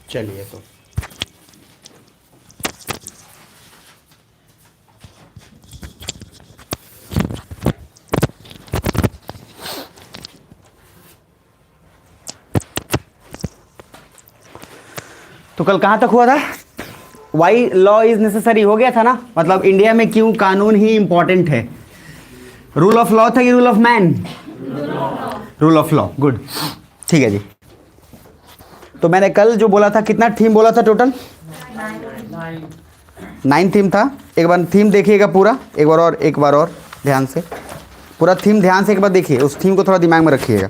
चलिए तो कल कहाँ तक हुआ था? वाई लॉ इज नेसेसरी हो गया था ना, मतलब इंडिया में क्यों कानून ही इंपॉर्टेंट है। रूल ऑफ लॉ था कि rule of man? Rule of law. Good, ठीक है जी। तो मैंने कल जो बोला था, कितना थीम बोला था टोटल? 9 थीम था। एक बार थीम देखिएगा पूरा, एक बार और ध्यान से, पूरा थीम ध्यान से एक बार देखिए, उस थीम को थोड़ा दिमाग में रखिएगा।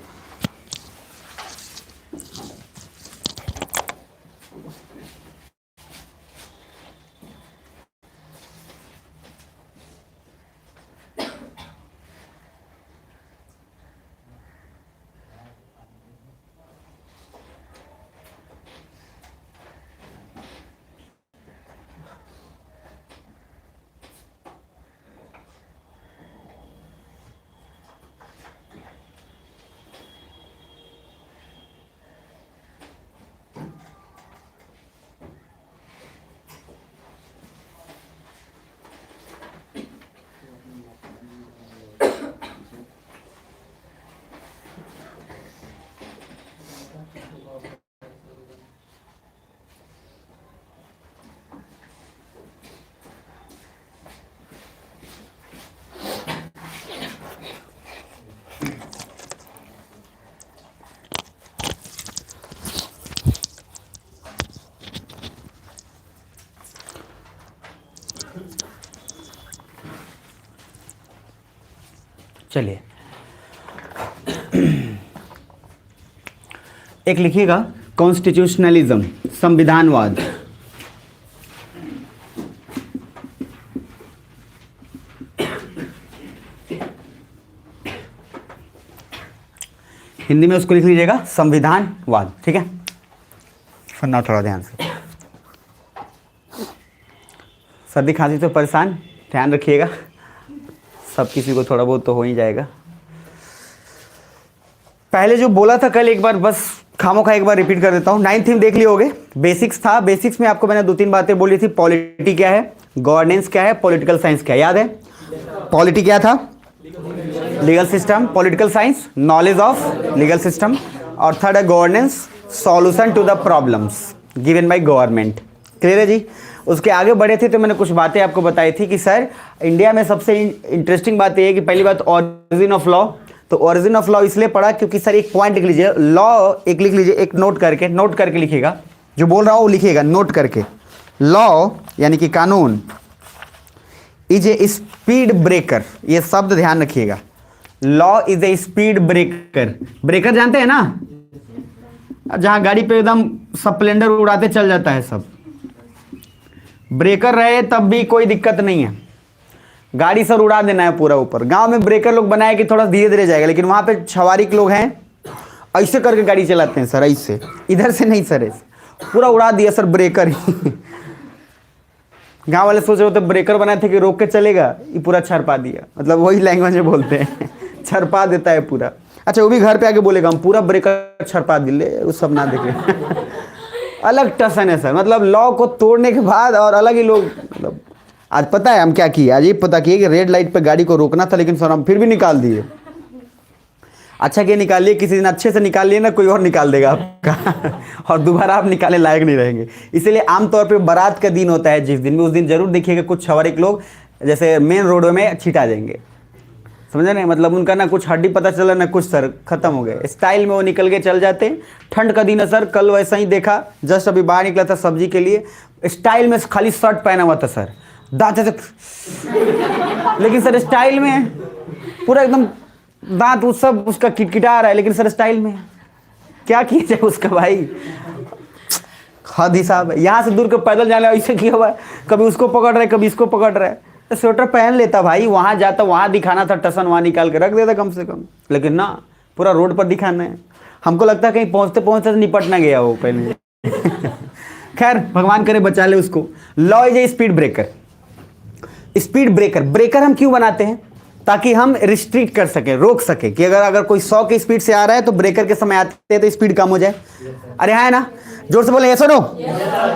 चलिए एक लिखिएगा, कॉन्स्टिट्यूशनलिज्म, संविधानवाद। हिंदी में उसको लिख लीजिएगा संविधानवाद, ठीक है। सुनना थोड़ा ध्यान से, सर्दी खांसी से परेशान, ध्यान रखिएगा, सब किसी को थोड़ा बहुत तो हो ही जाएगा। पहले जो बोला था कल, एक बार बस खामोखा एक बार रिपीट कर देता हूँ। 9 थीम देख लिए होगे। बेसिक्स था, बेसिक्स में आपको मैंने 2-3 बातें बोली थी। पॉलिटी क्या है, गवर्नेंस क्या है, पॉलिटिकल साइंस क्या है, याद है? पॉलिटी क्या था? Legal system. Political science, knowledge of legal system. और थर्ड है governance, solution to the problems given by government. Clear है जी? उसके आगे बढ़े थे तो मैंने कुछ बातें आपको बताई थी कि सर इंडिया में सबसे इंटरेस्टिंग बात यह है कि पहली बात ओरिजिन ऑफ लॉ। तो ओरिजिन ऑफ लॉ इसलिए पढ़ा क्योंकि सर एक पॉइंट लिख लीजिए, लॉ एक लिख लीजिए, एक नोट करके लिखिएगा, जो बोल रहा हूँ वो लिखिएगा नोट करके। लॉ यानी कि कानून इज ए स्पीड ब्रेकर, ये शब्द ध्यान रखिएगा। Law is a speed breaker. Breaker जानते हैं ना, जहां गाड़ी पे एकदम स्प्लेंडर उड़ाते चल जाता है सब। ब्रेकर रहे तब भी कोई दिक्कत नहीं है, गाड़ी सर उड़ा देना है पूरा ऊपर। गांव में ब्रेकर लोग बनाए कि थोड़ा धीरे धीरे जाएगा, लेकिन वहां पे छवारिक लोग हैं ऐसे करके गाड़ी चलाते हैं सर, ऐसे इधर से नहीं सर, ऐसे पूरा उड़ा दिया सर ब्रेकर ही। गांव वाले सोच रहे होते ब्रेकर बनाए थे कि रोक के चलेगा, ये पूरा छरपा दिया, मतलब वही लैंग्वेज में बोलते हैं, छरपा देता है पूरा। अच्छा वो भी घर पे आके बोलेगा हम पूरा ब्रेकर छरपा दिले, वो सब ना देखे। अलग टसन है सर, मतलब लॉ को तोड़ने के बाद और अलग ही लोग, मतलब आज पता है हम क्या किए, आज ये पता किए कि रेड लाइट पे गाड़ी को रोकना था, लेकिन सर हम फिर भी निकाल दिए। अच्छा कि निकाल लिए, किसी दिन अच्छे से निकाल लिए ना, कोई और निकाल देगा आपका और दोबारा आप निकालने लायक नहीं रहेंगे। इसीलिए आमतौर पे बारात का दिन होता है जिस दिन में, उस दिन जरूर देखिएगा कुछ छवारिक लोग जैसे मेन रोड में छिटा जाएंगे, समझे नहीं? मतलब उनका ना कुछ हड्डी पता चला ना कुछ, सर खत्म हो गए, स्टाइल में वो निकल के चल जाते हैं। ठंड का दिन है सर, कल वैसा ही देखा, जस्ट अभी बाहर निकला था सब्जी के लिए, स्टाइल में खाली शर्ट पहना हुआ था सर, दांत से लेकिन सर स्टाइल में पूरा एकदम दांत उस सब उसका किटकिटा रहा है, लेकिन सर स्टाइल में क्या किया जाए उसका भाई, हद हिसाब है। यहाँ से दूर के पैदल जाने ऐसे किया हुआ है, कभी उसको पकड़ रहा है कभी इसको पकड़ रहा है। तो स्वेटर पहन लेता भाई, वहाँ जाता, वहाँ दिखाना था टसन, वहाँ निकाल के रख देता कम से कम, लेकिन ना पूरा रोड पर दिखाना है। हमको लगता है कहीं पहुँचते पहुँचते निपट ना गया वो पहले। खैर भगवान करे बचा ले उसको। Law is a speed breaker. Speed breaker, breaker हम क्यों बनाते हैं? ताकि हम रिस्ट्रिक्ट कर सके, रोक सके कि अगर कोई 100 की स्पीड से आ रहा है तो ब्रेकर के समय आते हैं तो स्पीड कम हो जाए। अरे है ना, जोर से बोले, यस और नो।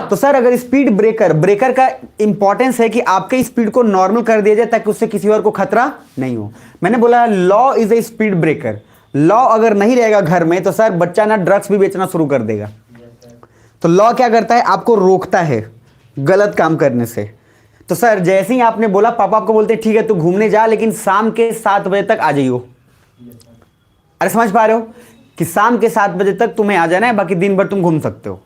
तो सर अगर स्पीड ब्रेकर का इंपॉर्टेंस है कि आपके स्पीड को नॉर्मल कर दिया जाए ताकि उससे किसी और को खतरा नहीं हो। मैंने बोला law is a speed breaker. Law अगर नहीं रहेगा घर में तो सर बच्चा ना ड्रग्स भी बेचना शुरू कर देगा। तो लॉ क्या करता है, आपको रोकता है गलत काम करने से। तो सर जैसे ही आपने बोला, पापा आपको बोलते हैं ठीक है तू घूमने जा लेकिन शाम के 7 बजे तक आ जाइयो। अरे समझ पा रहे हो कि शाम के 7 बजे तक तुम्हें आ जाना है, बाकी दिन भर तुम घूम सकते हो।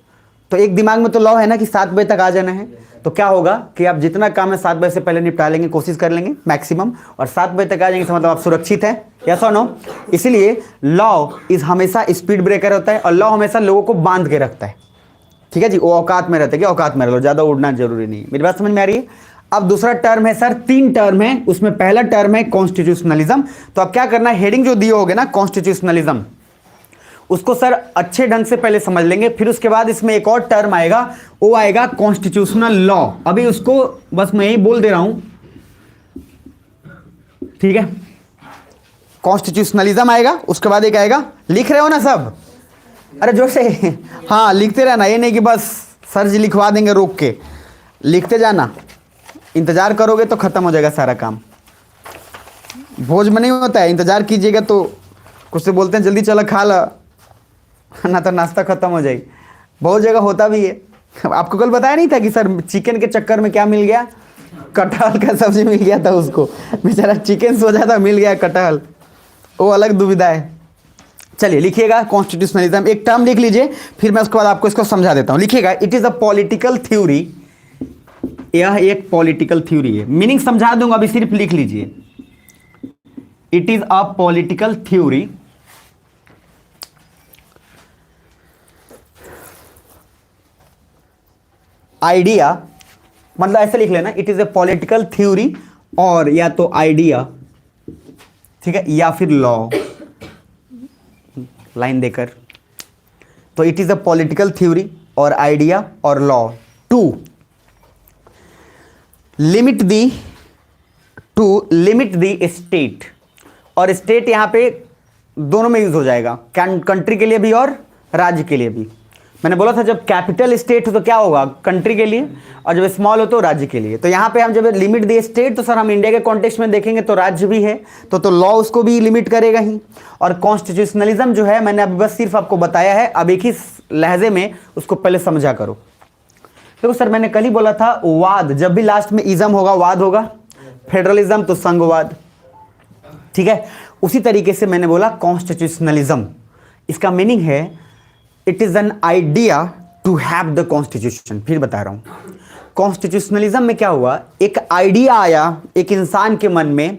तो एक दिमाग में तो लॉ है ना कि 7 बजे तक आ जाना है। तो क्या होगा कि आप जितना काम है 7 बजे से पहले निपटा लेंगे, कोशिश कर लेंगे मैक्सिमम, और 7 बजे तक आ जाएंगे तो मतलब आप सुरक्षित है। यस और नो। इसीलिए लॉ इज हमेशा स्पीड ब्रेकर होता है और लॉ हमेशा लोगों को बांध के रखता है। ठीक है जी, वो औकात में रहते हैं कि औकात में रह लो, ज्यादा उड़ना जरूरी नहीं। मेरी बात समझ में आ रही है। अब दूसरा टर्म है सर, 3 टर्म है, उसमें पहला टर्म है कॉन्स्टिट्यूशनलिज्म। तो अब क्या करना है, हेडिंग जो दिए होगे ना कॉन्स्टिट्यूशनलिज्म, उसको सर अच्छे ढंग से पहले समझ लेंगे। फिर उसके बाद इसमें एक और टर्म आएगा, वो आएगा कॉन्स्टिट्यूशनल लॉ। अभी उसको बस मैं यही बोल दे रहा हूं, ठीक है। कॉन्स्टिट्यूशनलिज्म आएगा, उसके बाद एक आएगा, लिख रहे हो ना सब? अरे जोर से हाँ लिखते रहना, ये नहीं कि बस सर जी लिखवा देंगे रोक के, लिखते जाना। इंतजार करोगे तो खत्म हो जाएगा सारा काम। भोज में नहीं होता है, इंतजार कीजिएगा तो कुछ से बोलते हैं जल्दी चला खा ला, ना तो नाश्ता खत्म हो जाएगी। बहुत जगह होता भी है। आपको कल बताया नहीं था कि सर चिकन के चक्कर में क्या मिल गया, कटहल का सब्जी मिल गया था उसको, बेचारा चिकन सोचा था मिल गया कटहल, वो अलग दुविधा है। चलिए लिखिएगा कॉन्स्टिट्यूशनलिज्म, एक टर्म लिख लीजिए, फिर मैं उसके बाद आपको इसको समझा देता हूं। लिखिएगा, it is a political theory. यह एक पॉलिटिकल थ्योरी है। मीनिंग समझा दूंगा, अभी सिर्फ लिख लीजिए। It is a political theory idea, मतलब ऐसे लिख लेना, it is a political theory, और या तो आइडिया, ठीक है, या फिर लॉ, लाइन देकर। तो it is a political theory और आइडिया और law to limit the state. और स्टेट यहां पे दोनों में यूज हो जाएगा, कंट्री के लिए भी और राज्य के लिए भी। मैंने बोला था जब कैपिटल स्टेट हो तो क्या होगा, कंट्री के लिए, और जब स्मॉल हो तो राज्य के लिए। तो यहां पे हम जब लिमिट दी स्टेट, तो सर हम इंडिया के कॉन्टेक्स्ट में देखेंगे तो राज्य भी है, तो लॉ उसको भी लिमिट करेगा ही। और कॉन्स्टिट्यूशनलिज्म जो है, मैंने अभी बस सिर्फ आपको बताया है, अब एक ही लहजे में उसको पहले समझा करो। देखो सर मैंने कल ही बोला था, वाद जब भी लास्ट में इज्म होगा वाद होगा, फेडरलिज्म तो संघवाद, ठीक है। उसी तरीके से मैंने बोला कॉन्स्टिट्यूशनलिज्म, इसका मीनिंग है it is an idea to have the constitution. फिर बता रहा हूं, कॉन्स्टिट्यूशनलिज्म में क्या हुआ, एक आइडिया आया एक इंसान के मन में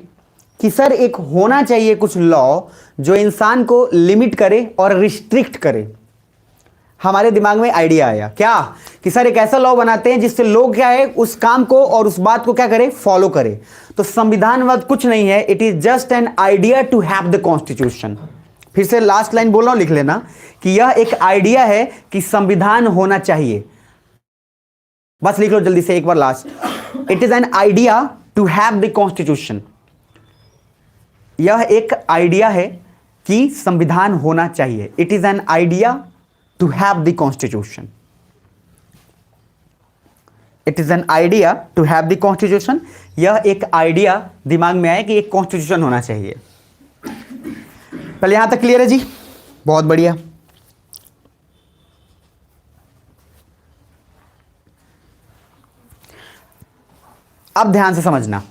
कि सर एक होना चाहिए कुछ लॉ जो इंसान को लिमिट करे और रिस्ट्रिक्ट करे। हमारे दिमाग में आइडिया आया क्या कि सर एक ऐसा लॉ बनाते हैं जिससे लोग क्या है उस काम को और उस बात को क्या करे, फॉलो करे। तो संविधानवाद कुछ नहीं है, it is just an idea to have the constitution. फिर से लास्ट लाइन बोल रहा हूं, लिख लेना कि यह एक आइडिया है कि संविधान होना चाहिए। बस लिख लो जल्दी से एक बार last, it is an idea to have the constitution. यह एक आइडिया है कि संविधान होना चाहिए। It is an idea to have the constitution. It is an idea to have the constitution. यह एक आइडिया दिमाग में आया कि एक कॉन्स्टिट्यूशन होना चाहिए। पहले यहां तक क्लियर है जी, बहुत बढ़िया। अब ध्यान से समझना,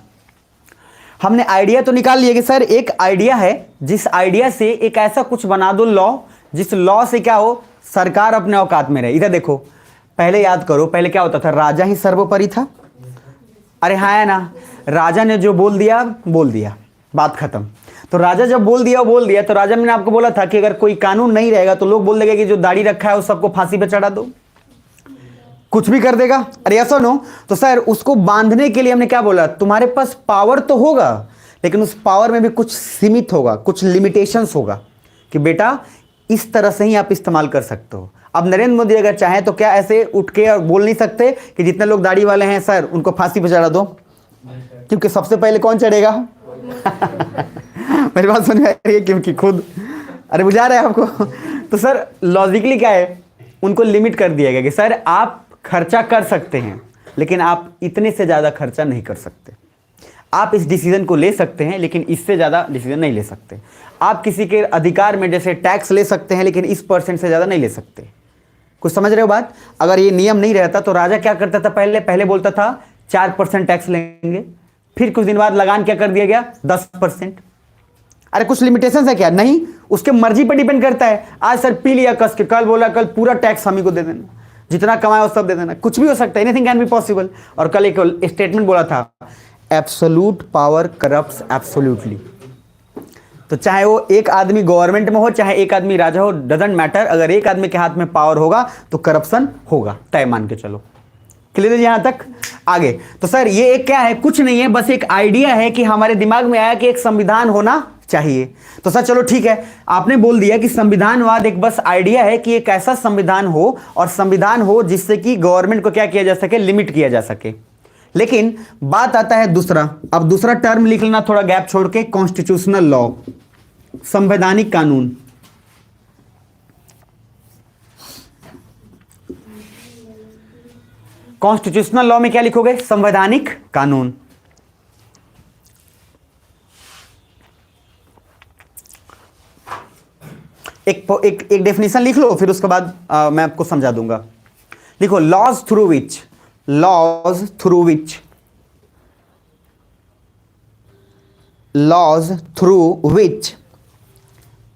हमने आइडिया तो निकाल लिया कि सर एक आइडिया है, जिस आइडिया से एक ऐसा कुछ बना दो लॉ, जिस लॉ से क्या हो, सरकार अपने औकात में रहे। इधर देखो, पहले याद करो, पहले क्या होता था, राजा ही सर्वोपरि था। अरे हाँ है ना, राजा ने जो बोल दिया, बात खत्म। तो राजा जब बोल दिया, तो राजा मैंने आपको बोला था कि अगर कोई कानून नहीं रहेगा तो लोग बोल देंगे कि जो दाढ़ी रखा है उस सबको फांसी पे चढ़ा दो, कुछ भी कर देगा। अरे ऐसा नो, तो सर उसको बांधने के लिए हमने क्या बोला, तुम्हारे पास पावर तो होगा लेकिन उस पावर में भी कुछ सीमित होगा, कुछ लिमिटेशंस होगा कि बेटा इस तरह से ही आप इस्तेमाल कर सकते हो। अब नरेंद्र मोदी अगर चाहें तो क्या ऐसे उठ के और बोल नहीं सकते कि जितने लोग दाढ़ी वाले हैं सर उनको फांसी पे चढ़ा दो, क्योंकि सबसे पहले कौन चढ़ेगा, मेरी बात समझ में आ रही है क्योंकि खुद अरे बुझा रहा है आपको। तो सर लॉजिकली क्या है, उनको लिमिट कर दिया गया कि सर आप खर्चा कर सकते हैं लेकिन आप इतने से ज़्यादा खर्चा नहीं कर सकते। आप इस डिसीजन को ले सकते हैं लेकिन इससे ज़्यादा डिसीजन नहीं ले सकते। आप किसी के अधिकार में जैसे टैक्स ले सकते हैं लेकिन इस परसेंट से ज़्यादा नहीं ले सकते। कुछ समझ रहे हो बात? अगर ये नियम नहीं रहता तो राजा क्या करता था, पहले बोलता था 4% टैक्स लेंगे, फिर कुछ दिन बाद लगान क्या कर दिया गया 10%। अरे कुछ लिमिटेशन है क्या? नहीं, उसके मर्जी पर डिपेंड करता है। आज सर पी लिया कस के, कल बोला कल पूरा टैक्स हम ही को दे देना, जितना कमाया वो सब दे देना। कुछ भी हो सकता है, एनीथिंग कैन बी पॉसिबल। और कल एक स्टेटमेंट बोला था, एब्सोल्यूट पावर करप्ट्स एब्सोल्यूटली। तो चाहे वो एक आदमी गवर्नमेंट में हो चाहे एक आदमी राजा हो, डजंट मैटर, अगर एक आदमी के हाथ में पावर होगा तो करप्शन होगा, तय मान के चलो। क्लियर है यहां तक? आगे तो सर ये एक क्या है, कुछ नहीं है, बस एक आइडिया है कि हमारे दिमाग में आया कि एक संविधान होना चाहिए। तो सर चलो ठीक है, आपने बोल दिया कि संविधानवाद एक बस आइडिया है कि एक ऐसा संविधान हो, और संविधान हो जिससे कि गवर्नमेंट को क्या किया जा सके, लिमिट किया जा सके। लेकिन बात आता है दूसरा, अब दूसरा टर्म लिख लेना थोड़ा गैप छोड़ के, कॉन्स्टिट्यूशनल लॉ, संवैधानिक कानून। कॉन्स्टिट्यूशनल लॉ में क्या लिखोगे? संवैधानिक कानून। एक डेफिनेशन लिख लो, फिर उसके बाद मैं आपको समझा दूंगा। लिखो, laws through which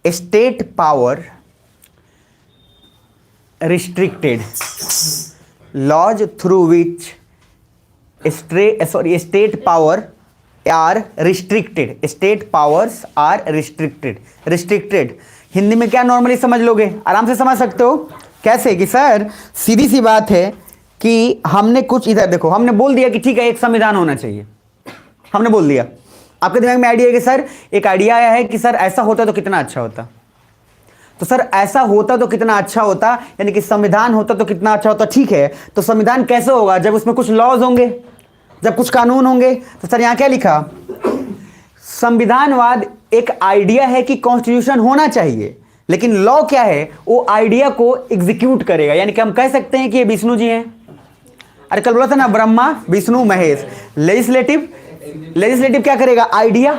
state power restricted, laws through which state power are restricted, state powers are restricted. Hindi में क्या नॉर्मली समझ लोगे, आराम से समझ सकते हो। कैसे कि सर सीधी सी बात है कि हमने कुछ इधर देखो, हमने बोल दिया कि ठीक है एक संविधान होना चाहिए, हमने बोल दिया। आपके दिमाग में आइडिया है कि सर एक आइडिया आया है कि सर ऐसा होता तो कितना अच्छा होता। तो सर ऐसा होता तो कितना अच्छा होता, यानी कि संविधान होता तो कितना अच्छा होता। ठीक है, तो संविधान कैसे होगा? जब उसमें कुछ लॉज होंगे, जब कुछ कानून होंगे। तो सर यहां क्या लिखा? संविधानवाद एक आइडिया है कि कॉन्स्टिट्यूशन होना चाहिए, लेकिन लॉ क्या है? वो आइडिया को एग्जीक्यूट करेगा। यानी कि हम कह सकते हैं कि ये विष्णु जी हैं। अरे कल बोला था ना, ब्रह्मा विष्णु महेश। लेजिस्लेटिव क्या करेगा? आइडिया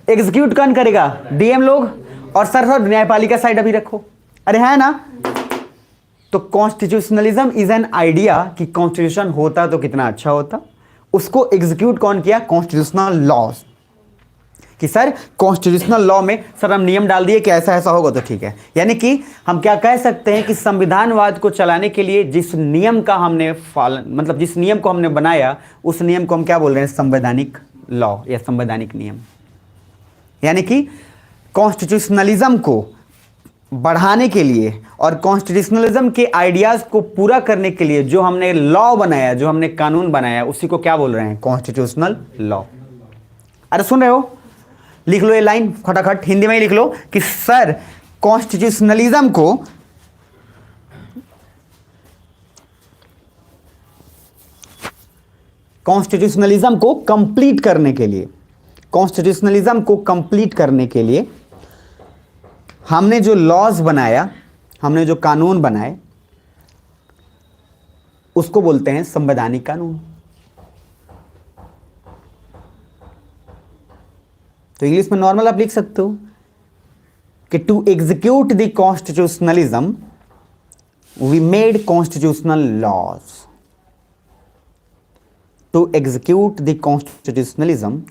एग्जीक्यूट कौन करेगा? डीएम लोग। और सर न्यायपालिका साइड अभी रखो, अरे है ना। तो कॉन्स्टिट्यूशनलिज्म इज एन आइडिया कि कॉन्स्टिट्यूशन होता तो कितना अच्छा होता। उसको एग्जीक्यूट कौन किया? Constitutional laws. कि सर कॉन्स्टिट्यूशनल लॉ में सर हम नियम डाल दिए कि ऐसा ऐसा होगा तो ठीक है। यानी कि हम क्या कह सकते हैं कि संविधानवाद को चलाने के लिए जिस नियम का हमने मतलब जिस नियम को हमने बनाया, उस नियम को हम क्या बोल रहे हैं? संवैधानिक लॉ या संवैधानिक नियम। यानी कि कॉन्स्टिट्यूशनलिज्म को बढ़ाने के लिए और कॉन्स्टिट्यूशनलिज्म के आइडियाज को पूरा करने के लिए जो हमने लॉ बनाया, जो हमने कानून बनाया, उसी को क्या बोल रहे हैं? Constitutional law. अरे सुन रहे हो? लिख लो ये लाइन खटाखट, हिंदी में ही लिख लो कि सर कॉन्स्टिट्यूशनलिज्म को कंप्लीट करने के लिए हमने जो लॉज बनाया, हमने जो कानून बनाए, उसको बोलते हैं संवैधानिक कानून। तो इंग्लिश में नॉर्मल आप लिख सकते हो कि to execute the constitutionalism we made constitutional laws. To execute the constitutionalism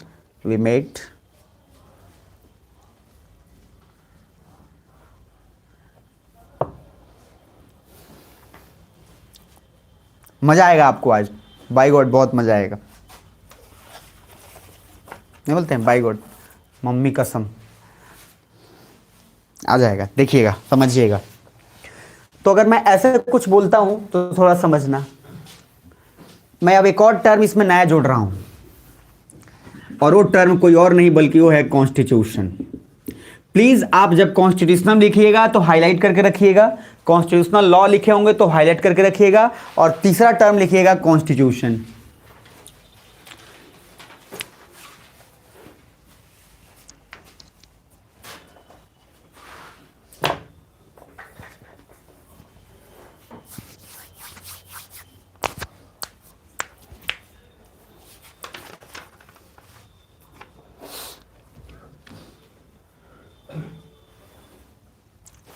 we made मजा आएगा आपको आज, बाय गॉड बहुत मजा आएगा। नहीं बोलते हैं बाय गॉड, मम्मी कसम, आ जाएगा, देखिएगा, समझिएगा। तो अगर मैं ऐसे कुछ बोलता हूं तो थोड़ा समझना। मैं अब एक और टर्म इसमें नया जोड़ रहा हूं, और वो टर्म कोई और नहीं बल्कि वो है कॉन्स्टिट्यूशन। प्लीज आप जब कॉन्स्टिट्यूशनल लिखिएगा तो हाईलाइट करके रखिएगा, कॉन्स्टिट्यूशनल लॉ लिखे होंगे तो हाईलाइट करके रखिएगा, और तीसरा टर्म लिखिएगा कॉन्स्टिट्यूशन।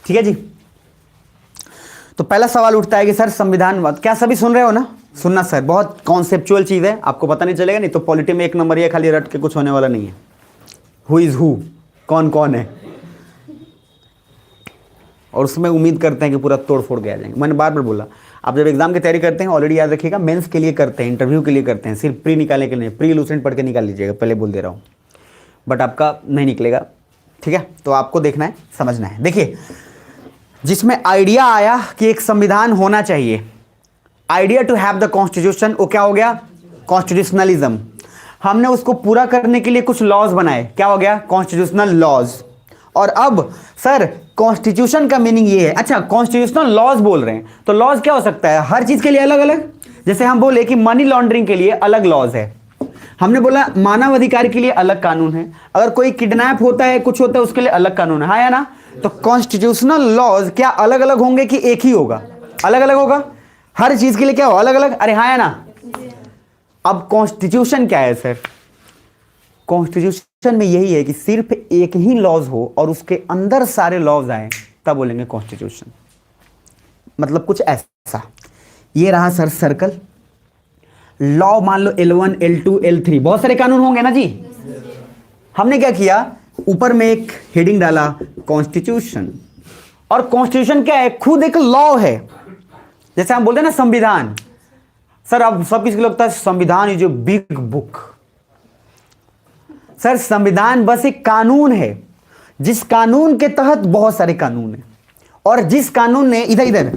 ठीक है जी। तो पहला सवाल उठता है कि सर संविधानवाद, क्या सभी सुन रहे हो ना? सुनना सर, बहुत कॉन्सेप्चुअल चीज है, आपको पता नहीं चलेगा, नहीं तो पॉलिटी में एक नंबर ये खाली रट के कुछ होने वाला नहीं है। हु इज हु, कौन कौन है, और उसमें उम्मीद करते हैं कि पूरा तोड़ फोड़ के आ जाएंगे। मैंने बार बार बोला, आप जब एग्जाम की तैयारी करते हैं, ऑलरेडी याद रखिएगा, मेंस के लिए करते हैं, इंटरव्यू के लिए करते हैं, सिर्फ प्री निकालने के लिए, प्री लूसेंट पढ़ के निकाल लीजिएगा, पहले बोल दे रहा हूँ, बट आपका नहीं निकलेगा, ठीक है? तो आपको देखना है, समझना है। देखिए, जिसमें आइडिया आया कि एक संविधान होना चाहिए, idea to have the constitution, वो क्या हो गया? कॉन्स्टिट्यूशनलिज्म। हमने उसको पूरा करने के लिए कुछ लॉज बनाए, क्या हो गया? Constitutional laws. और अब सर कॉन्स्टिट्यूशन का मीनिंग ये है, अच्छा कॉन्स्टिट्यूशनल लॉज बोल रहे हैं, तो लॉज क्या हो सकता है? हर चीज के लिए अलग अलग। जैसे हम बोले कि मनी लॉन्ड्रिंग के लिए अलग लॉज है, हमने बोला मानव अधिकार के लिए अलग कानून है, अगर कोई किडनैप होता है, कुछ होता है, उसके लिए अलग कानून है, हाँ या ना? तो कॉन्स्टिट्यूशनल लॉज क्या अलग अलग होंगे कि एक ही होगा? अलग अलग होगा। हर चीज के लिए क्या हो? अलग अलग। अरे हाँ या ना? अब कॉन्स्टिट्यूशन क्या है सर? कॉन्स्टिट्यूशन में यही है कि सिर्फ एक ही लॉज हो और उसके अंदर सारे लॉज आए, तब बोलेंगे कॉन्स्टिट्यूशन। मतलब कुछ ऐसा, ये रहा सर सर्कल, लॉ मान लो L1 L2 L3, बहुत सारे कानून होंगे ना जी। हमने क्या किया, ऊपर में एक हेडिंग डाला कॉन्स्टिट्यूशन, और कॉन्स्टिट्यूशन क्या है? खुद एक लॉ है। जैसे हम बोलते हैं ना संविधान, सर अब सब किसी को लगता है संविधान is a big book. Sir संविधान बस एक कानून है, जिस कानून के तहत बहुत सारे कानून हैं, और जिस कानून ने इधर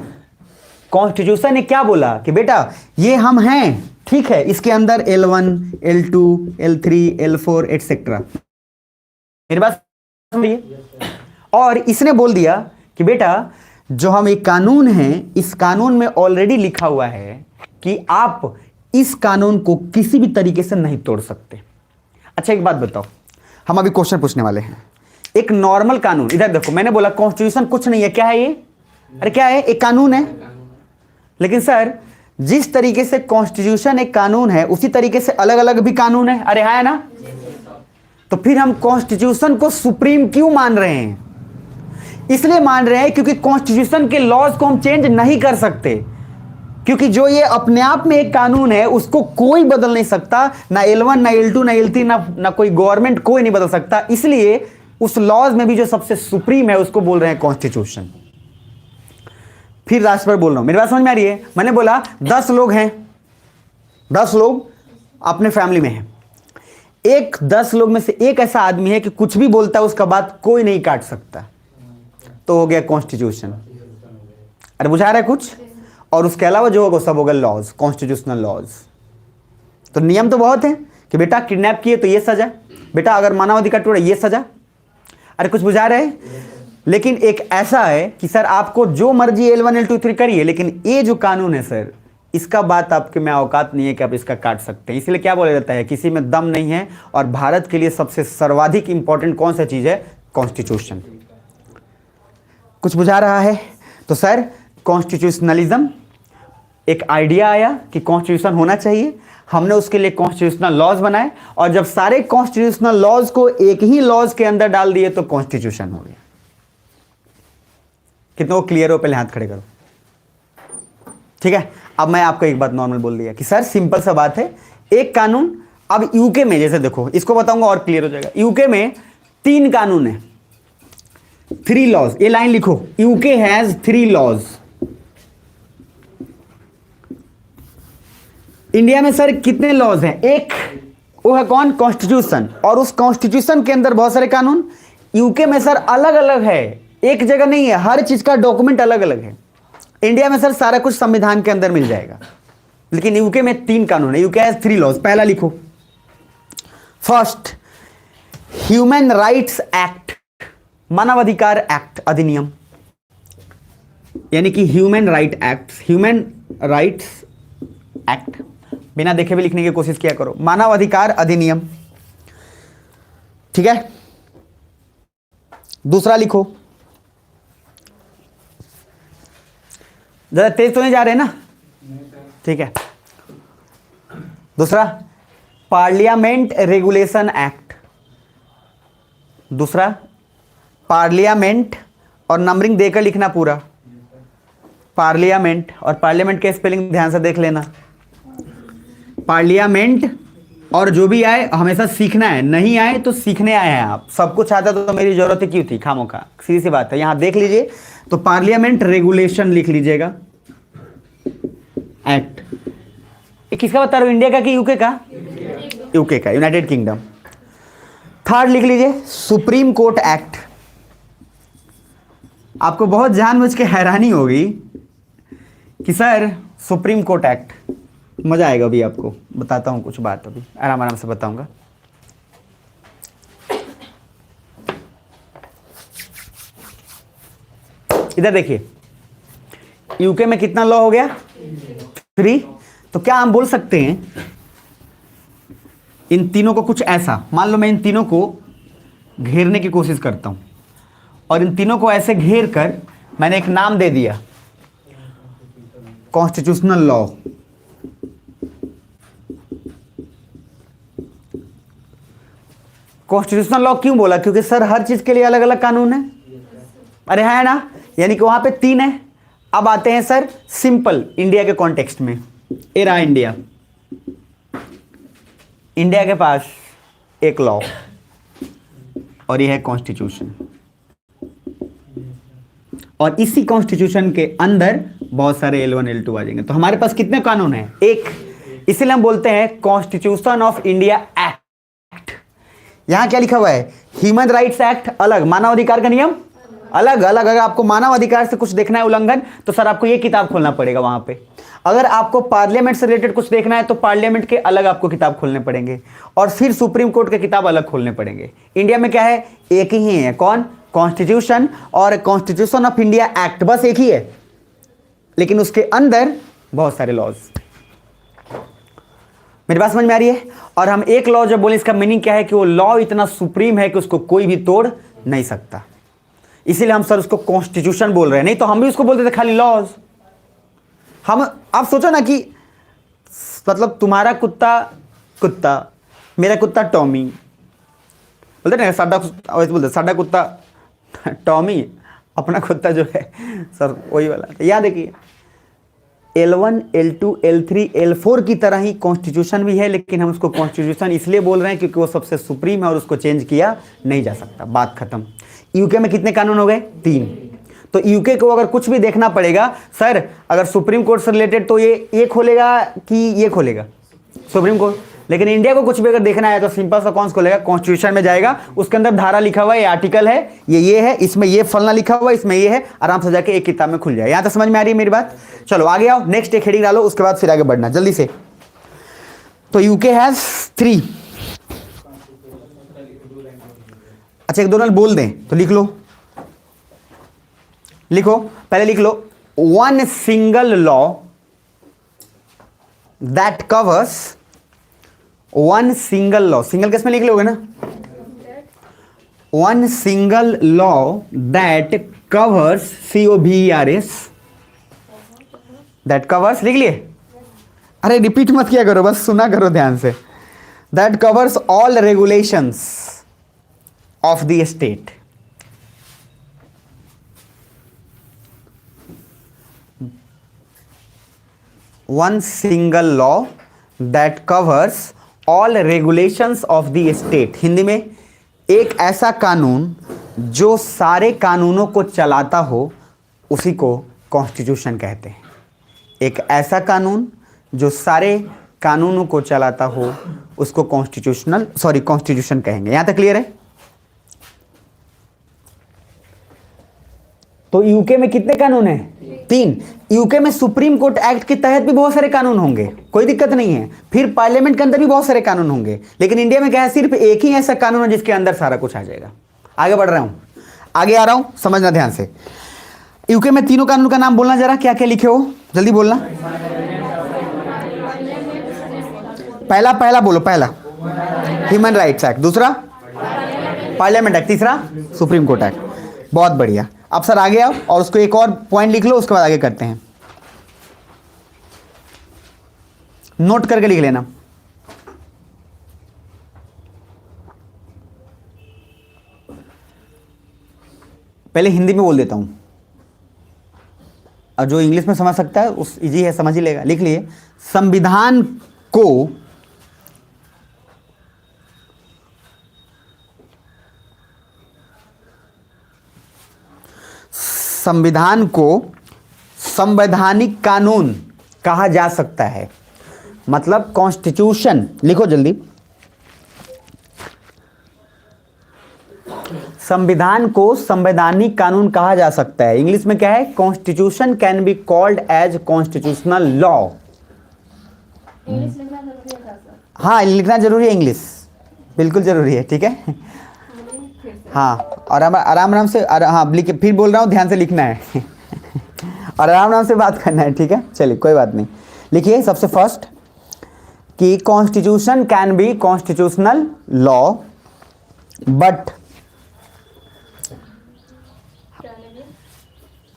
कॉन्स्टिट्यूशन ने क्या बोला कि बेटा ये हम हैं, ठीक है, इसके अंदर L1 L2 L3 L4 etcetera, मेरी बात समझिए। और इसने बोल दिया कि बेटा जो हम एक कानून है, इस कानून में ऑलरेडी लिखा हुआ है कि आप इस कानून को किसी भी तरीके से नहीं तोड़ सकते। अच्छा एक बात बताओ, हम अभी क्वेश्चन पूछने वाले हैं। एक नॉर्मल कानून, इधर देखो, मैंने बोला कॉन्स्टिट्यूशन कुछ नहीं है, क्या है ये? अरे क्या है? एक कानून है। लेकिन सर जिस तरीके से कॉन्स्टिट्यूशन एक कानून है, उसी तरीके से अलग अलग भी कानून है। अरे हाँ है ना? तो फिर हम कॉन्स्टिट्यूशन को सुप्रीम क्यों मान रहे हैं? इसलिए मान रहे हैं क्योंकि कॉन्स्टिट्यूशन के लॉज को हम चेंज नहीं कर सकते, क्योंकि जो ये अपने आप में एक कानून है उसको कोई बदल नहीं सकता, ना L1 ना L2 ना L3 ना कोई गवर्नमेंट, कोई नहीं बदल सकता। इसलिए उस लॉज में भी जो सबसे सुप्रीम है उसको बोल रहे हैं कॉन्स्टिट्यूशन। फिर राष्ट्रपति बोल रहा हूं, मेरी बात समझ में आ रही है? मैंने बोला 10 लोग हैं, 10 लोग अपने फैमिली में हैं, एक 10 लोग में से एक ऐसा आदमी है कि कुछ भी बोलता है उसका बात कोई नहीं काट सकता, तो हो गया कॉन्स्टिट्यूशन। अरे बुझा रहा है कुछ? और उसके अलावा जो होगा सब होगा लॉज, कॉन्स्टिट्यूशनल लॉज। तो नियम तो बहुत है कि बेटा किडनैप किए तो ये सजा, बेटा अगर मानवाधिकार टूटा ये सजा। अरे कुछ बुझा रहे हैं? लेकिन एक ऐसा है कि सर आपको जो मर्जी L1 L2 L3 करिए, लेकिन ये जो कानून है सर, इसका बात आपके में औकात नहीं है कि आप इसका काट सकते हैं। इसलिए क्या बोला जाता है, किसी में दम नहीं है। और भारत के लिए सबसे सर्वाधिक इंपॉर्टेंट कौन सा चीज है? कॉन्स्टिट्यूशन। कुछ बुझा रहा है? तो सर कॉन्स्टिट्यूशनलिज्म, एक आइडिया आया कि कॉन्स्टिट्यूशन होना चाहिए, हमने उसके लिए कॉन्स्टिट्यूशनल लॉज बनाए, और जब सारे कॉन्स्टिट्यूशनल लॉज को एक ही लॉज के अंदर डाल दिए तो कॉन्स्टिट्यूशन हो गया। कितना वो क्लियर हो? पहले हाथ खड़े करो, ठीक है? अब मैं आपको एक बात नॉर्मल बोल दिया कि सर सिंपल सा बात है, एक कानून। अब यूके में जैसे देखो, इसको बताऊंगा और क्लियर हो जाएगा। यूके में 3 कानून है, 3 लॉज, ये लाइन लिखो, यूके हैज 3 लॉज। इंडिया में सर कितने लॉज हैं? एक, वो है कौन? कॉन्स्टिट्यूशन। और उस कॉन्स्टिट्यूशन के अंदर बहुत सारे कानून। यूके में सर अलग अलग है, एक जगह नहीं है, हर चीज का डॉक्यूमेंट अलग अलग है। इंडिया में सर सारा कुछ संविधान के अंदर मिल जाएगा, लेकिन यूके में 3 कानून है। UK has 3 laws. पहला लिखो, फर्स्ट ह्यूमन राइट्स एक्ट, मानवाधिकार एक्ट, अधिनियम, यानी कि human right act, human rights act. बिना देखे भी लिखने की कोशिश किया करो, मानवाधिकार अधिनियम, ठीक है? दूसरा लिखो, ज्यादा तेज तो नहीं जा रहे ना, ठीक है? दूसरा पार्लियामेंट रेगुलेशन एक्ट, दूसरा पार्लियामेंट और नंबरिंग देकर लिखना पूरा। पार्लियामेंट, और पार्लियामेंट के स्पेलिंग ध्यान से देख लेना। पार्लियामेंट, और जो भी आए हमेशा सीखना है, नहीं आए तो सीखने आए हैं आप। सब कुछ आता तो मेरी जरूरत ही क्यों थी खामोखा, सीधी सी बात है। यहां देख लीजिए तो पार्लियामेंट रेगुलेशन लिख लीजिएगा, एक्ट। ये किसका बता रहा हूं, इंडिया का कि यूके का? यूके का, यूनाइटेड किंगडम। थर्ड लिख लीजिए सुप्रीम कोर्ट एक्ट। आपको बहुत जानबूझ के हैरानी होगी कि सर सुप्रीम कोर्ट एक्ट, मजा आएगा। अभी आपको बताता हूं कुछ बात, अभी आराम आराम से बताऊंगा। इधर देखिए, यूके में कितना लॉ हो गया? 3। तो क्या हम बोल सकते हैं इन तीनों को कुछ ऐसा, मान लो मैं इन तीनों को घेरने की कोशिश करता हूं और इन तीनों को ऐसे घेर कर मैंने एक नाम दे दिया, कॉन्स्टिट्यूशनल लॉ। कॉन्स्टिट्यूशनल लॉ क्यों बोला? क्योंकि सर हर चीज के लिए अलग अलग कानून है। अरे है ना, यानी कि वहां पे 3 है। अब आते हैं सर सिंपल इंडिया के कॉन्टेक्स्ट में। ये रहा इंडिया, इंडिया के पास एक लॉ और यह है कॉन्स्टिट्यूशन, और इसी कॉन्स्टिट्यूशन के अंदर बहुत सारे L1 L2 आ जाएंगे। तो हमारे पास कितने कानून हैं? एक। इसीलिए हम बोलते हैं कॉन्स्टिट्यूशन ऑफ इंडिया एक्ट। यहां क्या लिखा हुआ है? ह्यूमन राइट्स एक्ट अलग, मानव अधिकार का नियम अलग अलग। अगर आपको मानव अधिकार से कुछ देखना है उल्लंघन, तो सर आपको ये किताब खोलना पड़ेगा वहां पे। अगर आपको पार्लियामेंट से रिलेटेड कुछ देखना है तो पार्लियामेंट के अलग आपको किताब खोलने पड़ेंगे, और फिर सुप्रीम कोर्ट के किताब अलग खोलने पड़ेंगे। इंडिया में क्या है? एक ही है। कौन? कॉन्स्टिट्यूशन और कॉन्स्टिट्यूशन ऑफ इंडिया एक्ट, बस एक ही है, लेकिन उसके अंदर बहुत सारे लॉज। मेरी बात समझ में आ रही है? और हम एक लॉ जब बोले, इसका मीनिंग क्या है कि वो लॉ इतना सुप्रीम है कि उसको कोई भी तोड़ नहीं सकता। इसीलिए हम सर उसको कॉन्स्टिट्यूशन बोल रहे हैं, नहीं तो हम भी उसको बोलते थे खाली लॉज। हम, आप सोचो ना कि मतलब तुम्हारा कुत्ता कुत्ता, मेरा कुत्ता टॉमी, बोलते ना साडा, वैसे बोलते साडा कुत्ता टॉमी, अपना कुत्ता जो है सर वही वाला। याद है कि L1 L2 L3 L4 की तरह ही कॉन्स्टिट्यूशन भी है, लेकिन हम उसको कॉन्स्टिट्यूशन इसलिए बोल रहे हैं क्योंकि वो सबसे सुप्रीम है और उसको चेंज किया नहीं जा सकता। बात खत्म। यूके में कितने कानून हो गए? 3। तो यूके को अगर कुछ भी देखना पड़ेगा सर, अगर सुप्रीम कोर्ट से रिलेटेड, तो ये खोलेगा कि ये खोलेगा? Supreme court. लेकिन इंडिया को कुछ भी अगर देखना है तो सिंपल सा कौन सा खोलेगा? कॉन्स्टिट्यूशन में जाएगा, उसके अंदर धारा लिखा हुआ है, ये आर्टिकल है, ये है, इसमें ये फलना लिखा हुआ है, इसमें ये है, आराम से जाके एक किताब में खुल जाए। यहां तक समझ में आ रही है मेरी बात? चलो आगे आओ, नेक्स्ट एक हेडिंग डालो, उसके बाद फिर आगे बढ़ना जल्दी से। तो यूके हैज 3। अच्छा, एक दो बोल दें तो लिख लो, लिखो, पहले लिख लो, one single law that covers, one single law, single किस में लिख लोगे ना? One single law that covers, COVERS, that covers, लिख लिए? अरे रिपीट मत किया करो, बस सुना करो ध्यान से। That covers all regulations of the state. One single law that covers all regulations of the state. Hindi में एक ऐसा कानून जो सारे कानूनों को चलाता हो, उसी को कॉन्स्टिट्यूशन कहते हैं। एक ऐसा कानून जो सारे कानूनों को चलाता हो, उसको कॉन्स्टिट्यूशन कहेंगे। यहां तक क्लियर है? तो यूके में कितने कानून हैं? 3। यूके में सुप्रीम कोर्ट एक्ट के तहत भी बहुत सारे कानून होंगे, कोई दिक्कत नहीं है। फिर पार्लियामेंट के अंदर भी बहुत सारे कानून होंगे, लेकिन इंडिया में क्या है? सिर्फ एक ही ऐसा कानून है जिसके अंदर सारा कुछ आ जाएगा। आगे बढ़ रहा हूं, आगे आ रहा हूं, समझना ध्यान से। यूके में तीनों कानून का नाम बोलना जरा, क्या क्या लिखे हो, जल्दी बोलना। पहला बोलो, पहला ह्यूमन राइट्स एक्ट, दूसरा पार्लियामेंट एक्ट, तीसरा सुप्रीम कोर्ट एक्ट। बहुत बढ़िया। अब सर आगे आओ और उसको एक और पॉइंट लिख लो, उसके बाद आगे करते हैं। नोट करके लिख लेना। पहले हिंदी में बोल देता हूं, और जो इंग्लिश में समझ सकता है उस इजी है, समझ ही लेगा। लिख लिए, संविधान को संवैधानिक कानून कहा जा सकता है। मतलब कॉन्स्टिट्यूशन, लिखो जल्दी, संविधान को संवैधानिक कानून कहा जा सकता है। इंग्लिश में क्या है, constitution can be called as constitutional law. English लिखना जरूरी है सर? हाँ, लिखना जरूरी है, इंग्लिश बिल्कुल जरूरी है, ठीक है। फिर से हाँ, और आराम आराम से, हाँ फिर बोल रहा हूँ, ध्यान से लिखना है और आराम से बात करना है, ठीक है। चलिए कोई बात नहीं, लिखिए सबसे फर्स्ट कि constitution can B constitutional law but,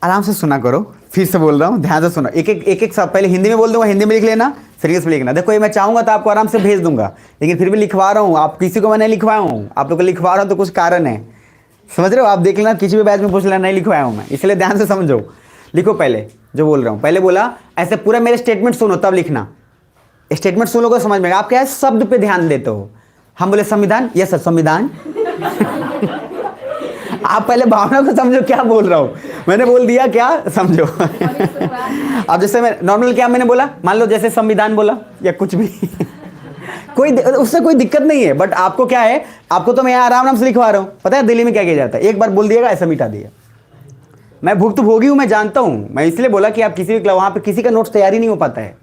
आराम से सुना करो, फिर से बोल रहा हूँ, ध्यान से सुनो। एक सब पहले हिंदी में बोल दूंगा, हिंदी में लिख लेना, सीरियस में लिखना। देखो ये मैं चाहूंगा तो आपको आराम से भेज दूंगा, लेकिन फिर भी लिखवा रहा हूँ, आप किसी को मैं नहीं लिखवाया हूँ, आप लोग को लिखवा रहा हूँ तो कुछ कारण है, समझ रहे हो। आप देख लेना, किसी भी बैच में पूछ लेना, नहीं लिखवाया हूँ मैं, इसलिए ध्यान से समझो। लिखो पहले जो बोल रहा हूँ, पहले बोला ऐसे पूरा मेरे स्टेटमेंट सुनो तब लिखना। स्टेटमेंट सुन लोगे समझ में, आप क्या है शब्द पे ध्यान देते हो। हम बोले संविधान, यस सर संविधान आप पहले भावना को समझो, क्या बोल रहा हूँ मैंने, बोल दिया क्या समझो अब जैसे मैं नॉर्मल क्या मैंने बोला, मान लो जैसे संविधान बोला या कुछ भी कोई उससे कोई दिक्कत नहीं है, बट आपको क्या है, आपको तो मैं आराम से लिखवा रहा हूँ। पता है दिल्ली में क्या किया जाता है, एक बार बोल दिएगा ऐसा मिटा दिया। मैं भुक्तभोगी हूँ, मैं जानता हूँ, मैं इसलिए बोला कि आप किसी भी वहाँ पे किसी का नोट्स तैयारी नहीं हो पाता है,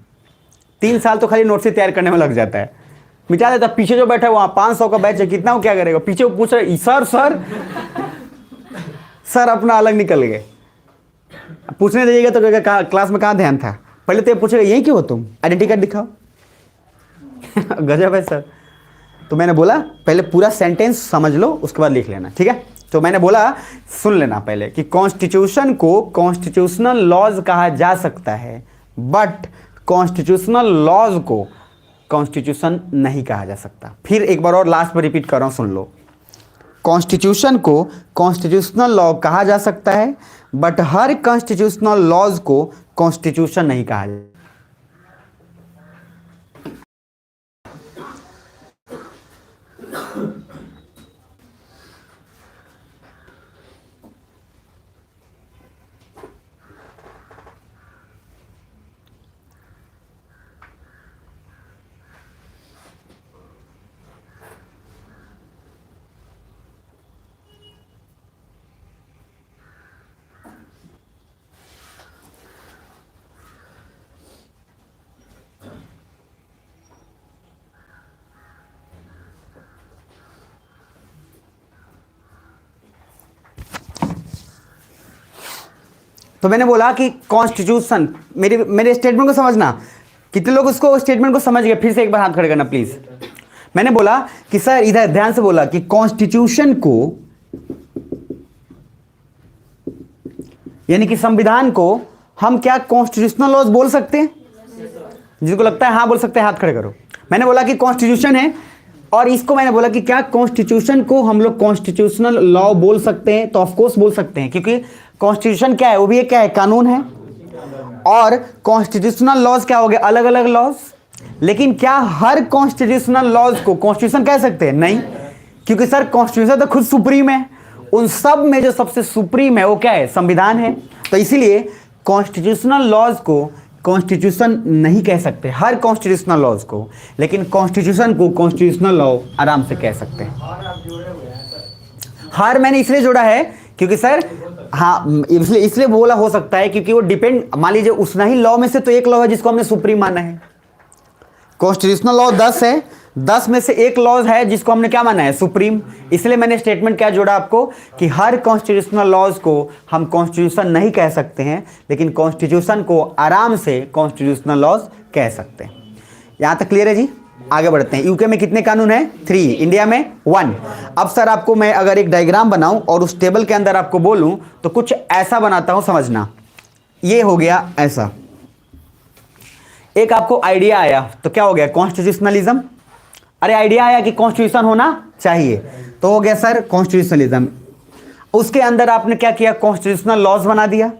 3 साल तो खाली नोट्स से तैयार करने में लग जाता है, मिटा देता। पीछे जो बैठा है वहाँ 500 का बैच है, कितना वो क्या करेगा, पीछे वो पूछ रहे सर अपना अलग निकल गए। पूछने दीजिएगा तो कहेगा क्लास में कहाँ ध्यान था, पहले तो ये पूछेगा यही क्यों हो तुम, आइडेंटिटी कार्ड दिखाओ गजब है सर। तो मैंने बोला पहले पूरा सेंटेंस समझ लो, उसके बाद लिख लेना, ठीक है। तो मैंने बोला सुन लेना पहले कि कॉन्स्टिट्यूशन को कॉन्स्टिट्यूशनल लॉज कहा जा सकता है, बट कॉन्स्टिट्यूशनल लॉज को कॉन्स्टिट्यूशन नहीं कहा जा सकता। फिर एक बार और लास्ट में रिपीट कर रहा हूं, सुन लो। कॉन्स्टिट्यूशन को कॉन्स्टिट्यूशनल लॉ कहा जा सकता है, बट हर कॉन्स्टिट्यूशनल लॉज को कॉन्स्टिट्यूशन नहीं कहा जाता। तो मैंने बोला कि कॉन्स्टिट्यूशन, मेरे स्टेटमेंट को समझना। कितने लोग उसको स्टेटमेंट को समझ गए, फिर से एक बार हाथ खड़े करना प्लीज। मैंने बोला कि सर इधर ध्यान से बोला कि कॉन्स्टिट्यूशन को यानी कि संविधान को हम क्या कॉन्स्टिट्यूशनल लॉज बोल सकते हैं? जिसको लगता है हाँ बोल सकते हैं हाथ खड़े करो। मैंने बोला कि कॉन्स्टिट्यूशन है, और इसको मैंने बोला कि क्या कॉन्स्टिट्यूशन को हम लोग कॉन्स्टिट्यूशनल लॉ बोल सकते हैं? तो ऑफ कोर्स बोल सकते हैं, क्योंकि कॉन्स्टिट्यूशन क्या है, वो भी एक क्या है, कानून है। और कॉन्स्टिट्यूशनल लॉज क्या हो गए, अलग अलग लॉज। लेकिन क्या हर कॉन्स्टिट्यूशनल लॉज को कॉन्स्टिट्यूशन कह सकते हैं? नहीं, क्योंकि सर कॉन्स्टिट्यूशन तो खुद सुप्रीम है, उन सब में जो सबसे सुप्रीम है वो क्या है, संविधान है। तो इसीलिए कॉन्स्टिट्यूशनल लॉज को कॉन्स्टिट्यूशन नहीं कह सकते, हर कॉन्स्टिट्यूशनल लॉज को, लेकिन कॉन्स्टिट्यूशन को कॉन्स्टिट्यूशनल लॉ आराम से कह सकते हैं। हर मैंने इसलिए जोड़ा है क्योंकि सर हाँ इसलिए बोला हो सकता है क्योंकि वो डिपेंड, मान लीजिए उतना ही लॉ में से तो एक लॉ है जिसको हमने सुप्रीम माना है। कॉन्स्टिट्यूशनल लॉ 10 है, 10 में से एक लॉज है जिसको हमने क्या माना है, सुप्रीम। इसलिए मैंने स्टेटमेंट क्या जोड़ा आपको कि हर कॉन्स्टिट्यूशनल लॉज को हम कॉन्स्टिट्यूशन नहीं कह सकते हैं, लेकिन कॉन्स्टिट्यूशन को आराम से कॉन्स्टिट्यूशनल लॉज कह सकते हैं। यहां तक क्लियर है जी? आगे बढ़ते हैं। यूके में कितने कानून हैं? 3, इंडिया में 1। अब सर आपको मैं अगर एक डायग्राम बनाऊं और उस टेबल के अंदर आपको बोलूं तो कुछ ऐसा बनाता हूं, समझना। ये हो गया ऐसा, एक आपको आइडिया आया तो क्या हो गया, कॉन्स्टिट्यूशनलिज्म। अरे आइडिया आया कि कॉन्स्टिट्यूशन होना चाहिए तो हो गया सर कॉन्स्टिट्यूशनलिज्म। उसके अंदर आपने क्या किया, कॉन्स्टिट्यूशनल लॉज बना दिया।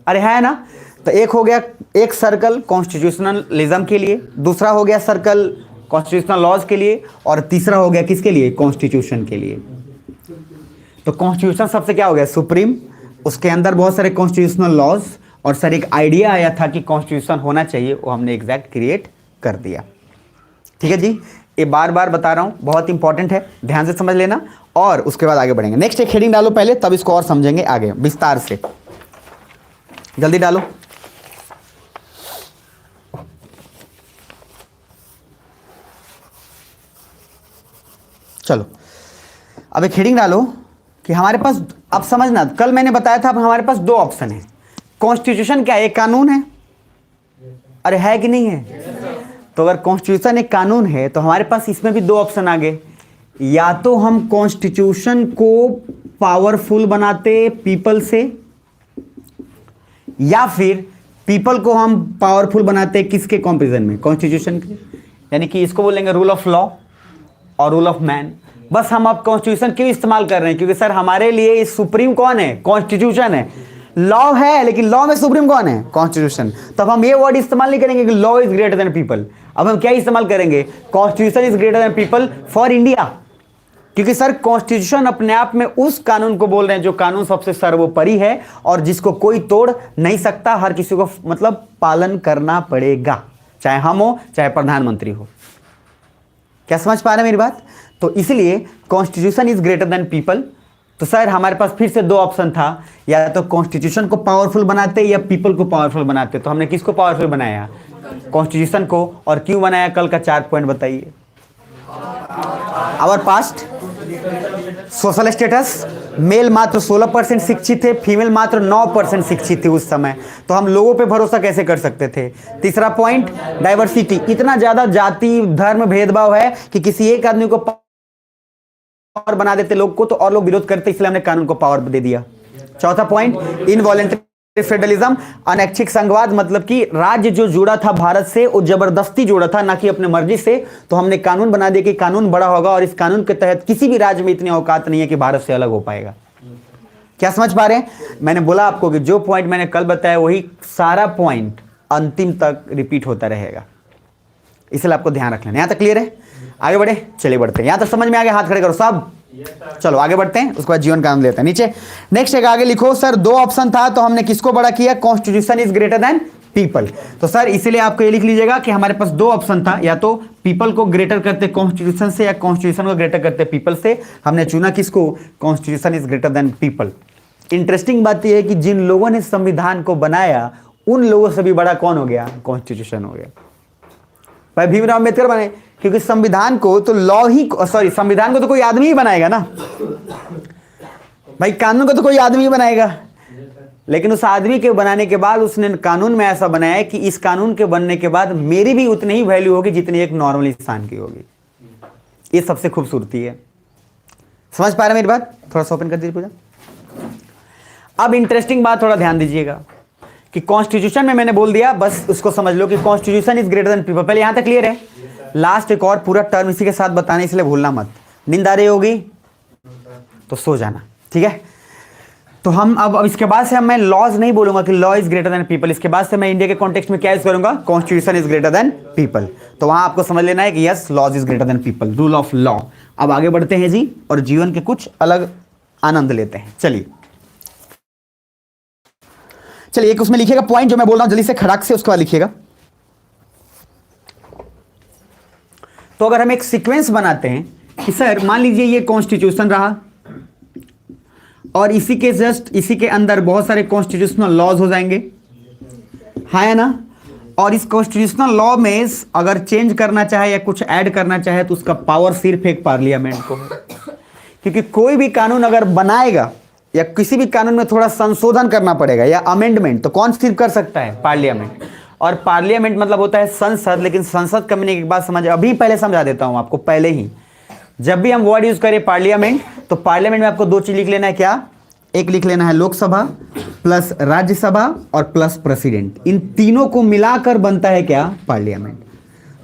अरे है ना, तो एक हो गया एक सर्कल कॉन्स्टिट्यूशनलिज्म के लिए, दूसरा हो गया सर्कल कॉन्स्टिट्यूशनल लॉज के लिए, और तीसरा हो गया किसके लिए, कॉन्स्टिट्यूशन के लिए। तो कॉन्स्टिट्यूशन सबसे क्या हो गया, सुप्रीम, उसके अंदर बहुत सारे कॉन्स्टिट्यूशनल लॉज, और सर एक आइडिया आया था कि कॉन्स्टिट्यूशन होना चाहिए, वो हमने एग्जैक्ट क्रिएट कर दिया। ठीक है जी, ये बार बार बता रहा हूं, बहुत इंपॉर्टेंट है, ध्यान से समझ लेना, और उसके बाद आगे बढ़ेंगे। नेक्स्ट एक हेडिंग डालो पहले, तब इसको और समझेंगे आगे विस्तार से। जल्दी डालो। चलो अब एक हेडिंग डालो कि हमारे पास, अब समझना, कल मैंने बताया था अब हमारे पास दो ऑप्शन है। कॉन्स्टिट्यूशन क्या एक कानून है, अरे है कि नहीं है? तो अगर कॉन्स्टिट्यूशन एक कानून है तो हमारे पास इसमें भी दो ऑप्शन आ गए, या तो हम कॉन्स्टिट्यूशन को पावरफुल बनाते पीपल से, या फिर पीपल को हम पावरफुल बनाते किसके कंपैरिजन में, कॉन्स्टिट्यूशन के। यानी कि इसको बोलेंगे रूल ऑफ लॉ और रूल ऑफ मैन। बस हम अब कॉन्स्टिट्यूशन क्यों इस्तेमाल कर रहे हैं, क्योंकि सर हमारे लिए सुप्रीम कौन है, कॉन्स्टिट्यूशन है। लॉ है लेकिन लॉ में सुप्रीम कौन है, कॉन्स्टिट्यूशन। तब हम ये वर्ड इस्तेमाल नहीं करेंगे कि law is greater than people, अब हम क्या इस्तेमाल करेंगे, constitution is greater than people for India. क्योंकि सर कॉन्स्टिट्यूशन अपने आप में उस कानून को बोल रहे हैं जो कानून सबसे सर्वोपरि है और जिसको कोई तोड़ नहीं सकता, हर किसी को मतलब पालन करना पड़ेगा, चाहे हम हो चाहे प्रधानमंत्री हो। क्या समझ पा रहे हैं मेरी बात? तो इसलिए constitution is greater than people. तो सर हमारे पास फिर से दो ऑप्शन था, या तो कॉन्स्टिट्यूशन को पावरफुल बनाते या पीपल को पावरफुल बनाते। तो हमने किसको पावरफुल बनाया, कॉन्स्टिट्यूशन को। और क्यों बनाया, कल का 4 पॉइंट बताइए। Our past social status, male मात्र 16% शिक्षित थे, फीमेल मात्र 9% शिक्षित थी उस समय, तो हम लोगों पे भरोसा कैसे कर सकते थे। तीसरा पॉइंट डाइवर्सिटी, इतना ज्यादा जाति धर्म भेदभाव है कि किसी एक आदमी को पावर बना देते लोग को, तो और लोग विरोध करते, इसलिए हमने कानून को पावर दे दिया। चौथा पॉइंट इनवॉलेंटरी फेडरलिज्म, अनैच्छिक संघवाद, मतलब कि राज्य जो जुड़ा था भारत से वो जबरदस्ती जुड़ा था, ना कि अपने मर्जी से। तो हमने कानून बना दिया कि कानून बड़ा होगा और इस कानून के तहत किसी भी राज्य में इतनी औकात नहीं है कि भारत से अलग हो पाएगा। क्या समझ पा रहे हैं? मैंने बोला आपको कि जो पॉइंट मैंने कल बताया वही सारा पॉइंट अंतिम तक रिपीट होता रहेगा, इसलिए आपको ध्यान रखना। यहां तक क्लियर है? आगे बढ़े, चलिए बढ़ते हैं। यहां तक समझ में आ गया, हाथ खड़े करो सब। चलो आगे बढ़ते हैं, उसके बाद जीवन का नाम लेते हैं। नीचे नेक्स्ट एक आगे लिखो, सर दो ऑप्शन था तो हमने किसको बड़ा किया, constitution is greater than people. तो सर इसीलिए आपको ये लिख लीजिएगा कि हमारे पास दो ऑप्शन था, या तो पीपल को ग्रेटर करते कॉन्स्टिट्यूशन से या कॉन्स्टिट्यूशन को ग्रेटर करते पीपल से। हमने चुना किसको, constitution is greater than people. Interesting बात यह है कि जिन लोगों ने संविधान को बनाया उन लोगों से भी बड़ा कौन हो गया, कॉन्स्टिट्यूशन हो गया। भाई भीमराव अम्बेडकर बने, क्योंकि संविधान को तो लॉ ही, सॉरी संविधान को तो कोई आदमी ही बनाएगा ना भाई, कानून को तो कोई आदमी ही बनाएगा। लेकिन उस आदमी के बनाने के बाद उसने कानून में ऐसा बनाया कि इस कानून के बनने के बाद मेरी भी उतनी ही वैल्यू होगी जितनी एक नॉर्मल इंसान की होगी। ये सबसे खूबसूरती है। समझ पा रहे मेरी बात? थोड़ा सा ओपन कर दीजिए पूजा। अब इंटरेस्टिंग बात थोड़ा ध्यान दीजिएगा कि कॉन्स्टिट्यूशन में मैंने बोल दिया, बस उसको समझ लो कि constitution is greater than people. पहले यहां तक क्लियर है? लास्ट एक और पूरा टर्म इसी के साथ बताने, इसलिए भूलना मत। नींद आ रही होगी तो सो जाना, ठीक है? तो हम अब इसके बाद से मैं लॉज नहीं बोलूंगा कि law is greater than people. इसके बाद से मैं इंडिया के कॉन्टेक्स्ट में क्या यूज करूंगा, constitution is greater than people. तो वहां आपको समझ लेना है कि yes, laws is greater than people, rule of law. अब आगे बढ़ते हैं जी, और जीवन के कुछ अलग आनंद लेते हैं। चलिए एक उसमें लिखिएगा पॉइंट जो मैं बोल रहा हूं, जल्दी से खड़ाक से उसके बाद लिखिएगा। तो अगर हम एक सीक्वेंस बनाते हैं कि सर मान लीजिए ये कॉन्स्टिट्यूशन रहा और इसी के जस्ट इसी के अंदर बहुत सारे कॉन्स्टिट्यूशनल लॉज हो जाएंगे, है ना? और इस कॉन्स्टिट्यूशनल लॉ में अगर चेंज करना चाहे या कुछ ऐड करना चाहे तो उसका पावर सिर्फ एक पार्लियामेंट को है। क्योंकि कोई भी कानून अगर बनाएगा या किसी भी कानून में थोड़ा संशोधन करना पड़ेगा या अमेंडमेंट, तो कौन सिर्फ कर सकता है, पार्लियामेंट। और पार्लियामेंट मतलब होता है संसद, लेकिन संसद का मीनिंग एक बात समझ, अभी पहले समझा देता हूं आपको। पहले ही जब भी हम वर्ड यूज करें पार्लियामेंट, तो पार्लियामेंट में आपको दो चीज लिख लेना है। क्या? एक लिख लेना है लोकसभा प्लस राज्यसभा और प्लस प्रेसिडेंट। इन तीनों को मिलाकर बनता है क्या, पार्लियामेंट।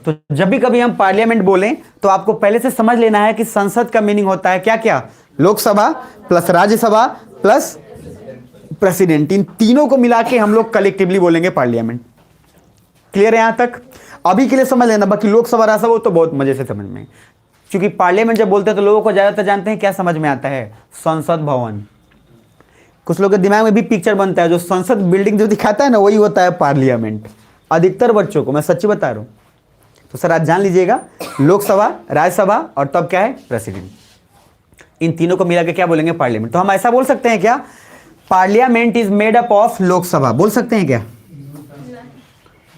तो जब भी कभी हम पार्लियामेंट बोलें तो आपको पहले से समझ लेना है कि संसद का मीनिंग होता है क्या क्या, Lok Sabha plus Rajya Sabha plus president, इन तीनों को मिला के हम लोग कलेक्टिवली बोलेंगे पार्लियामेंट। क्लियर है यहां तक? अभी के लिए समझ लेना, बाकी लोकसभा राज्यसभा तो बहुत मजे से समझ में, क्योंकि पार्लियामेंट जब बोलते हैं तो लोगों को ज्यादातर जानते हैं क्या समझ में आता है, संसद भवन। कुछ लोगों के दिमाग में भी पिक्चर बनता है, जो संसद बिल्डिंग जो दिखाता है ना वही होता है पार्लियामेंट, अधिकतर बच्चों को, मैं सच्ची बता रहा हूं। तो सर आज जान लीजिएगा, लोकसभा, राज्यसभा और तब क्या है, प्रेसिडेंट, इन तीनों को मिला के क्या बोलेंगे, पार्लियामेंट। तो हम ऐसा बोल सकते हैं क्या, parliament is made up of Lok Sabha, बोल सकते हैं क्या?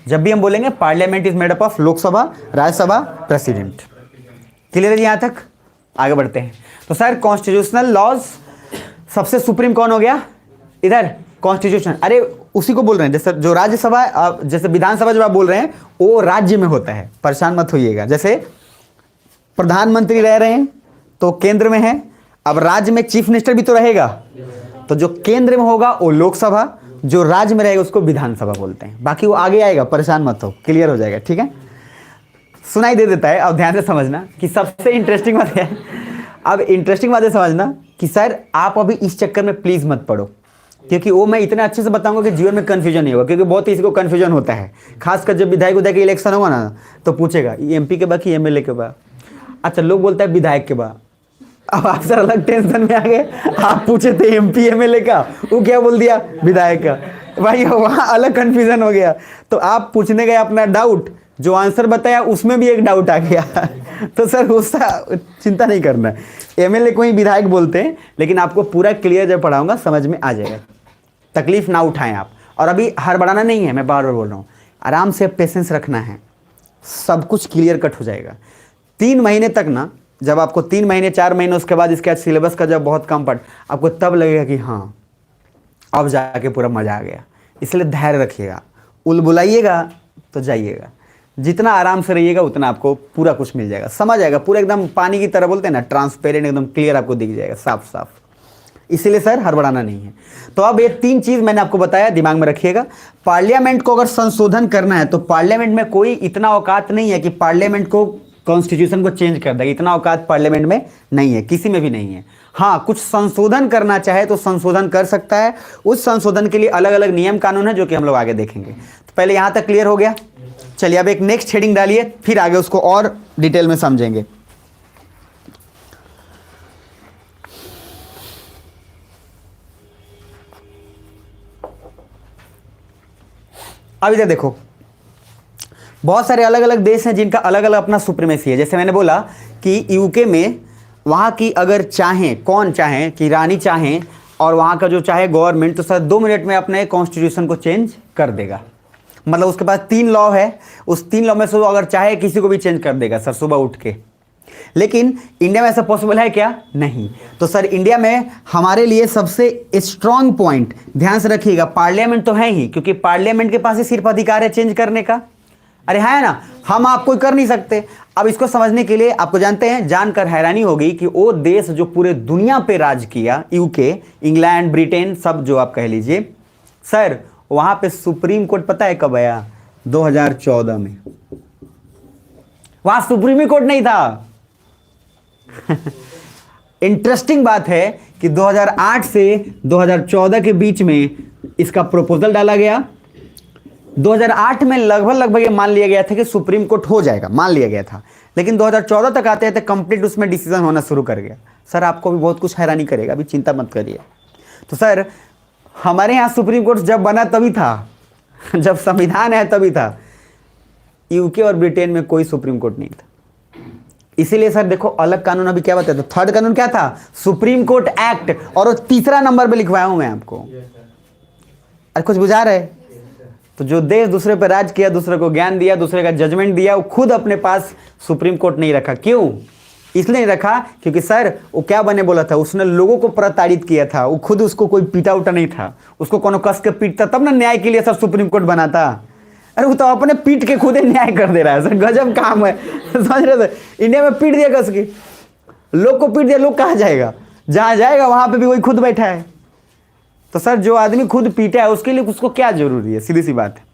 जब भी हम बोलेंगे parliament is made up of Lok Sabha, Rajya Sabha, president. Clear है यहां तक? आगे बढ़ते हैं। तो सर कॉन्स्टिट्यूशनल लॉज सबसे सुप्रीम कौन हो गया, इधर कॉन्स्टिट्यूशन। अरे उसी को बोल रहे हैं, जैसे जो राज्यसभा, जैसे विधानसभा जो आप बोल रहे हैं वो राज्य में होता है, परेशान मत होइएगा। जैसे प्रधानमंत्री रह रहे हैं तो केंद्र में है, अब राज्य में चीफ मिनिस्टर भी तो रहेगा, तो जो केंद्र में होगा वो लोकसभा, जो राज्य में रहेगा उसको विधानसभा बोलते हैं। बाकी वो आगे आएगा, परेशान मत हो, क्लियर हो जाएगा, ठीक है? सुनाई दे देता है। अब ध्यान से समझना कि सबसे इंटरेस्टिंग बात है, अब इंटरेस्टिंग बात है समझना कि सर आप अभी इस चक्कर में प्लीज मत पड़ो, क्योंकि वो मैं इतना अच्छे से बताऊंगा कि जीवन में कंफ्यूजन नहीं होगा, क्योंकि बहुत ही इसको कंफ्यूजन होता है, खासकर जब विधायक उधायक के इलेक्शन होगा ना तो पूछेगा एमपी के बाद कि एमएलए के बाद। अच्छा लोग बोलता है विधायक के बाद, अब आप सर अलग टेंशन में आ गए, आप पूछे थे एमपी एमएलए का, वो क्या बोल दिया, विधायक का। भाई वहाँ अलग कंफ्यूजन हो गया। तो आप पूछने गए अपना डाउट, जो आंसर बताया उसमें भी एक डाउट आ गया तो सर उसका चिंता नहीं करना, एमएलए को ही विधायक बोलते हैं, लेकिन आपको पूरा क्लियर जब पढ़ाऊंगा समझ में आ जाएगा। तकलीफ ना उठाएं आप, और अभी हड़बड़ाना नहीं है, मैं बार बार बोल रहा हूँ, आराम से पेशेंस रखना है, सब कुछ क्लियर कट हो जाएगा। 3 महीने तक ना, जब आपको 3 महीने 4 महीने उसके बाद इसके सिलेबस का जब बहुत कम पढ़, आपको तब लगेगा कि हाँ अब जाके पूरा मजा आ गया। इसलिए धैर्य रखिएगा, उलबुलाइएगा तो जाइएगा, जितना आराम से रहिएगा उतना आपको पूरा कुछ मिल जाएगा, समझ आएगा, पूरा एकदम पानी की तरह बोलते हैं ना, ट्रांसपेरेंट, एकदम क्लियर आपको दिख जाएगा, साफ साफ। इसीलिए सर हड़बड़ाना नहीं है। तो अब ये 3 चीज मैंने आपको बताया, दिमाग में रखिएगा। पार्लियामेंट को अगर संशोधन करना है तो पार्लियामेंट में कोई इतना औकात नहीं है कि पार्लियामेंट को, कॉन्स्टिट्यूशन को चेंज कर देगा, इतना औकात पार्लियामेंट में नहीं है, किसी में भी नहीं है। हाँ कुछ संशोधन करना चाहे तो संशोधन कर सकता है, उस संशोधन के लिए अलग अलग नियम कानून है जो कि हम लोग आगे देखेंगे। तो पहले यहां तक क्लियर हो गया। चलिए अब एक नेक्स्ट हेडिंग डालिए, फिर आगे उसको और डिटेल में समझेंगे। अब इधर देखो, बहुत सारे अलग अलग देश हैं जिनका अलग अलग अपना सुप्रीमेसी है। जैसे मैंने बोला कि यूके में वहाँ की अगर चाहें, कौन चाहे कि रानी चाहें और वहाँ का जो चाहे गवर्नमेंट, तो सर 2 मिनट में अपने कॉन्स्टिट्यूशन को चेंज कर देगा। मतलब उसके पास 3 लॉ है, उस 3 लॉ में से वो अगर चाहे किसी को भी चेंज कर देगा सर सुबह उठ के। लेकिन इंडिया में ऐसा पॉसिबल है क्या? नहीं। तो सर इंडिया में हमारे लिए सबसे स्ट्रांग पॉइंट, ध्यान से रखिएगा, पार्लियामेंट तो है ही, क्योंकि पार्लियामेंट के पास ही सिर्फ अधिकार है चेंज करने का। अरे है ना, हम आप कोई कर नहीं सकते। अब इसको समझने के लिए आपको जानते हैं, जानकर हैरानी होगी कि वो देश जो पूरे दुनिया पे राज किया, यूके, इंग्लैंड, ब्रिटेन, सब जो आप कह लीजिए, सर वहां पे सुप्रीम कोर्ट पता है कब आया? 2014 में। वहां सुप्रीम कोर्ट नहीं था इंटरेस्टिंग बात है कि 2008 से 2014 के बीच में इसका प्रपोजल डाला गया। 2008 में लगभग ये मान लिया गया था कि सुप्रीम कोर्ट हो जाएगा, मान लिया गया था, लेकिन 2014 तक आते आते कंप्लीट उसमें डिसीजन होना शुरू कर गया। सर आपको भी बहुत कुछ हैरानी करेगा, अभी चिंता मत करिए। तो सर हमारे यहाँ सुप्रीम कोर्ट जब बना तभी था, जब संविधान है तभी था। यूके और ब्रिटेन में कोई सुप्रीम कोर्ट नहीं था। इसीलिए सर देखो अलग कानून अभी क्या बताया, तो थर्ड कानून क्या था? सुप्रीम कोर्ट एक्ट, और वो 3रा नंबर पे लिखवाया हूं मैं आपको। अरे कुछ बुझा रहे? तो जो देश दूसरे पर राज किया, दूसरे को ज्ञान दिया, दूसरे का जजमेंट दिया, वो खुद अपने पास सुप्रीम कोर्ट नहीं रखा। क्यों? इसलिए नहीं रखा क्योंकि सर वो क्या बने बोला था, उसने लोगों को प्रताड़ित किया था, वो खुद उसको कोई पीटा उटा नहीं था, उसको कोनो कस के पीटता तब ना न्याय के लिए सब सुप्रीम कोर्ट बना था। अरे वो तो अपने पीट के खुद ही न्याय कर दे रहा है सर, गजब काम है समझ रहे थे? इंडिया में पीट दिया कस की, लोग को पीट दिया, लोग कहाँ जाएगा? जहाँ जाएगा वहां पे भी वही खुद बैठा है। तो सर जो आदमी खुद पीटा है उसके लिए उसको क्या जरूरी है? सीधी सी बात है।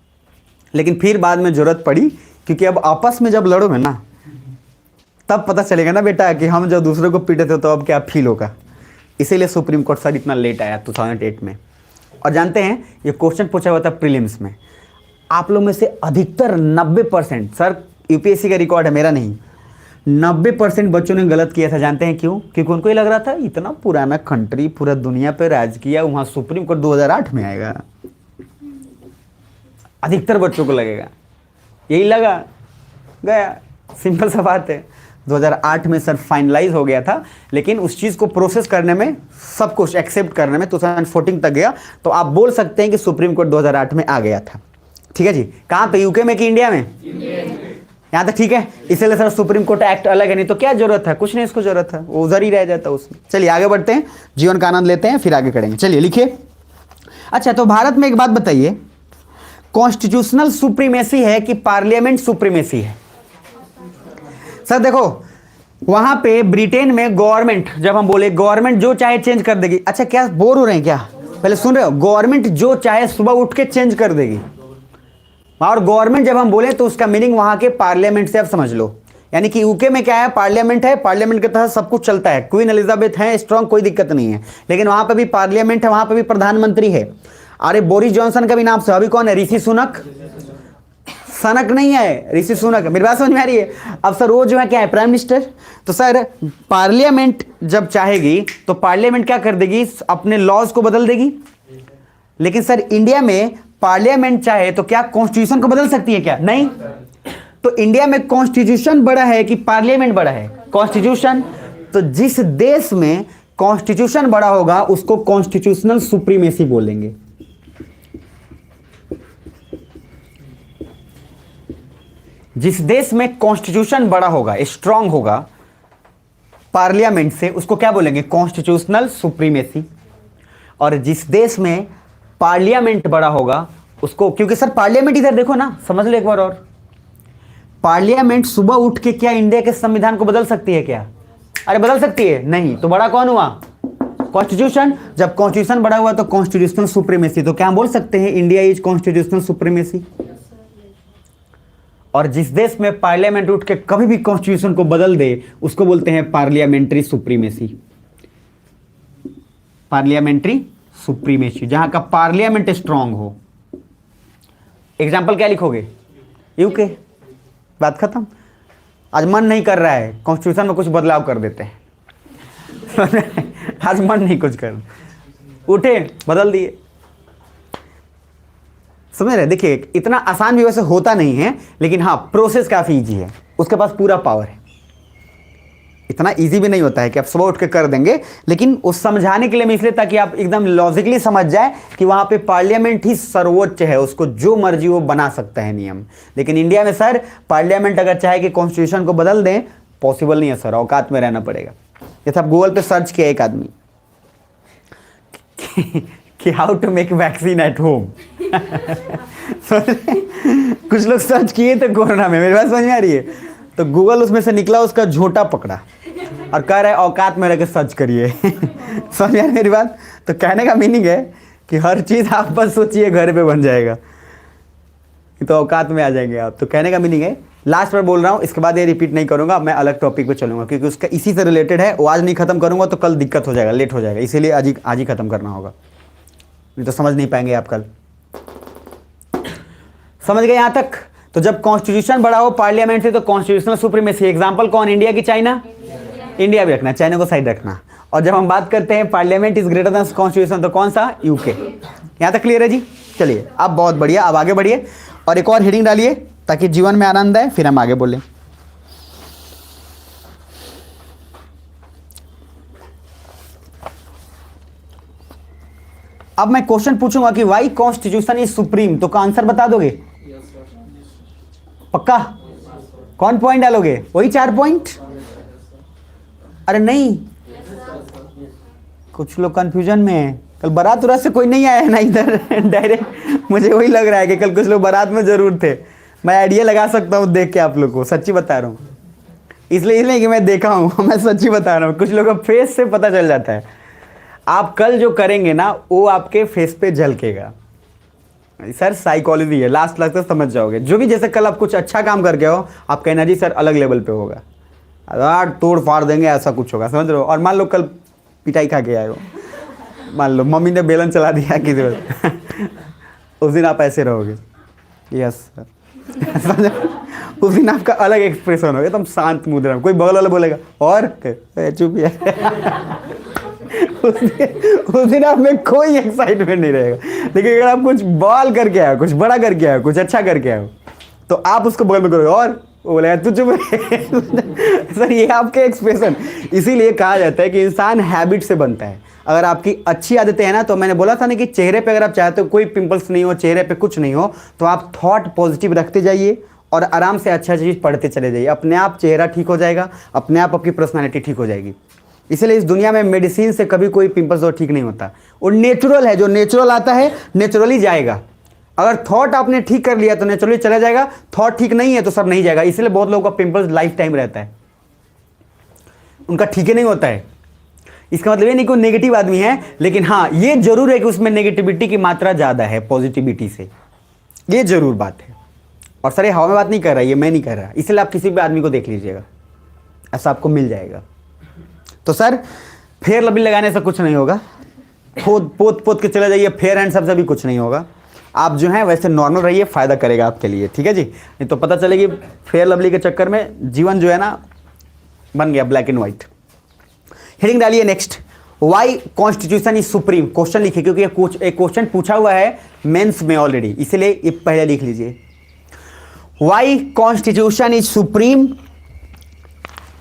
लेकिन फिर बाद में जरूरत पड़ी, क्योंकि अब आपस में जब लड़ोगे ना तब पता चलेगा ना बेटा कि हम जब दूसरे को पीटे थे तो अब क्या फील होगा। इसीलिए सुप्रीम कोर्ट सर इतना लेट आया 2008 में। और जानते हैं ये क्वेश्चन पूछा हुआ था प्रीलिम्स में, आप लोग में से अधिकतर 90%, सर यूपीएससी का रिकॉर्ड है मेरा नहीं, 90% बच्चों ने गलत किया था। जानते हैं क्यों? क्योंकि उनको ही लग रहा था इतना पुराना कंट्री, पूरा दुनिया पे राज किया, वहाँ सुप्रीम कोर्ट 2008 में आएगा। अधिकतर बच्चों को लगेगा, यही लगा, गया। सिंपल सा बात है, 2008 में सर फाइनलाइज हो गया था, लेकिन उस चीज़ को प्रोसेस करने में, सब कुछ एक्सेप्ट करने में 2014 तक गया। तो आप बोल सकते हैं कि सुप्रीम कोर्ट 2008 में आ गया था। ठीक है जी। कहाँ पे, यूके में कि इंडिया में? यहाँ तक ठीक है। इसलिए सर सुप्रीम कोर्ट एक्ट अलग है, नहीं तो क्या जरूरत है, कुछ नहीं इसको जरूरत है, वो उधर ही रह जाता उसमें। चलिए आगे बढ़ते हैं, जीवन का आनंद लेते हैं, फिर आगे करेंगे। चलिए लिखिए। अच्छा, तो भारत में एक बात बताइए, कॉन्स्टिट्यूशनल सुप्रीमेसी है कि पार्लियामेंट सुप्रीमेसी है? सर देखो, वहां पे ब्रिटेन में गवर्नमेंट, जब हम बोले गवर्नमेंट जो चाहे चेंज कर देगी। अच्छा, क्या बोर हो रहे हैं क्या? पहले सुन रहे हो, गवर्नमेंट जो चाहे सुबह उठ के चेंज कर देगी। और गवर्नमेंट जब हम बोले तो उसका मीनिंग वहां के पार्लियामेंट से आप समझ लो। यानी कि यूके में क्या है, पार्लियामेंट है, पार्लियामेंट के तहत सब कुछ चलता है, क्वीन एलिजाबेथ है स्ट्रांग, कोई दिक्कत नहीं है। लेकिन वहां पे भी पार्लियामेंट है, वहां पे भी प्रधानमंत्री है। अरे बोरिस जॉनसन का भी नाम से, अभी कौन है, ऋषि सुनक, सनक नहीं है, ऋषि सुनक। मेरी बात समझ में आ रही है? अब सर वो जो है क्या है, प्राइम मिनिस्टर। तो सर पार्लियामेंट जब चाहेगी तो पार्लियामेंट क्या कर देगी, अपने लॉज को बदल देगी। लेकिन सर इंडिया में पार्लियामेंट चाहे तो क्या कॉन्स्टिट्यूशन को बदल सकती है क्या? नहीं। तो इंडिया में कॉन्स्टिट्यूशन बड़ा है कि पार्लियामेंट बड़ा है? कॉन्स्टिट्यूशन। तो जिस देश में कॉन्स्टिट्यूशन बड़ा होगा उसको कॉन्स्टिट्यूशनल सुप्रीमेसी बोलेंगे। जिस देश में कॉन्स्टिट्यूशन बड़ा होगा, स्ट्रांग होगा पार्लियामेंट से, उसको क्या बोलेंगे, कॉन्स्टिट्यूशनल सुप्रीमेसी। और जिस देश में पार्लियामेंट बड़ा होगा उसको, क्योंकि सर पार्लियामेंट इधर देखो ना, समझ लो एक बार और, पार्लियामेंट सुबह उठ के क्या इंडिया के संविधान को बदल सकती है क्या? अरे बदल सकती है? नहीं। तो बड़ा कौन हुआ, कॉन्स्टिट्यूशन। जब कॉन्स्टिट्यूशन बड़ा हुआ तो कॉन्स्टिट्यूशनल सुप्रीमेसी। तो क्या हम बोल सकते हैं इंडिया इज कॉन्स्टिट्यूशनल सुप्रीमेसी। और जिस देश में पार्लियामेंट उठ के कभी भी कॉन्स्टिट्यूशन को बदल दे उसको बोलते हैं पार्लियामेंट्री सुप्रीमेसी। पार्लियामेंट्री सुप्रीमेसी, जहां का पार्लियामेंट स्ट्रांग हो। एग्जाम्पल क्या लिखोगे, यूके। बात खत्म। आज मन नहीं कर रहा है, कॉन्स्टिट्यूशन में कुछ बदलाव कर देते हैं आज मन नहीं कुछ कर, उठे बदल दिए। समझ रहे? देखिए इतना आसान भी वैसे होता नहीं है, लेकिन हाँ प्रोसेस काफी इजी है, उसके पास पूरा पावर है। इतना इजी भी नहीं होता है कि आप सुबह उठ के कर देंगे, लेकिन उस समझाने के लिए मैं इसलिए, ताकि आप एकदम लॉजिकली समझ जाए कि वहां पे पार्लियामेंट ही सर्वोच्च है, उसको जो मर्जी वो बना सकता है नियम। लेकिन इंडिया में सर पार्लियामेंट अगर चाहे कि कॉन्स्टिट्यूशन को बदल दें, पॉसिबल नहीं है सर, औकात में रहना पड़ेगा। जैसे आप गूगल पे सर्च किया एक आदमी कि how to make vaccine at home कुछ लोग सर्च किए थे कोरोना में, मेरी बात समझ में आ रही है? तो गूगल उसमें से निकला, उसका झोटा पकड़ा और कह रहा है औकात में रह के सर्च करिए समझ में आ रही मेरी बात? तो कहने का मीनिंग है कि हर चीज़ आप बस सोचिए घर पे बन जाएगा, तो औकात में आ जाएंगे आप। तो कहने का मीनिंग है, लास्ट बार बोल रहा हूँ, इसके बाद ये रिपीट नहीं करूँगा, मैं अलग टॉपिक पे चलूँगा, क्योंकि उसका इसी से रिलेटेड है। वो आज नहीं खत्म करूँगा तो कल दिक्कत हो जाएगा, लेट हो जाएगा, इसीलिए आज ही खत्म करना होगा, नहीं तो समझ नहीं पाएंगे आप कल। समझ गए यहाँ तक? तो जब कॉन्स्टिट्यूशन बड़ा हो पार्लियामेंट से तो कॉन्स्टिट्यूशनल सुप्रीमेसी। एग्जांपल कौन, इंडिया की चाइना? इंडिया भी रखना, चाइना को साइड रखना। और जब हम बात करते हैं parliament is greater then constitution, तो कौन सा, यूके। यहाँ तक क्लियर है जी? चलिए अब बहुत बढ़िया, अब आगे बढ़िए और एक और हेडिंग डालिए ताकि जीवन में आनंद आए, फिर हम आगे बोलें। अब मैं क्वेश्चन पूछूंगा कि वाई कॉन्स्टिट्यूशन इज सुप्रीम, तो का आंसर बता दोगे? पक्का? कौन पॉइंट डालोगे? वही 4 पॉइंट? अरे नहीं, कुछ लोग कंफ्यूजन में है। कल बारात उरात से कोई नहीं आया है ना इधर डायरेक्ट मुझे वही लग रहा है कि कल कुछ लोग बारात में जरूर थे। मैं आइडिया लगा सकता हूँ देख के आप लोग को, सच्ची बता रहा हूँ, इसलिए कि मैं देखा हूँ मैं सच्ची बता रहा हूँ, कुछ लोगों का फेस से पता चल जाता है। आप कल जो करेंगे ना वो आपके फेस पे झलकेगा। सर साइकोलॉजी है, लास्ट तक समझ जाओगे। जो भी, जैसे कल आप कुछ अच्छा काम करके हो, आपका एनर्जी सर अलग लेवल पे होगा, तोड़ फाड़ देंगे, ऐसा कुछ होगा, समझ रहे हो? और मान लो कल पिटाई खा के आए हो, मान लो मम्मी ने बेलन चला दिया किसी वजह उस दिन आप ऐसे रहोगे, यस सर उस दिन आपका अलग एक्सप्रेशन होगा, एकदम शांत मुद्रा में। कोई बगल वाला बोलेगा और चुप है उस दिन आप में कोई एक्साइटमेंट नहीं रहेगा। लेकिन अगर आप कुछ बॉल करके आए, कुछ बड़ा करके आए, कुछ अच्छा करके आए तो आप उसको बगल में करोगे और वो बोलेगा तू चुप रहे सर ये आपके एक्सप्रेशन। इसीलिए कहा जाता है कि इंसान हैबिट से बनता है। अगर आपकी अच्छी आदतें हैं ना, तो मैंने बोला था ना कि चेहरे पे अगर आप चाहते हो कोई पिंपल्स नहीं हो, चेहरे पे कुछ नहीं हो, तो आप थॉट पॉजिटिव रखते जाइए और आराम से अच्छा चीज़ पढ़ते चले जाइए। अपने आप चेहरा ठीक हो जाएगा, अपने आप आपकी पर्सनालिटी ठीक हो जाएगी। इसलिए इस दुनिया में मेडिसिन से कभी कोई पिंपल्स और ठीक नहीं होता। वो नेचुरल है, जो नेचुरल आता है नेचुरली जाएगा। अगर थॉट आपने ठीक कर लिया तो नेचुरली चला जाएगा, थॉट ठीक नहीं है तो सब नहीं जाएगा। इसलिए बहुत लोगों का पिंपल्स लाइफ टाइम रहता है, उनका ठीक ही नहीं होता है। इसका मतलब ये नहीं कि वो नेगेटिव आदमी है, लेकिन हाँ ये जरूर है कि उसमें नेगेटिविटी की मात्रा ज़्यादा है पॉजिटिविटी से, ये जरूर बात है। और सर ये हवा में बात नहीं कर रहा, ये मैं नहीं कर रहा। इसलिए आप किसी भी आदमी को देख लीजिएगा, ऐसा आपको मिल जाएगा। तो सर फेयर लवली लगाने से कुछ नहीं होगा, पोत पोत के चले जाइए, फेयर हैंड सबसे भी कुछ नहीं होगा। आप जो हैं वैसे नॉर्मल रहिए, फ़ायदा करेगा आपके लिए, ठीक है जी। नहीं तो पता चलेगी फेयर लवली के चक्कर में जीवन जो है ना बन गया ब्लैक एंड व्हाइट। हेडिंग डालिए next, why constitution is supreme. Question लिखिए क्योंकि एक क्वेश्चन पूछा हुआ है मेंस में ऑलरेडी, इसलिए ये पहले लिख लीजिए। Why constitution is supreme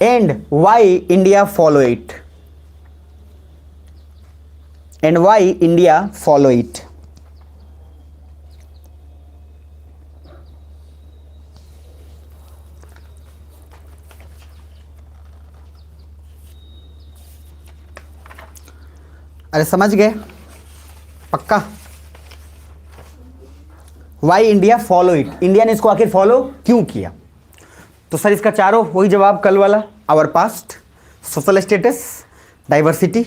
and why India follow it, and why India follow it. अरे समझ गए पक्का? Why India follow it, India ने इसको आखिर फॉलो क्यों किया? तो सर इसका चारों वही जवाब कल वाला, our past, social status, diversity,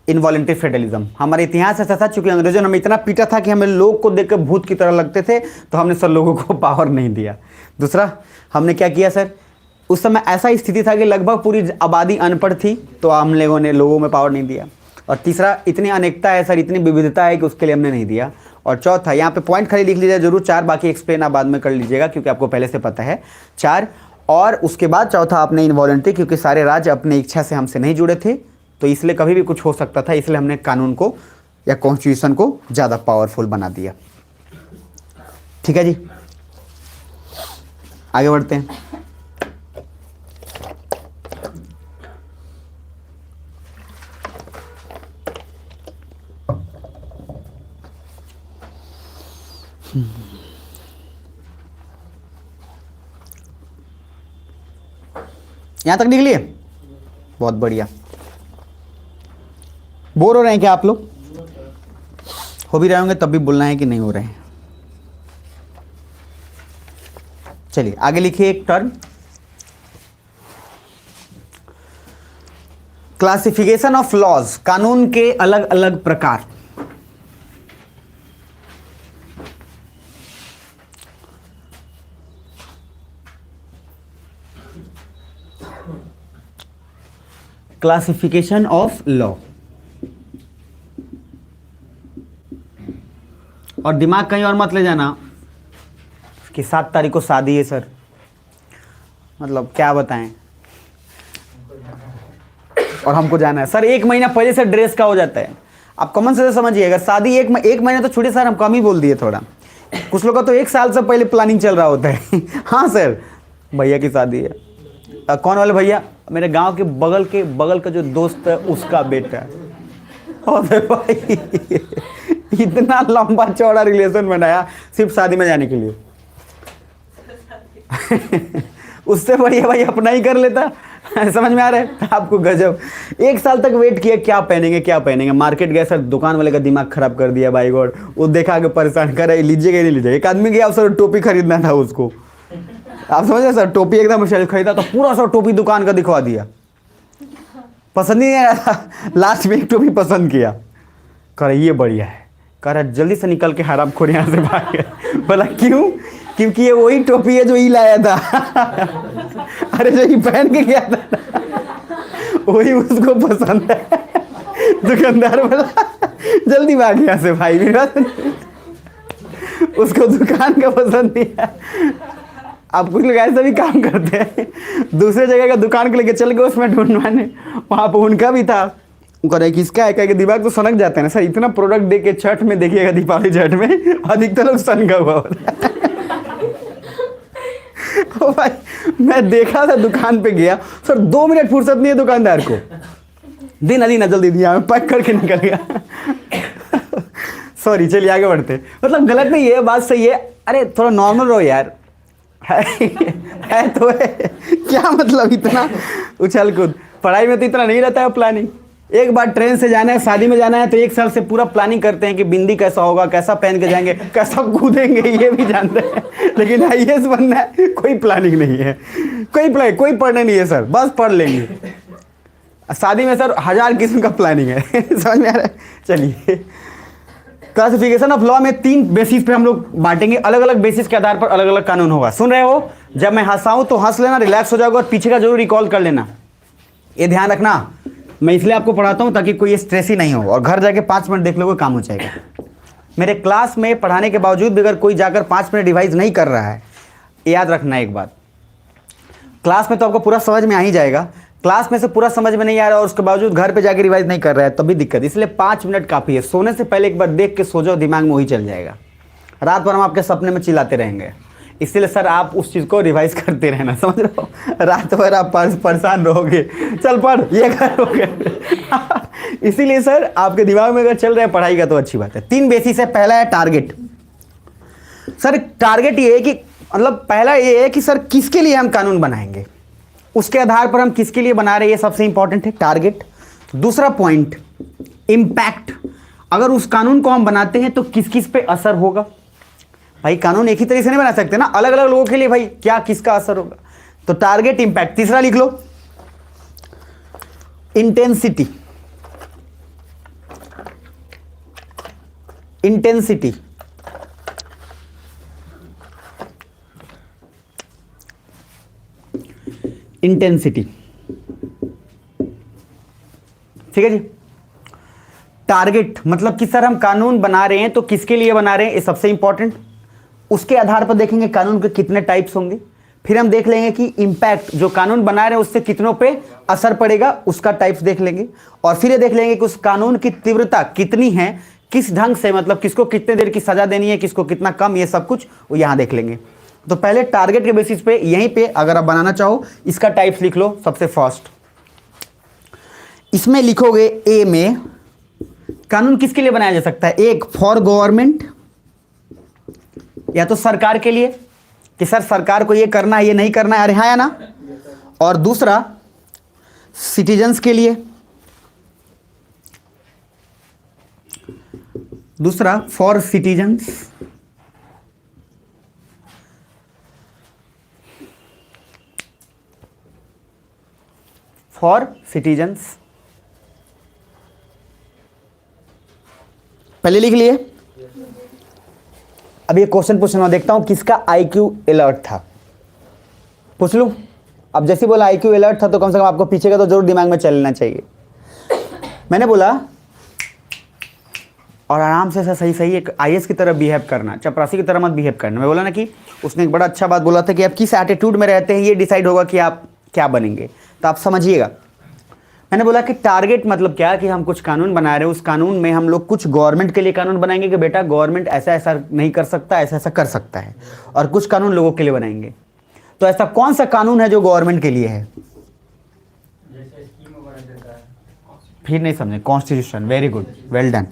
involuntary federalism. हमारा इतिहास ऐसा था, चूंकि अंग्रेजों ने हमें इतना पीटा था कि हमें लोग को देखकर भूत की तरह लगते थे, तो हमने सर लोगों को पावर नहीं दिया। दूसरा हमने क्या किया सर, उस समय ऐसा स्थिति था कि लगभग पूरी आबादी अनपढ़ थी, तो हम लोगों ने लोगों में पावर नहीं दिया। और तीसरा इतनी अनेकता है सर, इतनी विविधता है कि उसके लिए हमने नहीं दिया। और चौथा यहाँ पे पॉइंट खाली लिख लीजिए जरूर, 4 बाकी एक्सप्लेन आप बाद में कर लीजिएगा क्योंकि आपको पहले से पता है 4। और उसके बाद चौथा आपने इनवॉलंटरी, क्योंकि सारे राज्य अपनी इच्छा से हमसे नहीं जुड़े थे, तो इसलिए कभी भी कुछ हो सकता था, इसलिए हमने कानून को या कॉन्स्टिट्यूशन को ज़्यादा पावरफुल बना दिया। ठीक है जी, आगे बढ़ते हैं। यहां तक निकलिए, बहुत बढ़िया। बोर हो रहे हैं क्या आप लोग? हो भी रहे होंगे तब भी बोलना है कि नहीं हो रहे हैं। चलिए आगे लिखिए एक टर्म, क्लासिफिकेशन ऑफ लॉज, कानून के अलग अलग प्रकार। Classification of law. और दिमाग कहीं और मत ले जाना कि 7 तारीख को शादी है सर, मतलब क्या बताएं, और हमको जाना है सर। 1 महीना पहले से ड्रेस का हो जाता है। आप कॉमन सेंस समझिए, अगर शादी एक महीना तो छूटे सर, हम कम ही बोल दिए थोड़ा। कुछ लोग का तो 1 साल से पहले प्लानिंग चल रहा होता है। हाँ सर, भैया की शादी है। कौन वाले भैया? मेरे गांव के बगल का जो दोस्त है उसका बेटा। अरे भाई इतना लंबा चौड़ा रिलेशन बनाया सिर्फ शादी में जाने के लिए। उससे बढ़िया भाई अपना ही कर लेता। समझ में आ रहा है आपको? गजब। 1 साल तक वेट किया, क्या पहनेंगे। मार्केट गए सर, दुकान वाले का दिमाग खराब कर दिया भाई गॉड। वो देखा के परेशान कर रहा है, लीजिएगा नहीं लीजिएगा। एक आदमी गया सर, टोपी खरीदना था उसको, आप समझ रहे सर, टोपी एकदम खरीदा तो पूरा सर टोपी दुकान का दिखवा दिया, पसंद ही नहीं आया। लास्ट में एक टोपी पसंद किया, कह रहा ये बढ़िया है, कह रहा जल्दी से निकल के हराम खोर यहाँ से भाग गया। बोला क्यों? क्योंकि ये वही टोपी है जो ही लाया था। अरे जो ही पहन के गया था वही उसको पसंद है। दुकानदार बोला जल्दी भाग यहाँ से भाई, मेरा उसको दुकान का पसंद नहीं है। अब कुछ लोग ऐसा भी काम करते हैं, दूसरे जगह का दुकान को लेके चल गए उसमें ढूंढवाने, वहाँ पर उनका भी था। कह रहे किसका है, कह के दिमाग तो सनक जाते हैं ना सर, इतना प्रोडक्ट दे के छठ में देखिएगा, दीपावली छठ में अधिकतर लोग सन का हुआ होता है। ओ भाई मैं देखा था, दुकान पे गया सर, 2 मिनट फुर्सत नहीं है दुकानदार को, दिन जल्दी दिया, मैं पैक करके निकल गया। सॉरी, चलिए आगे बढ़ते। मतलब गलत नहीं है, बात सही है, अरे थोड़ा नॉर्मल रहो यार, है तो है, क्या मतलब इतना उछल कूद, पढ़ाई में तो इतना नहीं रहता है प्लानिंग। एक बार ट्रेन से जाना है, शादी में जाना है, तो 1 साल से पूरा प्लानिंग करते हैं कि बिंदी कैसा होगा, कैसा पहन के जाएंगे, कैसा कूदेंगे, ये भी जानते हैं। लेकिन आईएएस बनना है, कोई प्लानिंग नहीं है, कोई पढ़ने नहीं है सर, बस पढ़ लेंगे। शादी में सर 1000 किस्म का प्लानिंग है। समझ में आ रहा है? चलिए, क्लासिफिकेशन ऑफ लॉ में 3 बेसिस पे हम लोग बांटेंगे, अलग अलग बेसिस के आधार पर अलग अलग कानून होगा। सुन रहे हो? जब मैं हंसाऊं तो हंस लेना, रिलैक्स हो जाओगे और पीछे का जरूर रिकॉल कर लेना, ये ध्यान रखना। मैं इसलिए आपको पढ़ाता हूं ताकि कोई स्ट्रेस ही नहीं हो, और घर जाके 5 मिनट देख लोगे काम हो जाएगा। मेरे क्लास में पढ़ाने के बावजूद भी अगर कोई जाकर 5 मिनट रिवाइज नहीं कर रहा है, याद रखना एक बात, क्लास में तो आपको पूरा समझ में आ ही जाएगा, क्लास में से पूरा समझ में नहीं आ रहा और उसके बावजूद घर पे जाके रिवाइज नहीं कर रहा है तभी दिक्कत। इसलिए 5 मिनट काफ़ी है, सोने से पहले एक बार देख के सो जाओ, दिमाग में वही चल जाएगा। रात भर हम आपके सपने में चिल्लाते रहेंगे, इसलिए सर आप उस चीज़ को रिवाइज करते रहना, समझ रहे हो? रात भर आप परेशान रहोगे, चल पढ़ ये करोगे। इसीलिए सर आपके दिमाग में अगर चल रहा है पढ़ाई का तो अच्छी बात है। 3 बेसिस है, पहला है टारगेट। सर टारगेट ये है कि मतलब पहला ये है कि सर किसके लिए हम कानून बनाएंगे, उसके आधार पर हम किसके लिए बना रहे हैं, ये सबसे इंपॉर्टेंट है, टारगेट। दूसरा पॉइंट इम्पैक्ट, अगर उस कानून को हम बनाते हैं तो किस किस पे असर होगा। भाई कानून एक ही तरीके से नहीं बना सकते ना, अलग अलग लोगों के लिए भाई क्या किसका असर होगा, तो टारगेट इंपैक्ट। तीसरा लिख लो इंटेंसिटी, इंटेंसिटी इंटेंसिटी, ठीक है जी। टारगेट मतलब कि सर हम कानून बना रहे हैं तो किसके लिए बना रहे हैं, ये सबसे इंपॉर्टेंट। उसके आधार पर देखेंगे कानून के कितने टाइप्स होंगे, फिर हम देख लेंगे कि इंपैक्ट जो कानून बना रहे हैं उससे कितनों पे असर पड़ेगा, उसका टाइप्स देख लेंगे, और फिर ये देख लेंगे कि उस कानून की तीव्रता कितनी है, किस ढंग से, मतलब किसको कितने देर की सजा देनी है, किसको कितना कम, ये सब कुछ वो यहां देख लेंगे। तो पहले टारगेट के बेसिस पे यहीं पे अगर आप बनाना चाहो इसका टाइप्स लिख लो। सबसे फर्स्ट इसमें लिखोगे ए में कानून किसके लिए बनाया जा सकता है, एक फॉर गवर्नमेंट, या तो सरकार के लिए कि सर सरकार को ये करना है ये नहीं करना है, अरे हाँ या ना, और दूसरा सिटीजन्स के लिए, दूसरा फॉर सिटीजन्स, फॉर सिटीजन्स, पहले लिख लिए। अब ये क्वेश्चन पूछना, देखता हूं किसका आईक्यू अलर्ट था, पूछ लूं। अब जैसे बोला आईक्यू अलर्ट था तो कम से कम आपको पीछे का तो जरूर दिमाग में चलना चाहिए। मैंने बोला और आराम से सही सही एक आईएएस की तरह बिहेव करना, चपरासी की तरह मत बिहेव करना। मैं बोला ना कि उसने एक बड़ा अच्छा बात बोला था कि आप किस एटीट्यूड में रहते हैं ये डिसाइड होगा कि आप क्या बनेंगे, तो आप समझिएगा। मैंने बोला कि टारगेट मतलब क्या, कि हम कुछ कानून बना रहे हैं, उस कानून में हम लोग कुछ गवर्नमेंट के लिए कानून बनाएंगे कि बेटा गवर्नमेंट ऐसा ऐसा नहीं कर सकता, ऐसा ऐसा कर सकता है, और कुछ कानून लोगों के लिए बनाएंगे। तो ऐसा कौन सा कानून है जो गवर्नमेंट के लिए है, फिर नहीं समझे, constitution, very good, well done.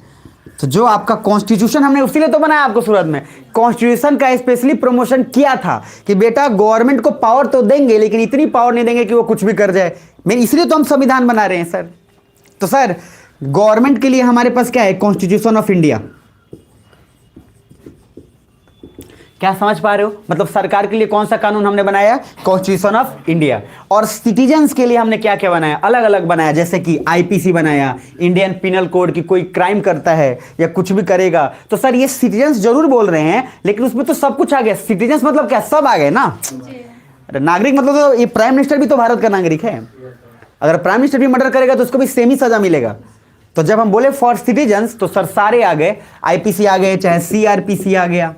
तो जो आपका कॉन्स्टिट्यूशन हमने उसी लिए तो बनाया आपको शुरुआत में, कॉन्स्टिट्यूशन का स्पेशली प्रमोशन किया था कि बेटा गवर्नमेंट को पावर तो देंगे लेकिन इतनी पावर नहीं देंगे कि वो कुछ भी कर जाए। मैं इसलिए तो हम संविधान बना रहे हैं सर। तो सर गवर्नमेंट के लिए हमारे पास क्या है, कॉन्स्टिट्यूशन ऑफ इंडिया। क्या समझ पा रहे हो, मतलब सरकार के लिए कौन सा कानून हमने बनाया, कॉन्स्टिट्यूशन ऑफ इंडिया। और सिटीजन्स के लिए हमने क्या क्या बनाया, अलग अलग बनाया, जैसे कि आईपीसी बनाया, इंडियन पिनल कोड, की कोई क्राइम करता है या कुछ भी करेगा तो सर ये सिटीजन्स जरूर बोल रहे हैं लेकिन उसमें तो सब कुछ आ गया। सिटीजन्स मतलब क्या, सब आ गए ना। अरे नागरिक मतलब तो ये प्राइम मिनिस्टर भी तो भारत का नागरिक है, अगर प्राइम मिनिस्टर भी मर्डर करेगा तो उसको भी सेम ही सजा मिलेगा। तो जब हम बोले फॉर सिटीजन्स तो सर सारे आ गए, आईपीसी आ गए, चाहे सीआरपीसी आ गया,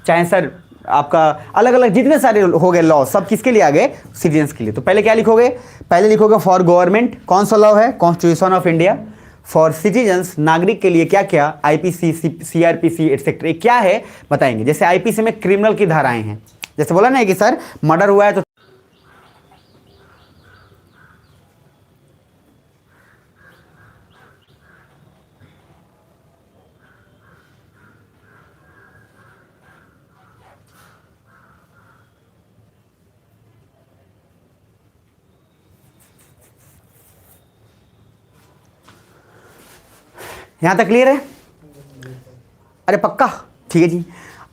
चाहे सर आपका अलग अलग जितने सारे हो गए लॉ, सब किसके लिए आ गए? सिटीजन्स के लिए। तो पहले क्या लिखोगे? पहले लिखोगे फॉर गवर्नमेंट, कौन सा लॉ है? Constitution of India. For citizens, नागरिक के लिए क्या क्या? IPC, CrPC etcetera. क्या है बताएंगे। जैसे आईपीसी में क्रिमिनल की धाराएं हैं, जैसे बोला ना कि सर मर्डर हुआ है तो यहां तक क्लियर है? अरे पक्का? ठीक है जी।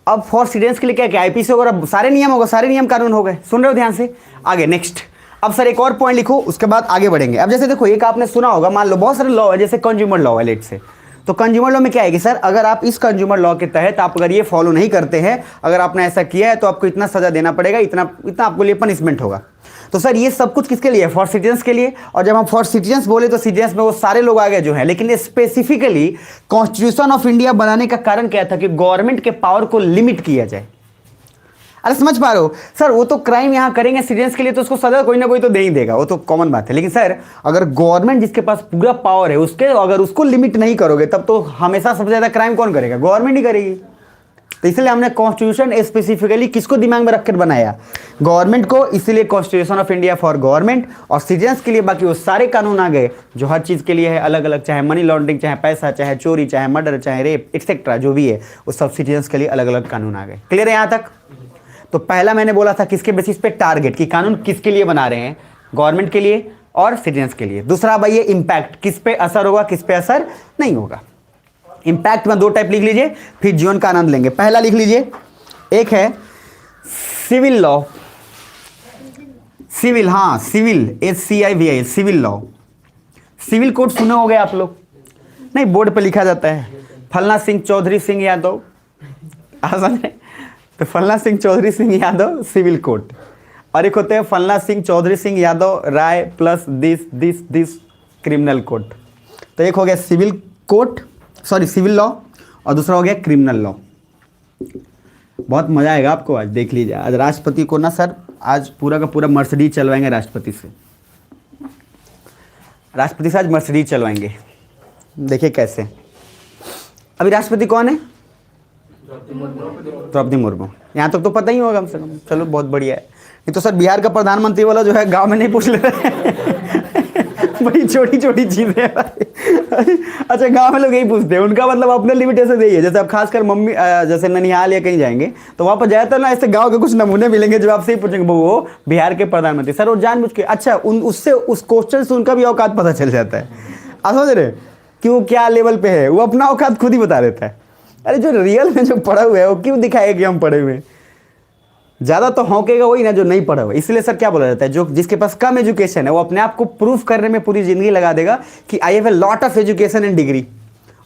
अब फॉर सिटीजन्स के लिए क्या क्या? आईपीसी वगैरह सारे नियम होगा, सारे नियम कानून हो गए। सुन रहे हो ध्यान से? आगे नेक्स्ट। अब सर एक और पॉइंट लिखो, उसके बाद आगे बढ़ेंगे। अब जैसे देखो, एक आपने सुना होगा, मान लो बहुत सारे लॉ है, जैसे कंज्यूमर लॉ है लेट से। तो कंज्यूमर लॉ में क्या है कि सर अगर आप इस कंज्यूमर लॉ के तहत आप अगर ये फॉलो नहीं करते हैं, अगर आपने ऐसा किया है तो आपको इतना सजा देना पड़ेगा, इतना इतना आपके लिए पनिशमेंट होगा। तो सर ये सब कुछ किसके लिए? फॉर सिटीजन्स के लिए। और जब हम फॉर सिटीजन्स बोले तो सिटीजन्स में वो सारे लोग आ गए जो हैं, लेकिन स्पेसिफिकली कॉन्स्टिट्यूशन ऑफ इंडिया बनाने का कारण क्या था? कि गवर्नमेंट के पावर को लिमिट किया जाए। अरे समझ पा रहे हो सर? वो तो क्राइम यहां करेंगे सिटीजन्स के लिए तो उसको सजा कोई ना कोई तो दे ही देगा, वो तो कॉमन बात है। लेकिन सर अगर गवर्नमेंट जिसके पास पूरा पावर है उसके अगर उसको लिमिट नहीं करोगे तब तो हमेशा सबसे ज्यादा क्राइम कौन करेगा? गवर्नमेंट ही करेगी। तो इसलिए हमने कॉन्स्टिट्यूशन स्पेसिफिकली किसको दिमाग में रखकर बनाया? गवर्नमेंट को। इसीलिए constitution of India for government. और सिटीजन्स के लिए बाकी वो सारे कानून आ गए जो हर चीज के लिए है अलग अलग, चाहे मनी लॉन्ड्रिंग, चाहे पैसा, चाहे चोरी, चाहे मर्डर, चाहे रेप एक्सेट्रा, जो भी है वो सब सिटीजन्स के लिए अलग अलग कानून आ गए। क्लियर है यहां तक? तो पहला मैंने बोला था किसके बेसिस पे? टारगेट, कि कानून किसके लिए बना रहे हैं? गवर्नमेंट के लिए और सिटीजन्स के लिए। दूसरा भाई ये इंपैक्ट, किस पे असर होगा, किस पे असर नहीं होगा। इंपैक्ट में दो टाइप लिख लीजिए, फिर जीवन का आनंद लेंगे। पहला लिख लीजिए, एक है सिविल लॉ। सिविल, हाँ civil, SCIVIL, civil law. Civil code सुने होंगे आप लोग? नहीं, बोर्ड पे लिखा जाता है फलना सिंह चौधरी सिंह यादव, आसान है। तो फलना सिंह चौधरी सिंह यादव सिविल कोड, और एक होते हैं फलना Singh Chaudhary Singh Yadav Rai plus this criminal code. तो एक हो गया civil code, sorry civil law, और दूसरा हो गया क्रिमिनल लॉ। बहुत मजा आएगा आपको, आज देख लीजिए। आज राष्ट्रपति को ना सर आज पूरा का पूरा मर्सिडीज चलवाएंगे राष्ट्रपति से। राष्ट्रपति से आज मर्सिडीज चलवाएंगे, देखिए कैसे। अभी राष्ट्रपति कौन है? द्रौपदी मुर्मू। यहाँ तक तो पता ही होगा कम से कम। चलो बहुत बढ़िया है। नहीं तो सर बिहार का प्रधानमंत्री वाला जो है गांव में नहीं पूछ ले रहे बड़ी छोटी छोटी चीजें हैं। अच्छा गांव में लोग यही पूछते हैं, उनका मतलब अपने लिमिटेशन यही है। जैसे आप खासकर मम्मी जैसे ननिहाल या कहीं जाएंगे तो वहाँ पर ज्यादातर ना ऐसे गांव के कुछ नमूने मिलेंगे जो आपसे ही पूछेंगे वो बिहार के प्रधानमंत्री। सर वो जानबूझ के अच्छा उससे उस क्वेश्चन से उनका भी औकात पता चल जाता है। आप समझ रहे कि वो क्या लेवल पे है, वो अपना औकात खुद ही बता देता है। अरे जो रियल में जो पढ़ा हुआ है वो क्यों दिखाएगा कि हम पढ़े हुए हैं? ज्यादा तो हौकेगा वही ना जो नहीं पढ़ा हुआ। इसलिए सर क्या बोला जाता है, जो जिसके पास कम एजुकेशन है वो अपने आप को प्रूफ करने में पूरी जिंदगी लगा देगा कि I have a lot of education and degree.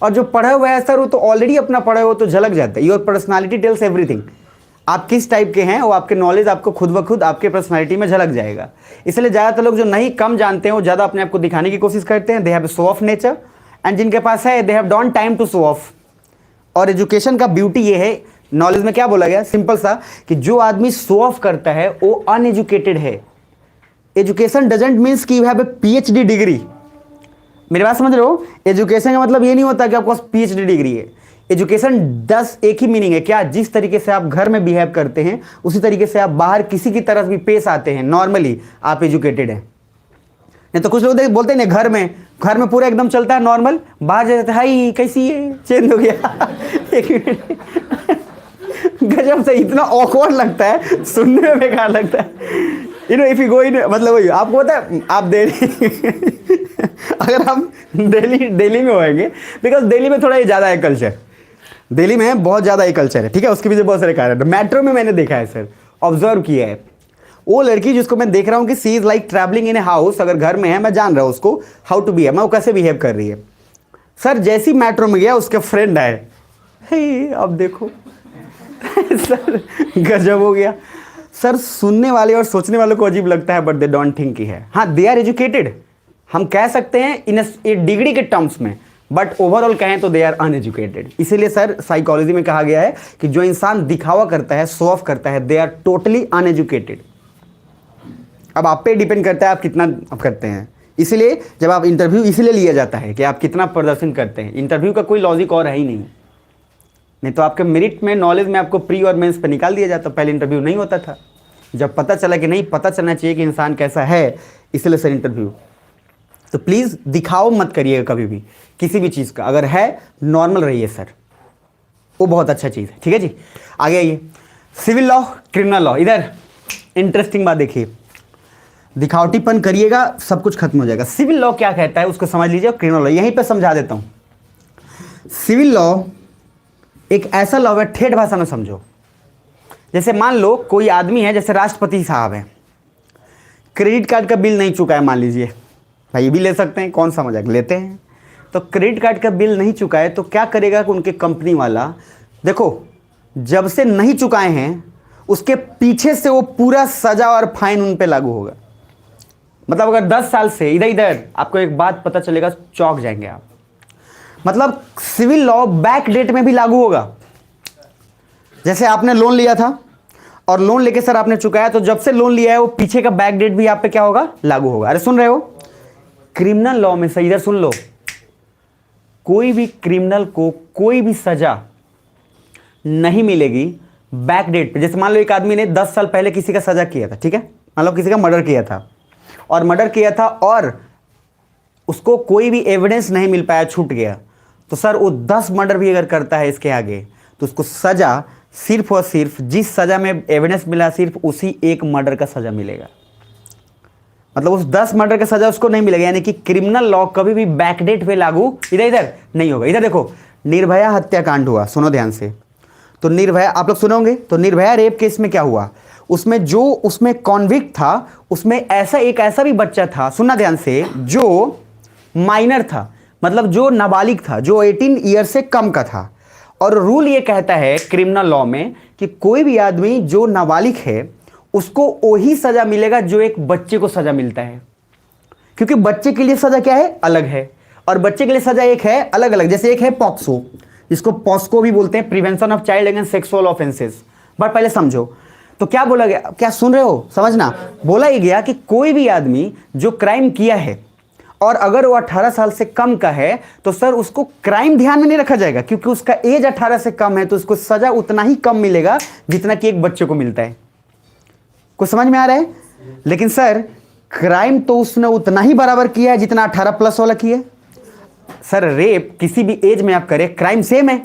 और जो पढ़ा हुआ है सर वो तो ऑलरेडी अपना पढ़ा हुआ तो झलक जाता है। Your personality tells everything. आप किस टाइप के हैं वो आपके नॉलेज आपको खुद ब खुद आपके पर्सनालिटी में झलक जाएगा। इसलिए ज्यादातर लोग जो नहीं कम जानते हैं वो ज्यादा अपने आप को दिखाने की कोशिश करते हैं। They have show off nature, and जिनके पास है they have don't time to show off. और एजुकेशन का ब्यूटी ये है, नॉलेज में क्या बोला गया सिंपल सा, कि जो आदमी शो ऑफ करता है वो अनएजुकेटेड है। एजुकेशन डजंट मीन्स कि you have a PhD degree. मेरी बात समझ रहे हो? एजुकेशन का मतलब ये नहीं होता कि आपके पास PhD डिग्री है। एजुकेशन 10 एक ही मीनिंग है क्या? जिस तरीके से आप घर में बिहेव करते हैं उसी तरीके से आप बाहर किसी की तरफ भी पेश आते हैं, नॉर्मली आप एजुकेटेड हैं। नहीं तो कुछ लोग बोलते हैं घर में पूरा एकदम चलता है नॉर्मल, बाहर जाते हैं हाई कैसी है, चेंज हो गया एक मिनट गजब से, इतना ऑकवर्ड लगता है, सुनने में बेकार लगता है। इफ यू गो इन, मतलब वही आपको पता है, आप दिल्ली अगर हम दिल्ली में होंगे, बिकॉज दिल्ली में थोड़ा ये ज़्यादा है कल्चर, दिल्ली में बहुत ज़्यादा ये कल्चर है, ठीक है। उसके पीछे बहुत सारे कारण है। मेट्रो में मैंने देखा है सर, ऑब्जर्व किया है, वो लड़की जिसको मैं देख रहा हूँ कि sea is like travelling in a house, अगर घर में है मैं जान रहा हूँ उसको हाउ टू बिहेव, मैं वो कैसे बिहेव कर रही है। सर जैसी मेट्रो में गया उसके फ्रेंड आए, अब देखो सर गजब हो गया। सर सुनने वाले और सोचने वालों को अजीब लगता है, बट दे डोंट थिंक की है। हाँ दे आर एजुकेटेड, हम कह सकते हैं इन डिग्री के टर्म्स में, बट ओवरऑल कहें तो दे आर अनएजुकेटेड। इसीलिए सर साइकोलॉजी में कहा गया है कि जो इंसान दिखावा करता है, शो ऑफ करता है, दे आर टोटली अनएजुकेटेड। अब आप पे डिपेंड करता है आप कितना आप करते हैं। इसलिए जब आप इंटरव्यू इसलिए लिया जाता है कि आप कितना प्रदर्शन करते हैं। इंटरव्यू का कोई लॉजिक और है ही नहीं तो आपके मेरिट में, नॉलेज में आपको प्री और मेंस पे निकाल दिया जाता। पहले इंटरव्यू नहीं होता था, जब पता चला कि नहीं, पता चलना चाहिए कि इंसान कैसा है, इसलिए सर इंटरव्यू। तो प्लीज़ दिखाओ मत करिएगा कभी भी किसी भी चीज़ का, अगर है नॉर्मल रहिए सर, वो बहुत अच्छा चीज़ है। ठीक है जी, आगे आइए। सिविल लॉ, क्रिमिनल लॉ, इधर इंटरेस्टिंग बात देखिए। दिखावटीपन करिएगा सब कुछ खत्म हो जाएगा। सिविल लॉ क्या कहता है उसको समझ लीजिए, और क्रिमिनल लॉ यहीं पे समझा देता हूँ। सिविल लॉ एक ऐसा लॉ है, ठेठ भाषा में समझो। जैसे मान लो कोई आदमी है, जैसे राष्ट्रपति साहब है, क्रेडिट कार्ड का बिल नहीं चुका है, मान लीजिए, भाई ये भी ले सकते हैं, कौन सा मजाक लेते हैं। तो क्रेडिट कार्ड का बिल नहीं चुका है तो क्या करेगा कि उनके कंपनी वाला, देखो जब से नहीं चुकाए हैं उसके पीछे से वो पूरा सजा और फाइन उन पे लागू होगा। मतलब अगर 10 साल से इधर इधर आपको एक बात पता चलेगा, चौंक जाएंगे आप। मतलब सिविल लॉ बैक डेट में भी लागू होगा। जैसे आपने लोन लिया था और लोन लेके सर आपने चुकाया, तो जब से लोन लिया है वो पीछे का बैक डेट भी आप पे क्या होगा, लागू होगा। अरे सुन रहे हो, क्रिमिनल लॉ में सर इधर सुन लो, कोई भी क्रिमिनल को कोई भी सजा नहीं मिलेगी बैक डेट पे। जैसे मान लो एक आदमी ने 10 साल पहले किसी का सजा किया था, ठीक है, मान लो किसी का मर्डर किया था और उसको कोई भी एविडेंस नहीं मिल पाया, छूट गया, तो सर वो 10 मर्डर भी अगर करता है इसके आगे, तो उसको सजा सिर्फ और सिर्फ जिस सजा में एविडेंस मिला, सिर्फ उसी एक मर्डर का सजा मिलेगा। मतलब उस 10 मर्डर का सजा उसको नहीं मिलेगा। यानी कि क्रिमिनल लॉ कभी भी बैकडेट पे लागू इधर इधर नहीं होगा। इधर देखो, निर्भया हत्याकांड हुआ, सुनो ध्यान से। तो निर्भया, आप लोग सुनोगे, तो निर्भया रेप केस में क्या हुआ, उसमें जो उसमें कॉन्विक्ट था, उसमें ऐसा भी बच्चा था, सुनना ध्यान से, जो माइनर था, मतलब जो नाबालिग था, जो 18 ईयर से कम का था। और रूल ये कहता है क्रिमिनल लॉ में कि कोई भी आदमी जो नाबालिग है उसको वही सजा मिलेगा जो एक बच्चे को सजा मिलता है। क्योंकि बच्चे के लिए सजा क्या है, अलग है, और बच्चे के लिए सजा एक है अलग अलग। जैसे एक है पॉक्सो, जिसको पॉस्को भी बोलते हैं, prevention of child against sexual offences. But पहले समझो, तो क्या बोला गया, क्या सुन रहे हो, समझना। बोला ये गया कि कोई भी आदमी जो क्राइम किया है और अगर वो 18 साल से कम का है, तो सर उसको क्राइम ध्यान में नहीं रखा जाएगा, क्योंकि उसका एज 18 से कम है, तो उसको सजा उतना ही कम मिलेगा जितना कि एक बच्चे को मिलता है। कुछ समझ में आ रहा है। लेकिन सर क्राइम तो उसने उतना ही बराबर किया है जितना 18 प्लस वाला किया। सर रेप किसी भी एज में आप करें, क्राइम सेम है।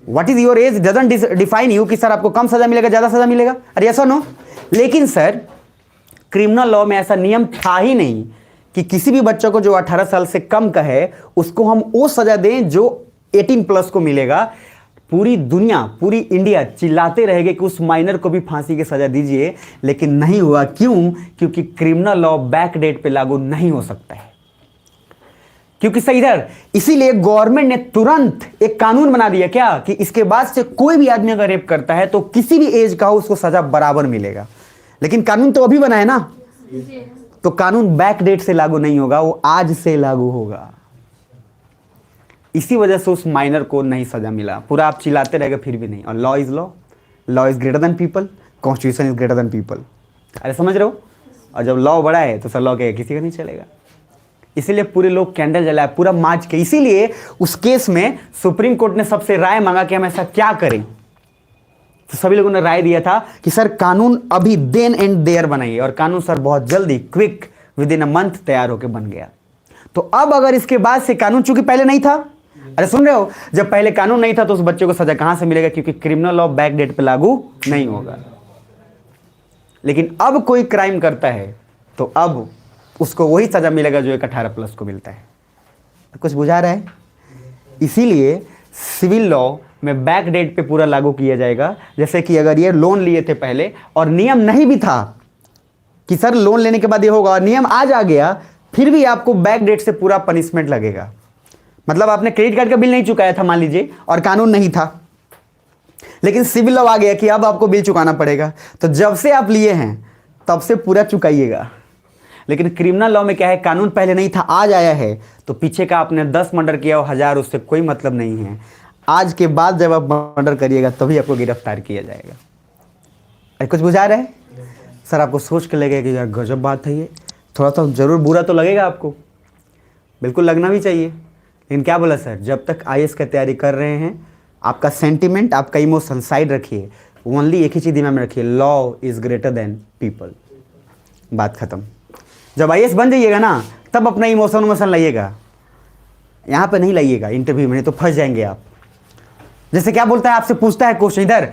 What is your age doesn't define you कि सर आपको कम सजा मिलेगा, ज्यादा सजा मिलेगा। अरे ऐसा नो। लेकिन सर क्रिमिनल लॉ में ऐसा नियम था ही नहीं कि किसी भी बच्चे को जो 18 साल से कम का है उसको हम वो सजा दें जो 18 प्लस को मिलेगा। पूरी दुनिया, पूरी इंडिया चिल्लाते रहेंगे कि उस माइनर को भी फांसी की सजा दीजिए, लेकिन नहीं हुआ। क्यों? क्योंकि क्रिमिनल लॉ बैक डेट पे लागू नहीं हो सकता है। क्योंकि सही इधर, इसीलिए गवर्नमेंट ने तुरंत एक कानून बना दिया क्या कि इसके बाद से कोई भी आदमी अगर रेप करता है तो किसी भी एज का हो उसको सजा बराबर मिलेगा। लेकिन कानून तो अभी बना है ना, तो कानून बैक डेट से लागू नहीं होगा, वो आज से लागू होगा। इसी वजह से उस माइनर को नहीं सजा मिला। पूरा आप चिल्लाते रहेगा फिर भी नहीं। और law is law, law is greater than people, constitution is greater than people. अरे समझ रहे हो। और जब लॉ बड़ा है तो सर लॉ के किसी का नहीं चलेगा। इसीलिए पूरे लोग कैंडल जलाए, पूरा मार्च के। इसीलिए उस केस में सुप्रीम कोर्ट ने सबसे राय मांगा कि हम ऐसा क्या करें। तो सभी लोगों ने राय दिया था कि सर कानून अभी देन एंड देयर बनाइए। और कानून सर बहुत जल्दी, quick, with in a month तैयार होकर बन गया। तो अब अगर इसके बाद से कानून, चूंकि पहले नहीं था, अरे सुन रहे हो, जब पहले कानून नहीं था तो उस बच्चे को सजा कहां से मिलेगा, क्योंकि क्रिमिनल लॉ बैक डेट पे लागू नहीं होगा। लेकिन अब कोई क्राइम करता है तो अब उसको वही सजा मिलेगा जो एक 18 प्लस को मिलता है। तो कुछ बुझा रहा है। इसीलिए सिविल लॉ में बैक डेट पे पूरा लागू किया जाएगा। जैसे कि अगर ये लोन लिए थे पहले और नियम नहीं भी था कि सर लोन लेने के बाद ये होगा, और नियम आज आ गया, फिर भी आपको बैक डेट से पूरा पनिशमेंट लगेगा। मतलब आपने क्रेडिट कार्ड का बिल नहीं चुकाया था मान लीजिए, और कानून नहीं था, लेकिन सिविल लॉ आ गया कि अब आपको बिल चुकाना पड़ेगा। तो जब से आप लिए हैं तब से पूरा चुकाइएगा। लेकिन क्रिमिनल लॉ में क्या है, कानून पहले नहीं था, आज आया है, तो पीछे का आपने 10 मर्डर किया और 1000, उससे कोई मतलब नहीं है। आज के बाद जब आप मर्डर करिएगा तभी आपको गिरफ्तार किया जाएगा। अरे कुछ बुझा रहे हैं सर? आपको सोच के लगेगा कि यार गजब बात है ये, थोड़ा सा जरूर बुरा तो लगेगा आपको, बिल्कुल लगना भी चाहिए। लेकिन क्या बोला सर, जब तक आईएएस की तैयारी कर रहे हैं, आपका सेंटिमेंट, आपका इमोशन साइड रखिए, ओनली एक ही चीज़ दिमाग में रखिए, law is greater than people. बात खत्म। जब आईएएस बन जाइएगा ना, तब अपना इमोशन लाइएगा, यहाँ पे नहीं लाइएगा इंटरव्यू में, नहीं तो फंस जाएंगे आप। जैसे क्या बोलता है, आपसे पूछता है क्वेश्चन, इधर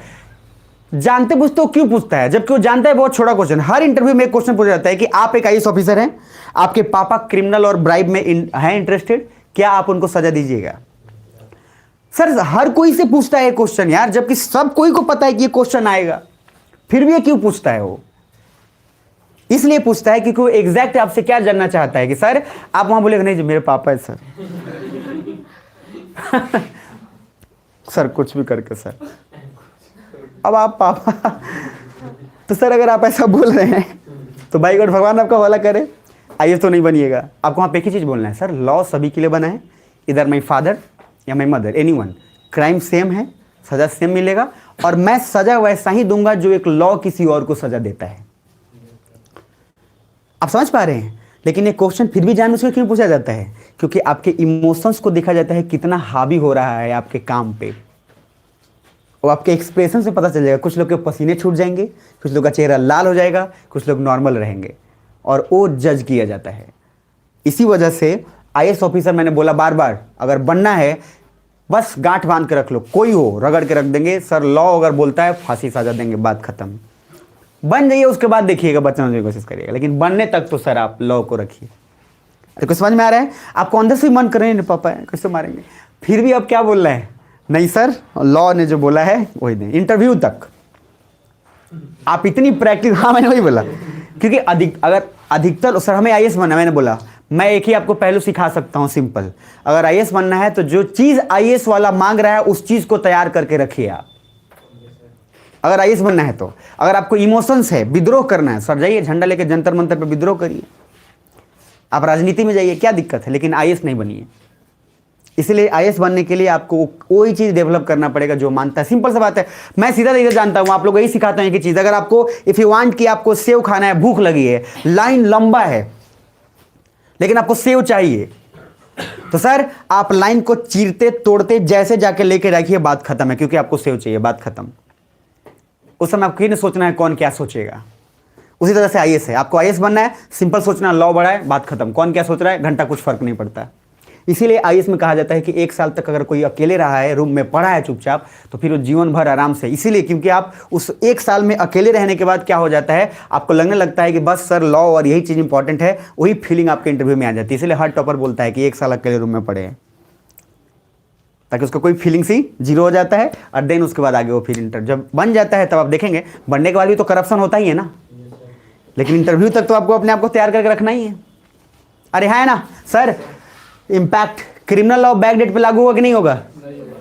जानते पूछते हो क्यों पूछता है, जबकि वो जानता है बहुत छोटा क्वेश्चन। हर इंटरव्यू में एक क्वेश्चन पूछा जाता है कि आप एक आईएएस ऑफिसर हैं, आपके पापा क्रिमिनल और ब्राइब में हैं इंटरेस्टेड, क्या आप उनको सजा दीजिएगा? सर हर कोई से पूछता है क्वेश्चन यार, जबकि सब कोई को पता है कि ये क्वेश्चन आएगा, फिर भी ये क्यों पूछता है? वो इसलिए पूछता है क्योंकि वो एग्जैक्ट आपसे क्या जानना चाहता है कि सर आप वहां बोलेगा नहीं जी मेरे पापा है सर। सर कुछ भी करके सर, अब आप पापा तो सर अगर आप ऐसा बोल रहे हैं तो भाई गॉड भगवान आपका वाला करे, आईएएस तो नहीं बनिएगा। आपको वहाँ पे एक ही चीज़ बोलना है, सर लॉ सभी के लिए बना है, इधर माई फादर या my mother, anyone, crime same है, सज़ा सेम मिलेगा, और मैं सज़ा वैसा ही दूंगा जो एक लॉ किसी और को सज़ा देता है। आप समझ पा रहे हैं? लेकिन ये क्वेश्चन फिर भी जानबूझकर क्यों पूछा जाता है? क्योंकि आपके इमोशंस को देखा जाता है कितना हावी हो रहा है आपके काम पे, और आपके एक्सप्रेशन से पता चल जाएगा। कुछ लोग के पसीने छूट जाएंगे, कुछ लोग का चेहरा लाल हो जाएगा, कुछ लोग नॉर्मल रहेंगे, और वो जज किया जाता है। इसी वजह से आईएएस ऑफिसर, मैंने बोला बार बार, अगर बनना है बस गांठ बांध के रख लो, कोई हो रगड़ के रख देंगे सर। लॉ अगर बोलता है फांसी सजा देंगे, बात खत्म। बन जाइए, उसके बाद देखिएगा, बचने की कोशिश करिएगा, लेकिन बनने तक तो सर आप लॉ को रखिए। तो कुछ समझ में आ रहा है? आपको अंदर से मन कर रहे हैं पापा कैसे मारेंगे, फिर भी आप क्या बोल रहे हैं? नहीं सर, लॉ ने जो बोला है वही दें। इंटरव्यू तक आप इतनी प्रैक्टिस, हाँ मैंने वही बोला, क्योंकि अगर अधिकतर सर हमें आईएएस बनना, मैंने बोला मैं एक ही आपको पहलू सिखा सकता हूं, सिंपल। अगर आईएएस बनना है तो जो चीज आईएएस वाला मांग रहा है उस चीज को तैयार करके रखिए आप। अगर आईएएस बनना है तो, अगर आपको इमोशंस है, विद्रोह करना है, सर जाइए झंडा लेके जंतर मंतर पे विद्रोह करिए, आप राजनीति में जाइए, क्या दिक्कत है, लेकिन आईएएस नहीं बनिए। इसलिए आईएएस बनने के लिए आपको कोई चीज डेवलप करना पड़ेगा जो मानता है। सिंपल सा बात है, मैं सीधा सीधा जानता हूं, आप लोग यही सिखाता हूं कि चीज, अगर आपको इफ यू वांट कि आपको सेव खाना है, भूख लगी है, लाइन लंबा है, लेकिन आपको सेव चाहिए, तो सर आप लाइन को चीरते तोड़ते जैसे जाके लेके रखिए, बात खत्म है, क्योंकि आपको सेव चाहिए, बात खत्म। उस समय आपको नहीं सोचना है कौन क्या सोचेगा। उसी तरह से आईएएस है, आपको आईएएस बनना है, सिंपल सोचना, लॉ बड़ा है, बात खत्म, कौन क्या सोच रहा है घंटा कुछ फर्क नहीं पड़ता। इसीलिए आईएएस में कहा जाता है कि 1 साल तक अगर कोई अकेले रहा है, रूम में पढ़ा है चुपचाप, तो फिर वो जीवन भर आराम से, इसीलिए क्योंकि आप उस 1 साल में अकेले रहने के बाद क्या हो जाता है, आपको लगने लगता है कि बस सर लॉ और यही चीज़ इंपॉर्टेंट है, वही फीलिंग आपके इंटरव्यू में आ जाती है। इसलिए हर टॉपर बोलता है कि 1 साल अकेले रूम में पढ़े हैं, ताकि उसका कोई फीलिंग्स ही जीरो हो जाता है, और देन उसके बाद आगे वो फिर इंटरव्यू जब बन जाता है तब आप देखेंगे, बनने के बाद भी तो करप्शन होता ही है ना, लेकिन इंटरव्यू तक तो आपको अपने आप को तैयार करके रखना ही है। अरे है ना sir, impact criminal law back date पे लागू होगा कि नहीं होगा?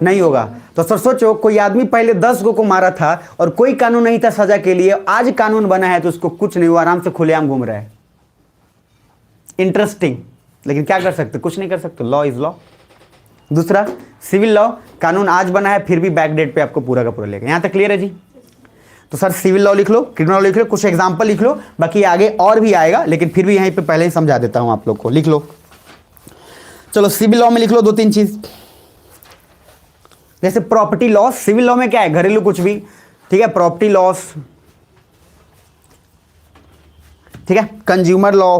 नहीं होगा। तो सर सोचो, कोई आदमी पहले 10 को मारा था और कोई कानून नहीं था सजा के लिए, आज कानून बना है तो उसको कुछ नहीं हुआ, आराम से खुलेआम घूम रहा है। इंटरेस्टिंग, लेकिन क्या कर सकते, कुछ नहीं कर सकते, लॉ इज लॉ। दूसरा सिविल लॉ, कानून आज बना है फिर भी बैक डेट पे आपको पूरा का पूरा लेगा। यहां तक क्लियर है जी? तो सर सिविल लॉ लिख लो, क्रिमिनल लॉ लिख लो, कुछ एग्जांपल लिख लो, बाकी आगे और भी आएगा, लेकिन फिर भी यहीं पे पहले ही समझा देता हूं आप लोग को, लिख लो। चलो सिविल लॉ में लिख लो 2-3 चीज, जैसे प्रॉपर्टी लॉ। सिविल लॉ में क्या है, घरेलू कुछ भी, ठीक है, प्रॉपर्टी लॉस, ठीक है, कंज्यूमर लॉ,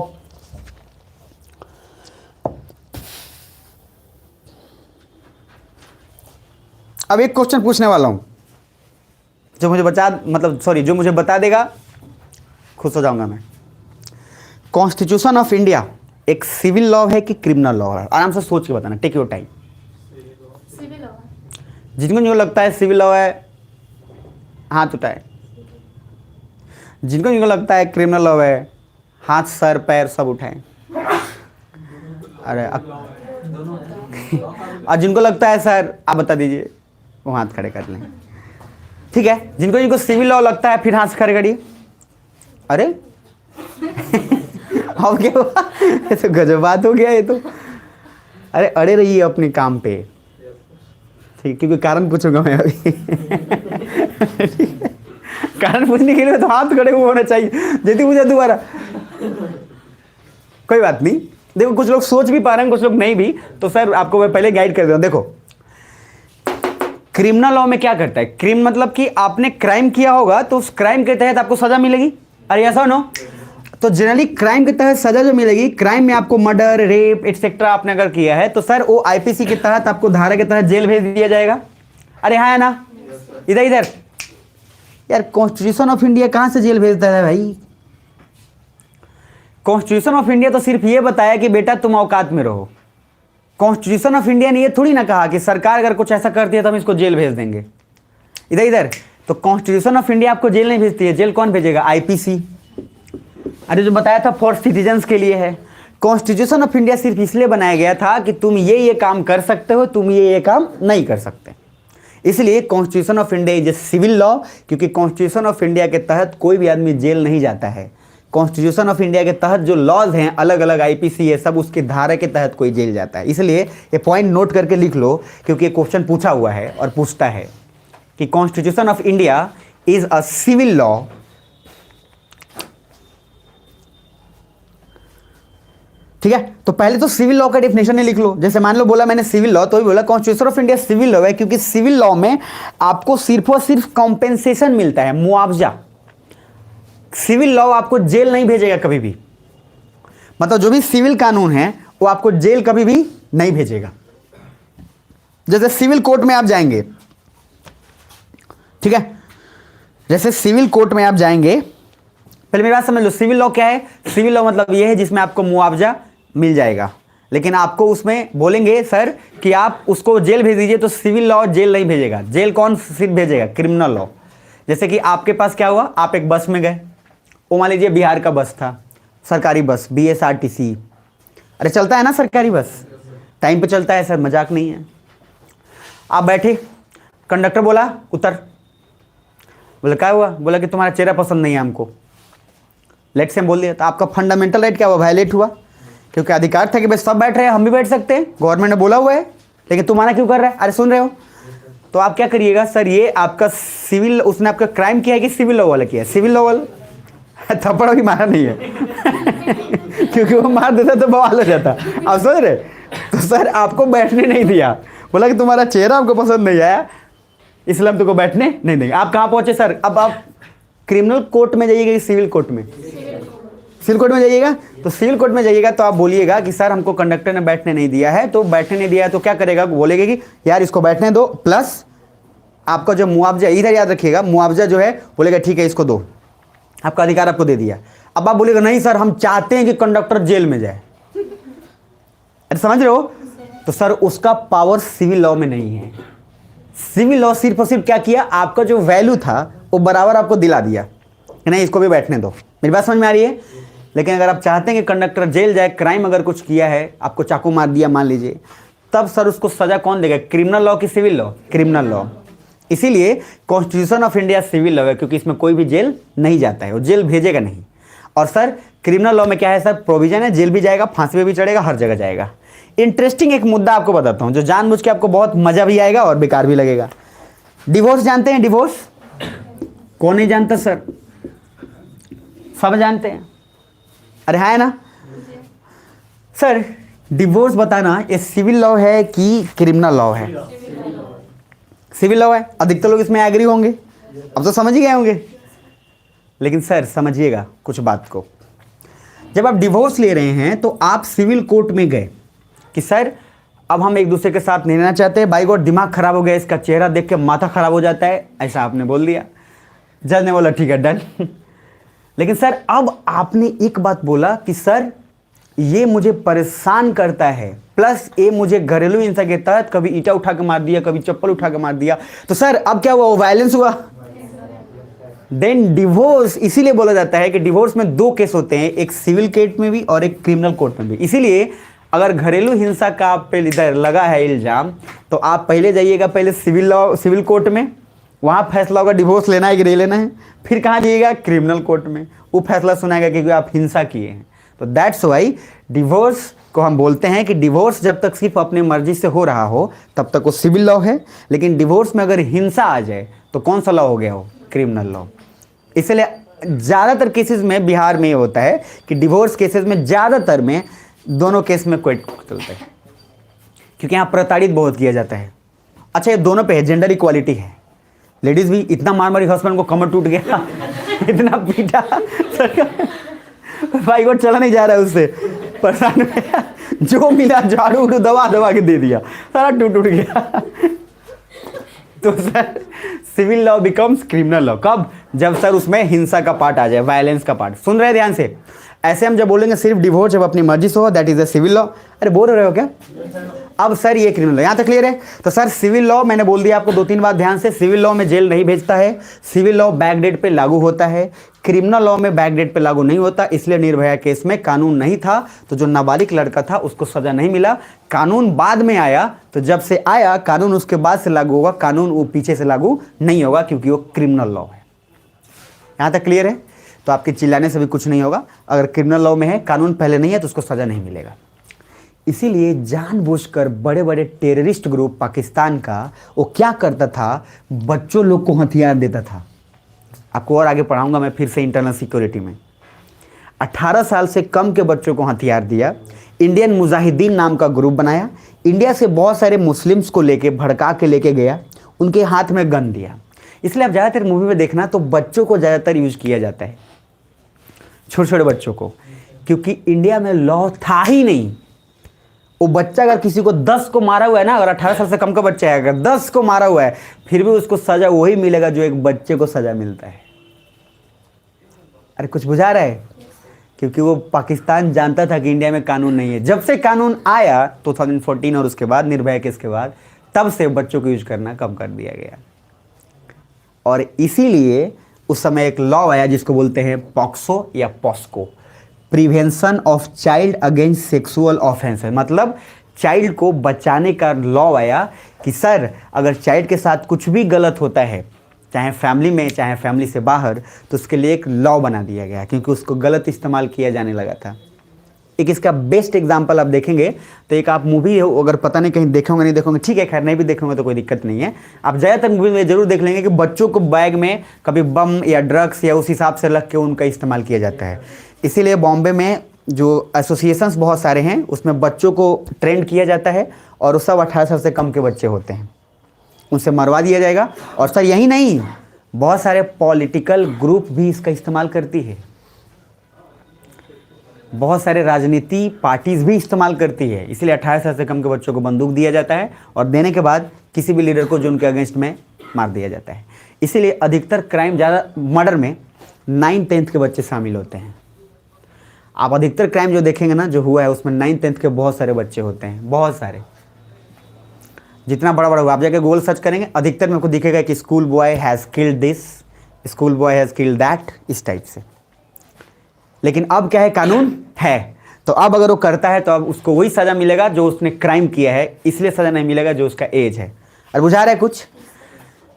अब एक क्वेश्चन पूछने वाला हूं जो मुझे जो मुझे बता देगा खुश हो जाऊंगा मैं। कॉन्स्टिट्यूशन ऑफ इंडिया एक सिविल लॉ है कि क्रिमिनल लॉ है? आराम से सोच के बताना, take your time. Civil law. जिनको जो लगता है सिविल लॉ है हाथ उठाए, जिनको लगता है क्रिमिनल लॉ है हाथ सर पैर सब उठाएं। अरे और जिनको लगता है सर आप बता दीजिए, वो हाथ खड़े कर लें, ठीक है। जिनको सिविल लॉ लगता है फिर हाथ खड़े करिए। अरे अब क्या हुआ? ये तो गजब बात हो गया ये तो। अरे अड़े रहिए अपने काम पे, ठीक, क्योंकि कारण पूछूंगा मैं अभी। कारण पूछने के लिए तो हाथ खड़े हुए होना चाहिए, यदि मुझे दोबारा। कोई बात नहीं, देखो कुछ लोग सोच भी पा रहे हैं, कुछ लोग नहीं भी, तो सर आपको मैं पहले गाइड कर देता हूं। देखो क्रिमिनल लॉ में क्या करता है, क्रिम मतलब कि आपने क्राइम किया होगा तो उस क्राइम के तहत आपको सजा मिलेगी। अरे ऐसा नो, तो जनरली क्राइम के तहत सजा जो मिलेगी, क्राइम में आपको मर्डर, रेप एटसेट्रा आपने अगर किया है तो सर वो आईपीसी के तहत आपको धारा के तहत जेल भेज दिया जाएगा। अरे हाँ है ना, इधर इधर यार, कॉन्स्टिट्यूशन ऑफ इंडिया कहां से जेल भेजता है भाई? कॉन्स्टिट्यूशन ऑफ इंडिया तो सिर्फ ये बताया कि बेटा तुम औकात में रहो। कॉन्स्टिट्यूशन ऑफ इंडिया ने ये थोड़ी ना कहा कि सरकार अगर कुछ ऐसा करती है तो हम इसको जेल भेज देंगे। इधर इधर, तो कॉन्स्टिट्यूशन ऑफ इंडिया आपको जेल नहीं भेजती है, जेल कौन भेजेगा? आईपीसी। अरे जो बताया था फॉर सिटीजन्स के लिए है। कॉन्स्टिट्यूशन ऑफ इंडिया सिर्फ इसलिए बनाया गया था कि तुम ये काम कर सकते हो, तुम ये काम नहीं कर सकते। इसलिए constitution of India is a civil law, क्योंकि कॉन्स्टिट्यूशन ऑफ इंडिया के तहत कोई भी आदमी जेल नहीं जाता है। कॉन्स्टिट्यूशन ऑफ इंडिया के तहत जो लॉज हैं, अलग अलग आईपीसी है, सब उसके धारा के तहत कोई जेल जाता है। इसलिए ये पॉइंट नोट करके लिख लो, क्योंकि ये क्वेश्चन पूछा हुआ है और पूछता है कि constitution of India is a civil law. ठीक है, तो पहले तो सिविल लॉ का डेफिनेशन ही लिख लो। जैसे मान लो बोला मैंने सिविल लॉ, तो भी बोला constitution of India civil law है, क्योंकि सिविल लॉ में आपको सिर्फ और सिर्फ कॉम्पेंसेशन मिलता है, मुआवजा। सिविल लॉ आपको जेल नहीं भेजेगा कभी भी, मतलब जो भी सिविल कानून है वो आपको जेल कभी भी नहीं भेजेगा। जैसे सिविल कोर्ट में आप जाएंगे, ठीक है, जैसे सिविल कोर्ट में आप जाएंगे, पहले मेरी बात समझ लो, सिविल लॉ क्या है? सिविल लॉ मतलब यह है जिसमें आपको मुआवजा मिल जाएगा, लेकिन आपको उसमें बोलेंगे सर कि आप उसको जेल भेज दीजिए, तो सिविल लॉ जेल नहीं भेजेगा। जेल कौन सिर्फ भेजेगा? Criminal law. जैसे कि आपके पास क्या हुआ, आप एक बस में गए, वो मान लीजिए बिहार का बस था, सरकारी बस, BSRTC। अरे चलता है ना सरकारी बस, टाइम पे चलता है सर, मजाक नहीं है। आप बैठे, कंडक्टर बोला उतर, बोला क्या हुआ? बोला कि तुम्हारा चेहरा पसंद नहीं है हमको, लेट से बोल दिया। तो आपका फंडामेंटल राइट क्या हुआ? वायलेट हुआ, क्योंकि अधिकार था कि भाई सब बैठ रहे हैं, हम भी बैठ सकते हैं, गवर्नमेंट ने बोला हुआ है, लेकिन तुम्हारा क्यों कर रहा है? अरे सुन रहे हो? तो आप क्या करिएगा, सर ये आपका सिविल, उसने आपका क्राइम किया है कि सिविल लॉ वाला किया है? सिविल लॉ वाला। थप्पड़ भी मारा नहीं है क्योंकि वो मार देता तो बवाल हो जाता। आप समझ रहे? तो सर आपको बैठने नहीं दिया, बोला कि तुम्हारा चेहरा हमको पसंद नहीं आया, इसलिए हम तुमको बैठने नहीं देंगे। आप कहाँ पहुंचे सर? अब आप क्रिमिनल कोर्ट में जाइएगा कि सिविल कोर्ट में? सिविल कोर्ट में जाइएगा। तो सिविल कोर्ट में जाइएगा तो आप बोलिएगा कि सर हमको कंडक्टर ने बैठने नहीं दिया है। तो बैठने नहीं दिया है तो क्या करेगा? बोलेगा कि यार इसको बैठने दो, प्लस आपका जो मुआवजा, इधर याद रखिएगा, मुआवजा जो है, बोलेगा ठीक है इसको दो, आपका अधिकार आपको दे दिया। अब आप बोलेगा नहीं सर हम चाहते हैं कि कंडक्टर जेल में जाए। अरे समझ रहे हो? तो सर उसका पावर सिविल लॉ में नहीं है। सिविल लॉ सिर्फ और सिर्फ क्या किया, आपका जो वैल्यू था वो बराबर आपको दिला दिया कि नहीं इसको भी बैठने दो। मेरी बात समझ में आ रही है? लेकिन अगर आप चाहते हैं कि कंडक्टर जेल जाए, क्राइम अगर कुछ किया है, आपको चाकू मार दिया मान लीजिए, तब सर उसको सजा कौन देगा? क्रिमिनल लॉ की सिविल लॉ? Criminal law. इसीलिए constitution of India civil law है, क्योंकि इसमें कोई भी जेल नहीं जाता है, वो जेल भेजेगा नहीं। और सर क्रिमिनल लॉ में क्या है सर? प्रोविजन है, जेल भी जाएगा, फांसी पे भी चढ़ेगा, हर जगह जाएगा। इंटरेस्टिंग एक मुद्दा आपको बताता हूं जो जानबूझ के आपको बहुत मजा भी आएगा और बेकार भी लगेगा। डिवोर्स जानते हैं? डिवोर्स कौन नहीं जानता सर? सब जानते हैं। अरे है ना सर? डिवोर्स बताना ये सिविल लॉ है कि क्रिमिनल लॉ है? सिविल लॉ है। अधिकतर लोग इसमें एग्री होंगे, अब तो समझ ही गए होंगे। लेकिन सर समझिएगा कुछ बात को, जब आप डिवोर्स ले रहे हैं तो आप सिविल कोर्ट में गए कि सर अब हम एक दूसरे के साथ नहीं रहना चाहते, बाई गॉड दिमाग खराब हो गया, इसका चेहरा देख के माथा खराब हो जाता है, ऐसा आपने बोल दिया। जज ने बोला ठीक है डन। लेकिन सर अब आपने एक बात बोला कि सर ये मुझे परेशान करता है, प्लस ये मुझे घरेलू हिंसा के तहत कभी ईंटा उठा के मार दिया, कभी चप्पल उठा के मार दिया, तो सर अब क्या हुआ? वो वायलेंस हुआ। देन डिवोर्स, इसीलिए बोला जाता है कि डिवोर्स में दो केस होते हैं, एक सिविल कोर्ट में भी और एक क्रिमिनल कोर्ट में भी। इसीलिए अगर घरेलू हिंसा का आप पे इधर लगा है इल्जाम, तो आप पहले जाइएगा पहले सिविल कोर्ट में, वहाँ फैसला होगा डिवोर्स लेना है कि नहीं लेना है। फिर कहाँ जाइएगा? क्रिमिनल कोर्ट में, वो फैसला सुनाएगा कि आप हिंसा किए हैं। तो दैट्स वाई डिवोर्स को हम बोलते हैं कि डिवोर्स जब तक सिर्फ अपनी मर्जी से हो रहा हो तब तक वो सिविल लॉ है, लेकिन डिवोर्स में अगर हिंसा आ जाए तो कौन सा लॉ हो गया हो? Criminal law. इसलिए ज़्यादातर केसेस में बिहार में ये होता है कि डिवोर्स केसेस में ज़्यादातर में दोनों केस में क्विट चलता है, क्योंकि यहाँ प्रताड़ित बहुत किया जाता है। अच्छा, ये दोनों पे है, जेंडर इक्वालिटी है। लेडीज़ भी इतना मार मारी हस्बैंड को कमर टूट गया इतना पीटा भाई को चला नहीं जा रहा है उससे, परेशान है, जो मिला झाड़ू उड़ू दबा दबा के दे दिया, सारा टूट गया। तो sir civil law becomes criminal law कब? जब सर उसमें हिंसा का पार्ट आ जाए, वायलेंस का पार्ट। सुन रहे हैं ध्यान से? ऐसे हम जब बोलेंगे सिर्फ डिवोर्स जब अपनी मर्जी से हो, that is a civil law. अरे बोल रहे हो क्या? अब सर ये क्रिमिनल लॉ, यहाँ तक क्लियर है? तो सर सिविल लॉ मैंने बोल दिया आपको 2-3 बात ध्यान से। सिविल लॉ में जेल नहीं भेजता है, सिविल लॉ बैकडेट पे लागू होता है, क्रिमिनल लॉ में बैकडेट पे लागू नहीं होता। इसलिए निर्भया केस में कानून नहीं था, तो जो नाबालिग लड़का था उसको सजा नहीं मिला। कानून बाद में आया, तो जब से आया कानून उसके बाद से लागू होगा, कानून वो पीछे से लागू नहीं होगा, क्योंकि वो क्रिमिनल लॉ है। यहाँ तक क्लियर है? तो आपके चिल्लाने से भी कुछ नहीं होगा। अगर क्रिमिनल लॉ में है, कानून पहले नहीं है, तो उसको सजा नहीं मिलेगा। इसीलिए जानबूझकर बड़े बड़े टेररिस्ट ग्रुप पाकिस्तान का वो क्या करता था, बच्चों लोग को हथियार देता था। आपको और आगे पढ़ाऊंगा मैं फिर से इंटरनल सिक्योरिटी में। 18 साल से कम के बच्चों को हथियार दिया, इंडियन मुजाहिदीन नाम का ग्रुप बनाया, इंडिया से बहुत सारे मुस्लिम्स को लेके भड़का के लेके गया, उनके हाथ में गन दिया। इसलिए आप ज़्यादातर मूवी में देखना तो बच्चों को ज़्यादातर यूज किया जाता है, छोटे छोटे बच्चों को, क्योंकि इंडिया में लॉ था ही नहीं। वो बच्चा अगर किसी को 10 को मारा हुआ है ना, अगर 18 साल से कम का बच्चा है, अगर 10 को मारा हुआ है, फिर भी उसको सजा वही मिलेगा जो एक बच्चे को सजा मिलता है। अरे कुछ बुझा रहा है? क्योंकि वो पाकिस्तान जानता था कि इंडिया में कानून नहीं है। जब से कानून आया 2014 और उसके बाद निर्भया केस के बाद, तब से बच्चों को यूज करना कम कर दिया गया। और इसीलिए उस समय एक लॉ आया जिसको बोलते हैं पॉक्सो या POSCO, prevention of child against sexual offence. मतलब चाइल्ड को बचाने का लॉ आया कि सर अगर चाइल्ड के साथ कुछ भी गलत होता है, चाहे फैमिली में चाहे फैमिली से बाहर, तो उसके लिए एक लॉ बना दिया गया, क्योंकि उसको गलत इस्तेमाल किया जाने लगा था। एक इसका बेस्ट एग्जांपल आप देखेंगे तो एक आप मूवी हो, अगर पता नहीं कहीं देखोगे नहीं देखोगे, ठीक है, खैर नहीं भी देखोगे तो कोई दिक्कत नहीं है। आप ज़्यादातर मूवी में जरूर देख लेंगे कि बच्चों को बैग में कभी बम या ड्रग्स या उस हिसाब से रख के उनका इस्तेमाल किया जाता है। इसीलिए बॉम्बे में जो एसोसिएशंस बहुत सारे हैं उसमें बच्चों को ट्रेंड किया जाता है, और वो सब 18 साल से कम के बच्चे होते हैं, उनसे मरवा दिया जाएगा। और सर यही नहीं, बहुत सारे पॉलिटिकल ग्रुप भी इसका इस्तेमाल करती है, बहुत सारे राजनीति पार्टीज भी इस्तेमाल करती है। इसलिए 18 साल से कम के बच्चों को बंदूक दिया जाता है, और देने के बाद किसी भी लीडर को जो उनके अगेंस्ट में मार दिया जाता है। इसीलिए अधिकतर क्राइम, ज़्यादा मर्डर में 9th-10th के बच्चे शामिल होते हैं। आप अधिकतर क्राइम जो देखेंगे ना जो हुआ है उसमें 9th-10th के बहुत सारे बच्चे होते हैं, बहुत सारे। जितना बड़ा बड़ा हुआ, आप जाके गूगल सर्च करेंगे, अधिकतर में आपको दिखेगा कि school boy has killed this, school boy has killed that, इस टाइप से। लेकिन अब क्या है, कानून है, तो अब अगर वो करता है तो अब उसको वही सज़ा मिलेगा जो उसने क्राइम किया है, इसलिए सज़ा नहीं मिलेगा जो उसका एज है। और बुझा रहा है कुछ?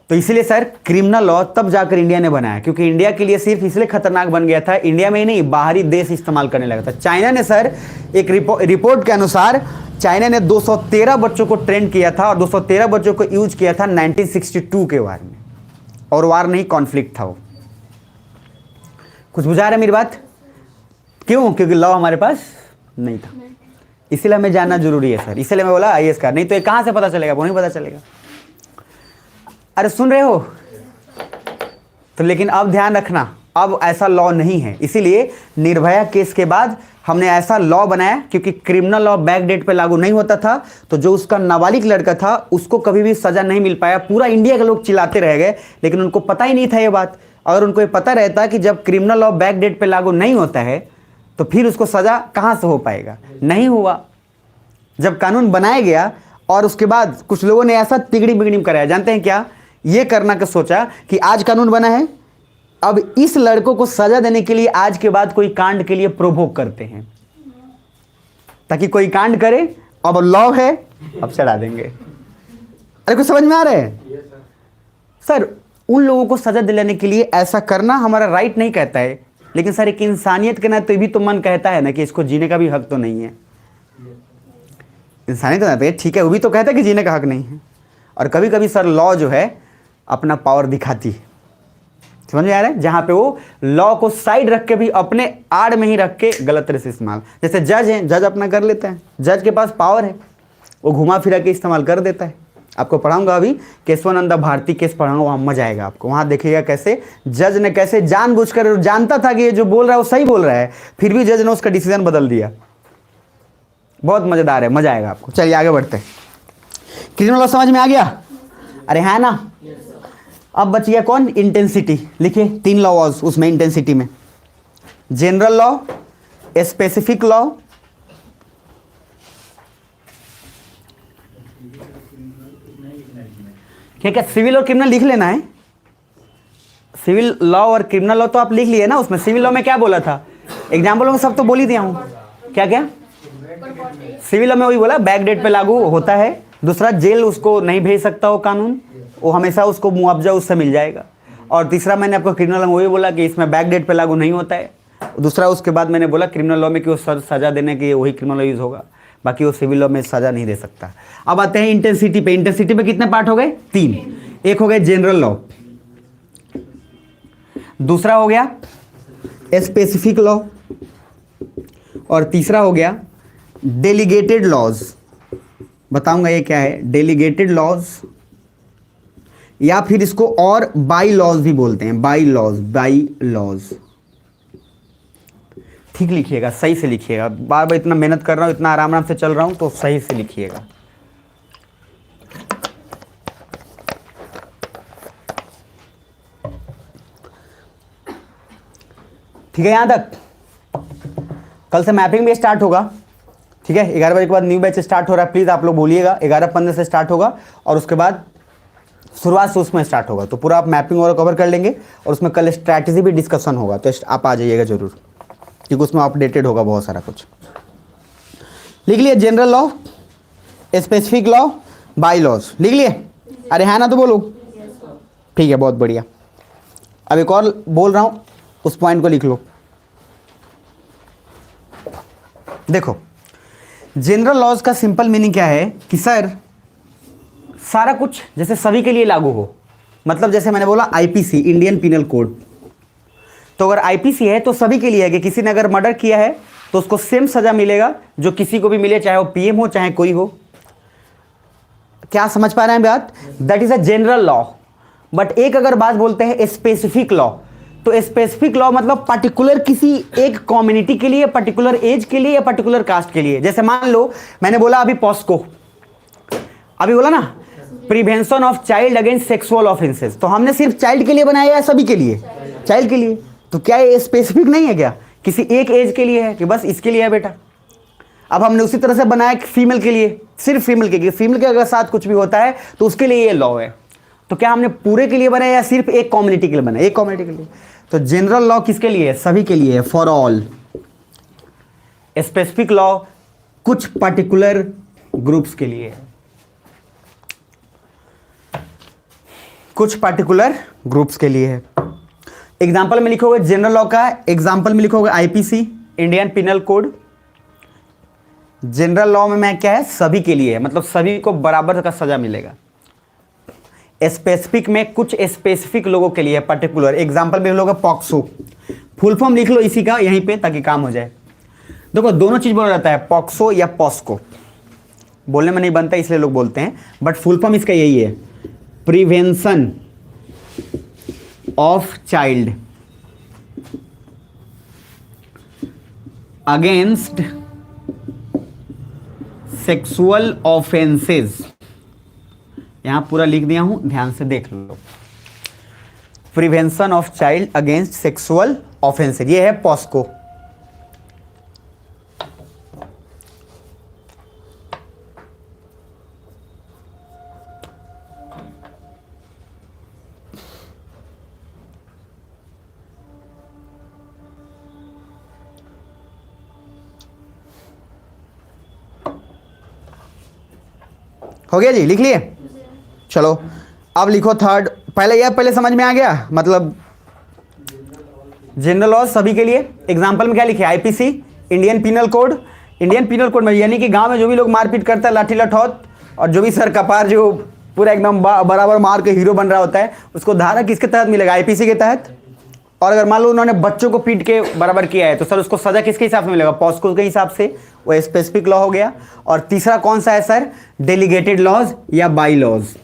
तो इसलिए सर क्रिमिनल लॉ तब जाकर इंडिया ने बनाया, क्योंकि इंडिया के लिए सिर्फ इसलिए खतरनाक बन गया था, इंडिया में ही नहीं बाहरी देश इस्तेमाल करने लगा था। चाइना ने सर एक रिपोर्ट के अनुसार चाइना ने 213 बच्चों को ट्रेन किया था, और 213 बच्चों को यूज किया था 1962 के वार में, और वार नहीं कॉन्फ्लिक्ट था वो। कुछ बुझा रहा है मेरी बात? क्यों? क्योंकि लॉ हमारे पास नहीं था, इसीलिए हमें जानना जरूरी है सर। इसलिए मैं बोला IAS का, नहीं तो ये कहाँ से पता चलेगा, वो नहीं पता चलेगा। अरे सुन रहे हो? तो लेकिन अब ध्यान रखना, अब ऐसा लॉ नहीं है। इसीलिए निर्भया केस के बाद हमने ऐसा लॉ बनाया, क्योंकि क्रिमिनल लॉ बैक डेट पे लागू नहीं होता था, तो जो उसका नाबालिग लड़का था उसको कभी भी सजा नहीं मिल पाया। पूरा इंडिया के लोग चिल्लाते रह गए, लेकिन उनको पता ही नहीं था ये बात। अगर उनको ये पता रहता कि जब क्रिमिनल लॉ बैक डेट पे लागू नहीं होता है तो फिर उसको सजा कहाँ से हो पाएगा? नहीं हुआ। जब कानून बनाया गया और उसके बाद कुछ लोगों ने ऐसा तिगड़ी बिगड़ी कराया, जानते हैं क्या? ये करना का सोचा कि आज कानून बना है, अब इस लड़कों को सजा देने के लिए आज के बाद कोई कांड के लिए प्रोवोक करते हैं, ताकि कोई कांड करे। अब लॉ है, अब चढ़ा देंगे। अरे कुछ समझ में आ रहा है? सर उन लोगों को सजा दिलाने के लिए ऐसा करना हमारा राइट नहीं कहता है, लेकिन सर एक इंसानियत के नाते भी तो मन कहता है ना कि इसको जीने का भी हक तो नहीं है। इंसानियत के नाते ठीक है, वो भी तो कहता है कि जीने का हक नहीं है। और कभी कभी सर लॉ जो है अपना पावर दिखाती है, समझ में आ रहा है, जहां पे वो लॉ को साइड रख के भी अपने आड़ में ही रख के गलत तरह से इस्तेमाल। जैसे जज है, जज अपना कर लेता है, जज के पास पावर है, वो घुमा फिरा के इस्तेमाल कर देता है। आपको पढ़ाऊंगा अभी केशवानंदा भारती केस पढ़ाऊंगा, वहां मजा आएगा आपको। वहां देखिएगा कैसे जज ने कैसे जानबूझकर, जानता था कि ये जो बोल रहा है वो सही बोल रहा है, फिर भी जज ने उसका डिसीजन बदल दिया। बहुत मजेदार है, मजा आएगा आपको। चलिए आगे बढ़ते हैं। क्रिमिनल लॉ समझ में आ गया? अरे है ना। अब बच गया कौन? इंटेंसिटी। लिखिए 3 लॉज उसमें इंटेंसिटी में, जनरल लॉ, स्पेसिफिक लॉ, ठीक है। सिविल और क्रिमिनल लिख लेना है। सिविल लॉ और क्रिमिनल लॉ तो आप लिख लिए ना। उसमें सिविल लॉ में क्या बोला था, एग्जाम्पल में सब तो बोल ही दिया हूं। क्या क्या? सिविल लॉ में वही बोला, बैक डेट पे लागू होता है। दूसरा, जेल उसको नहीं भेज सकता वो कानून, वो हमेशा उसको मुआवजा उससे मिल जाएगा। और तीसरा मैंने आपको क्रिमिनल लॉ में वही बोला कि इसमें बैक डेट पे लागू नहीं होता है। दूसरा, उसके बाद मैंने बोला क्रिमिनल लॉ में कि वो सजा देने के वही क्रिमिनल लॉ यूज होगा, बाकी वो सिविल लॉ में सजा नहीं दे सकता। अब आते हैं इंटेंसिटी पे। इंटेंसिटी पे कितने पार्ट हो गए? 3। एक हो गया जनरल लॉ, दूसरा हो गया स्पेसिफिक लॉ, और तीसरा हो गया डेलीगेटेड लॉज। बताऊंगा ये क्या है, डेलीगेटेड लॉज, या फिर इसको और बाई लॉज भी बोलते हैं। Bylaws, bylaws. ठीक लिखिएगा, सही से लिखिएगा। बार बार इतना मेहनत कर रहा हूं, इतना आराम आराम से चल रहा हूं, तो सही से लिखिएगा। ठीक है यहां तक? कल से मैपिंग भी स्टार्ट होगा, ठीक है। 11 बजे के बाद न्यू बैच स्टार्ट हो रहा है, प्लीज आप लोग बोलिएगा। 11:15 से स्टार्ट होगा और उसके बाद शुरुआत से उसमें स्टार्ट होगा, तो पूरा आप मैपिंग और कवर कर लेंगे। और उसमें कल स्ट्रैटेजी भी डिस्कशन होगा, तो आप आ जाइएगा जरूर, क्योंकि उसमें अपडेटेड होगा बहुत सारा कुछ। लिख लिए general law, specific law, bylaws. लिख लिए? अरे है ना, तो बोलो। ठीक है, बहुत बढ़िया। अब एक और बोल रहा हूं, उस पॉइंट को लिख लो। देखो, जनरल लॉज का सिंपल मीनिंग क्या है कि सर सारा कुछ जैसे सभी के लिए लागू हो। मतलब जैसे मैंने बोला आईपीसी, इंडियन पिनल कोड, तो अगर आईपीसी है तो सभी के लिए है कि किसी ने अगर मर्डर किया है तो उसको सेम सजा मिलेगा जो किसी को भी मिले, चाहे वो पीएम हो चाहे कोई हो। क्या समझ पा रहे हैं बात? That is a general law. But एक अगर बात बोलते हैं स्पेसिफिक लॉ, तो स्पेसिफिक लॉ मतलब पर्टिकुलर किसी एक कम्युनिटी के लिए, पर्टिकुलर एज के लिए या पर्टिकुलर कास्ट के लिए। जैसे मान लो मैंने बोला अभी पॉस्को, अभी बोला ना prevention of child against sexual offences, तो हमने सिर्फ चाइल्ड के लिए बनाया है, सभी के लिए? चाइल्ड के लिए। तो क्या ये स्पेसिफिक नहीं है क्या? किसी एक एज के लिए है कि बस इसके लिए है बेटा। अब हमने उसी तरह से बनाया फीमेल के लिए, सिर्फ फीमेल के लिए। फीमेल के अगर साथ कुछ भी होता है तो उसके लिए ये लॉ है। तो क्या हमने पूरे के लिए बनाया या सिर्फ एक कम्युनिटी के लिए बनाया? एक कम्युनिटी के लिए। तो जनरल लॉ किसके लिए है? सभी के लिए है, फॉर ऑल। स्पेसिफिक लॉ कुछ पर्टिकुलर ग्रुप्स के लिए है, कुछ पर्टिकुलर ग्रुप्स के लिए है। एग्जाम्पल में लिखोगे जनरल लॉ का, एग्जाम्पल में लिखोगे IPC, Indian penal code. General law में मैं क्या है? सभी के लिए है, मतलब सभी को बराबर का सजा मिलेगा। स्पेसिफिक में कुछ स्पेसिफिक लोगों के लिए, पर्टिकुलर। एग्जाम्पल में लोगे पॉक्सो, फुल फॉर्म लिख लो इसी का यहीं पे ताकि काम हो जाए। देखो दोनों चीज बोला जाता है, पॉक्सो या पॉस्को। बोलने में नहीं बनता इसलिए लोग बोलते हैं, बट फुल फॉर्म इसका यही है, prevention of child against sexual offences. यहां पूरा लिख दिया हूं, ध्यान से देख लो। Prevention of child against sexual offences, ये है पॉस्को। हो गया जी, लिख लिए? चलो अब लिखो थर्ड। पहले यह पहले समझ में आ गया, मतलब जनरल लॉज सभी के लिए। एग्जाम्पल में क्या लिखे, IPC, Indian penal code. Indian penal code में यानी कि गांव में जो भी लोग मारपीट करता है, लाठी लठौत, और जो भी सर कपार जो पूरा एकदम बराबर मार के हीरो बन रहा होता है, उसको धारा किसके तहत मिलेगा, आईपीसी के तहत। और अगर मान लो उन्होंने बच्चों को पीट के बराबर किया है तो सर उसको सजा किसके हिसाब से मिलेगा, पॉस्को के हिसाब से, वो स्पेसिफिक लॉ हो गया। और तीसरा कौन सा है सर, डेलीगेटेड लॉज या बाई लॉज।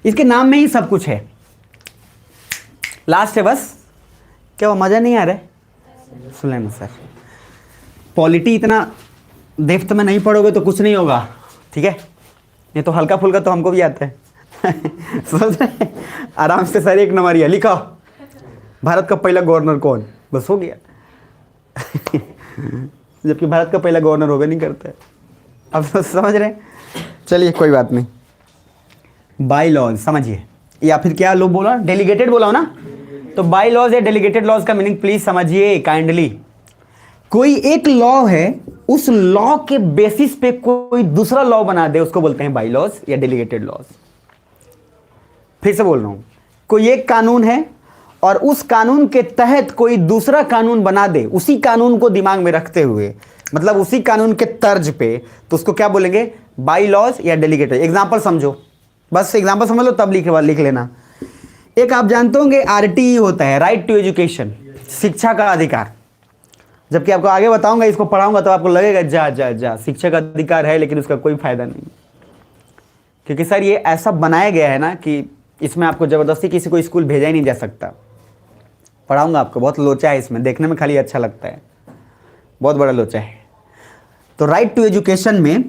इसके नाम में ही सब कुछ है। लास्ट है बस, क्या वो मजा नहीं आ रहा है, सुन लेना सर। पॉलिटी इतना डेप्थ में नहीं पढ़ोगे तो कुछ नहीं होगा, ठीक है। ये तो हल्का फुल्का तो हमको भी आता है समझ रहे, आराम से सर एक नंबर लिखा, भारत का पहला गवर्नर कौन, बस हो गया जबकि भारत का पहला गवर्नर होगा नहीं करता है। अब तो समझ रहे हैं, चलिए कोई बात नहीं। बाई लॉज समझिए, या फिर क्या लोग बोला, डेलीगेटेड बोला हो ना, तो बाई लॉज या डेलीगेटेड लॉज का मीनिंग प्लीज समझिए काइंडली। कोई एक लॉ है, उस लॉ के बेसिस पे कोई दूसरा लॉ बना दे, उसको बोलते हैं बाई लॉज या डेलीगेटेड लॉज। फिर से बोल रहा हूं, कोई एक कानून है और उस कानून के तहत कोई दूसरा कानून बना दे, उसी कानून को दिमाग में रखते हुए, मतलब उसी कानून के तर्ज पे, तो उसको क्या बोलेंगे, बाई लॉज या डेलीगेटेड। एग्जांपल समझो, बस एग्जांपल समझ लो तब लिख लेना। एक आप जानते होंगे आरटीई होता है, राइट टू एजुकेशन, शिक्षा का अधिकार। जबकि आपको आगे बताऊंगा, इसको पढ़ाऊंगा तो आपको लगेगा जा जा जा शिक्षा का अधिकार है लेकिन उसका कोई फायदा नहीं, क्योंकि सर ये ऐसा बनाया गया है ना कि इसमें आपको जबरदस्ती किसी को स्कूल भेजा ही नहीं जा सकता। पढ़ाऊंगा आपको, बहुत लोचा है इसमें, देखने में खाली अच्छा लगता है, बहुत बड़ा लोचा है। तो राइट टू एजुकेशन में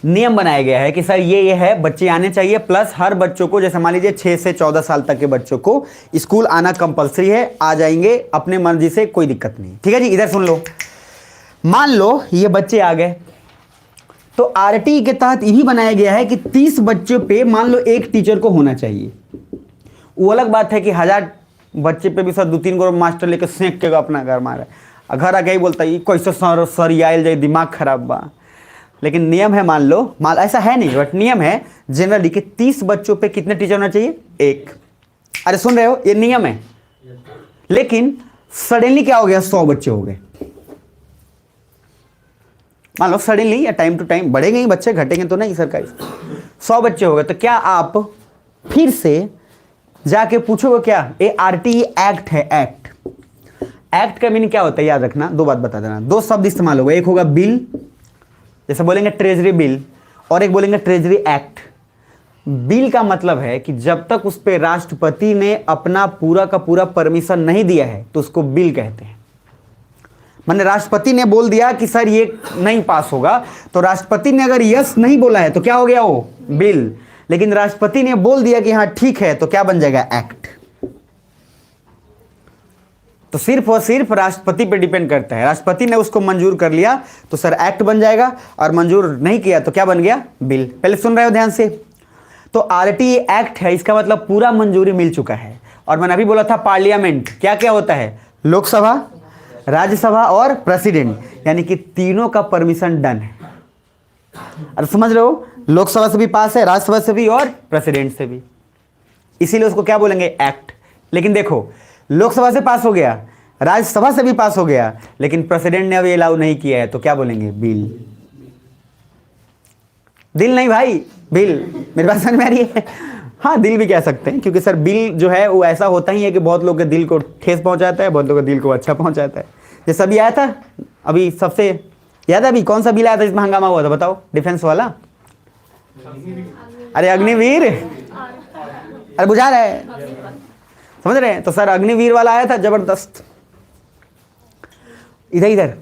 नियम बनाया गया है कि सर ये है, बच्चे आने चाहिए, प्लस हर बच्चों को, जैसे मान लीजिए 6 से 14 साल तक के बच्चों को स्कूल आना कंपलसरी है, आ जाएंगे अपने मर्जी से, कोई दिक्कत नहीं, ठीक है जी। इधर सुन लो, मान लो ये बच्चे आ गए, तो आरटीई के तहत यही बनाया गया है कि 30 बच्चों पे मान लो एक टीचर को होना चाहिए। वो अलग बात है कि 1000 बच्चे पे भी सर 2-3 गो मास्टर लेकर सेंक के अपना घर मारा, घर आके ही बोलता है कैसे सर आयल जाए, दिमाग खराब बा। लेकिन नियम है, मान लो, ऐसा है नहीं बट नियम है जनरली कि 30 बच्चों पे कितने टीचर होना चाहिए, एक। अरे सुन रहे हो, ये नियम है। लेकिन सडनली क्या हो गया, 100 बच्चे हो गए। मान लो सडनली या टाइम टू टाइम बढ़ेंगे ही बच्चे, घटेंगे तो नहीं सरकारी, 100 बच्चे हो गए, तो क्या आप फिर से जाके पूछोगे क्या, ये आरटीई एक्ट है, एक्ट। एक्ट का मीनिंग क्या होता है, याद रखना, 2 बात बता देना। 2 शब्द इस्तेमाल होगा, एक होगा बिल, जैसे बोलेंगे ट्रेजरी बिल, और एक बोलेंगे ट्रेजरी एक्ट। बिल का मतलब है कि जब तक उस पर राष्ट्रपति ने अपना पूरा का पूरा परमिशन नहीं दिया है तो उसको बिल कहते हैं। माने राष्ट्रपति ने बोल दिया कि सर ये नहीं पास होगा, तो राष्ट्रपति ने अगर यस नहीं बोला है तो क्या हो गया, वो बिल। लेकिन राष्ट्रपति ने बोल दिया कि हाँ ठीक है, तो क्या बन जाएगा, एक्ट। तो सिर्फ और सिर्फ राष्ट्रपति पे डिपेंड करता है। राष्ट्रपति ने उसको मंजूर कर लिया तो सर एक्ट बन जाएगा, और मंजूर नहीं किया तो क्या बन गया, बिल। पहले सुन रहे हो ध्यान से। तो आरटीई एक्ट है, इसका मतलब पूरा मंजूरी मिल चुका है। और मैंने अभी बोला था पार्लियामेंट क्या क्या होता है, लोकसभा, राज्यसभा और प्रेसिडेंट, यानी कि तीनों का परमिशन डन है। अरे समझ रहे हो, लोकसभा से भी पास है, राज्यसभा से भी और प्रेसिडेंट से भी, इसीलिए उसको क्या बोलेंगे, एक्ट। लेकिन देखो, लोकसभा से पास हो गया, राज्यसभा से भी पास हो गया, लेकिन प्रेसिडेंट ने अभी अलाउ नहीं किया है, तो क्या बोलेंगे, बिल। दिल नहीं भाई, बिल। मेरी बात समझ में आ रही है? हाँ, दिल भी कह सकते हैं, क्योंकि सर बिल जो है वो ऐसा होता ही है कि बहुत लोग के दिल को ठेस पहुंचाता है, बहुत लोग के दिल को अच्छा पहुंचाता है। जैसे अभी आया था, अभी सबसे याद है अभी कौन सा बिल आया था जिसमें हंगामा हुआ था, बताओ, डिफेंस वाला। अरे अग्निवीर, अरे बुझा रहा है, समझ रहे हैं? तो सर अग्निवीर वाला आया था, जबरदस्त। इधर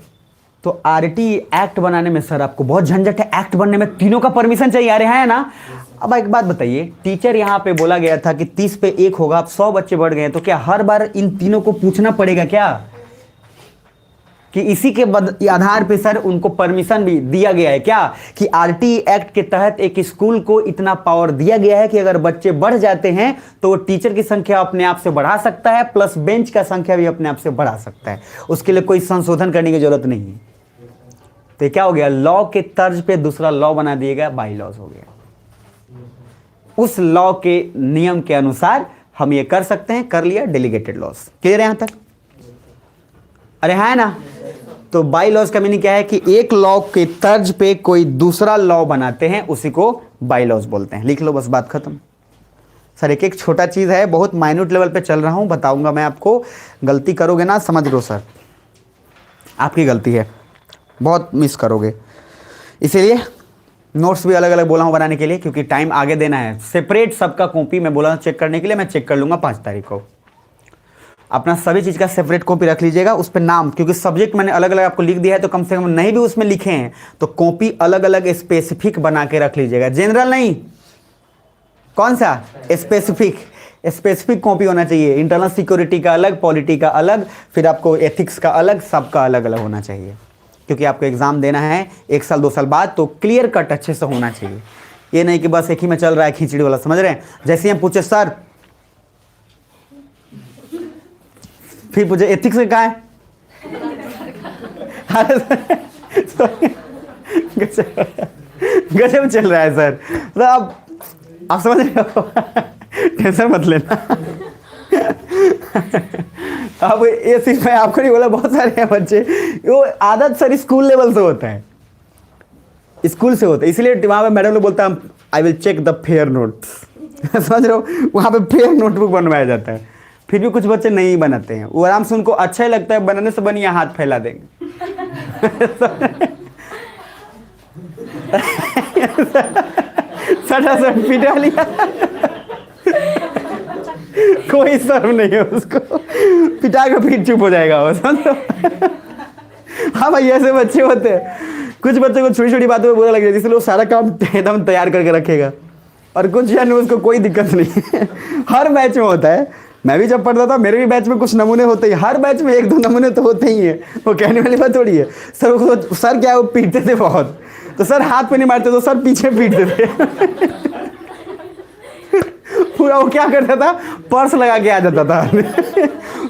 तो आरटीई एक्ट बनाने में सर आपको बहुत झंझट है, एक्ट बनने में तीनों का परमिशन चाहिए, अरे है ना। अब एक बात बताइए, टीचर यहाँ पे बोला गया था कि 30 पे 1 होगा, अब 100 बच्चे बढ़ गए, तो क्या हर बार इन तीनों को पूछना पड़ेगा क्या कि इसी के आधार पे सर उनको परमिशन भी दिया गया है क्या, कि आरटीई एक्ट के तहत एक स्कूल को इतना पावर दिया गया है कि अगर बच्चे बढ़ जाते हैं तो वो टीचर की संख्या अपने आप से बढ़ा सकता है, प्लस बेंच का संख्या भी अपने आप से बढ़ा सकता है, उसके लिए कोई संशोधन करने की जरूरत नहीं है। तो क्या हो गया, लॉ के तर्ज पे दूसरा लॉ बना दिएगा, बाई लॉज हो गया। उस लॉ के नियम के अनुसार हम ये कर सकते हैं, कर लिया, डेलीगेटेड लॉज। क्लियर है यहाँ तक? अरे है ना? तो बाई लॉज का मीनिंग क्या है कि एक लॉ के तर्ज पे कोई दूसरा लॉ बनाते हैं, उसी को बाई लॉज बोलते हैं। लिख लो, बस बात खत्म। सर एक एक छोटा चीज़ है, बहुत माइन्यूट लेवल पे चल रहा हूँ, बताऊंगा मैं आपको। गलती करोगे ना, समझ लो सर आपकी गलती है, बहुत मिस करोगे। इसीलिए नोट्स भी अलग अलग बोला हूँ बनाने के लिए, क्योंकि टाइम आगे देना है। सेपरेट सबका कॉपी मैं बोला हूँ चेक करने के लिए, मैं चेक कर लूँगा 5 तारीख को। अपना सभी चीज़ का सेपरेट कॉपी रख लीजिएगा, उस पर नाम, क्योंकि सब्जेक्ट मैंने अलग अलग आपको लिख दिया है, तो कम से कम नहीं भी उसमें लिखे हैं तो कॉपी अलग अलग स्पेसिफिक बना के रख लीजिएगा। जनरल नहीं, कौन सा? स्पेसिफिक। स्पेसिफिक कॉपी होना चाहिए। इंटरनल सिक्योरिटी का अलग, पॉलिटी का अलग, फिर आपको एथिक्स का अलग, सबका अलग अलग होना चाहिए, क्योंकि आपको एग्जाम देना है 1 साल 2 साल बाद, तो क्लियर कट अच्छे से होना चाहिए। ये नहीं कि बस एक ही में चल रहा है खिचड़ी वाला, समझ रहे हैं? जैसे हम पूछे सर, फिर पूछे एथिक्स में कहाँ है? गजब चल रहा है सर, मतलब आप समझ रहे हो? टेंशन मत लेना। अब ये सिर्फ मैं आपको नहीं बोला, बहुत सारे हैं बच्चे, वो आदत सर स्कूल लेवल से होता है, स्कूल से होता है। इसलिए वहाँ पे मैडम लोग बोलता है I will check the fair notes. समझ रहे हो? वहाँ पे फेयर नोटबुक बनवाया जाता है। फिर भी कुछ बच्चे नहीं बनाते हैं, वो आराम से, उनको अच्छा ही लगता है, बनाने से बनिए हाथ फैला देंगे। सटा सट पिटा लिया, कोई शर्म नहीं है उसको, पिटा के फिर चुप हो जाएगा वो, समझो? हाँ भाई, ऐसे बच्चे होते हैं। कुछ बच्चों को छोटी छोटी बातों में बुरा लग जाता है, इसलिए वो सारा काम एकदम तैयार करके रखेगा, और कुछ यानी उसको कोई दिक्कत नहीं है। हर बैच में होता है, मैं भी जब पढ़ता था मेरे भी बैच में कुछ नमूने होते ही, हर बैच में 1-2 नमूने तो होते ही हैं। वो कहने वाली बात थोड़ी है। सर क्या वो पीटते थे बहुत, तो सर हाथ पे नहीं मारते, तो सर पीछे पीटते थे। पूरा वो क्या करता था, पर्स लगा के आ जाता था।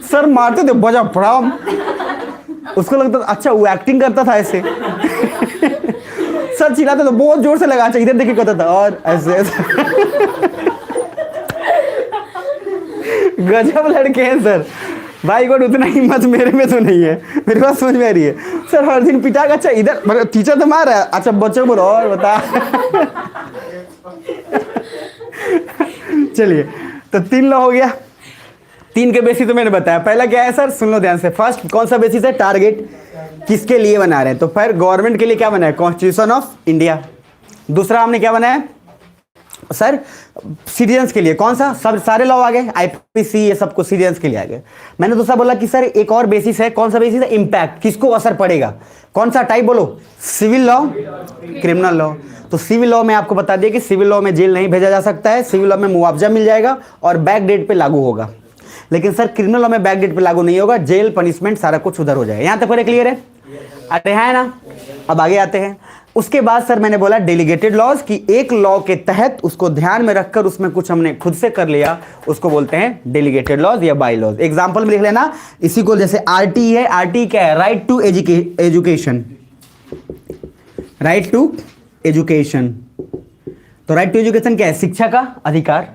सर मारते थे बजा पड़ा, उसको लगता था अच्छा वो एक्टिंग करता था ऐसे। सर चिल्लाते तो बहुत जोर से लगा, अच्छा इधर देखिए करता था, और ऐसे ऐसे। गजब लड़के हैं सर। भाई गॉड, उतना हिम्मत मेरे में तो नहीं है, मेरे पास समझ में आ रही है। सर हर दिन पिटा के, अच्छा इधर टीचर तो मार रहा है, अच्छा बच्चों बोलो और बता। चलिए, तो 3 लॉ हो गया। 3 के बेसिस तो मैंने बताया। पहला क्या है सर, सुन लो ध्यान से। फर्स्ट कौन सा बेसिस है? टारगेट, किसके लिए बना रहे हैं? तो फिर गवर्नमेंट के लिए क्या बनाया? Constitution of India. दूसरा हमने क्या बनाया सर? सिटीजन्स के लिए। कौन सा? सब सारे लॉ आ गए, आईपीसी, ये सब कुछ सिटीजन्स के लिए आ गए। मैंने दूसरा बोला कि सर एक और बेसिस है। कौन सा बेसिस है? इम्पैक्ट, किसको असर पड़ेगा। कौन सा टाइप बोलो? Civil law, criminal law. तो सिविल लॉ में आपको बता दिया कि सिविल लॉ में जेल नहीं भेजा जा सकता है, सिविल लॉ में मुआवजा मिल जाएगा और बैक डेट पे लागू होगा। लेकिन सर क्रिमिनल लॉ में बैक डेट पे लागू नहीं होगा, जेल, पनिशमेंट सारा कुछ उधर हो जाएगा। यहां तक पूरे क्लियर है? अरे है ना? अब आगे आते हैं। उसके बाद सर मैंने बोला डेलीगेटेड लॉज, कि एक लॉ के तहत उसको ध्यान में रखकर उसमें कुछ हमने खुद से कर लिया, उसको बोलते हैं डेलीगेटेड लॉज या बाई लॉज। एग्जांपल में लिख लेना इसी को, जैसे आरटी है। आरटी क्या है? Right to education, right to education. तो राइट टू एजुकेशन क्या है? शिक्षा का अधिकार।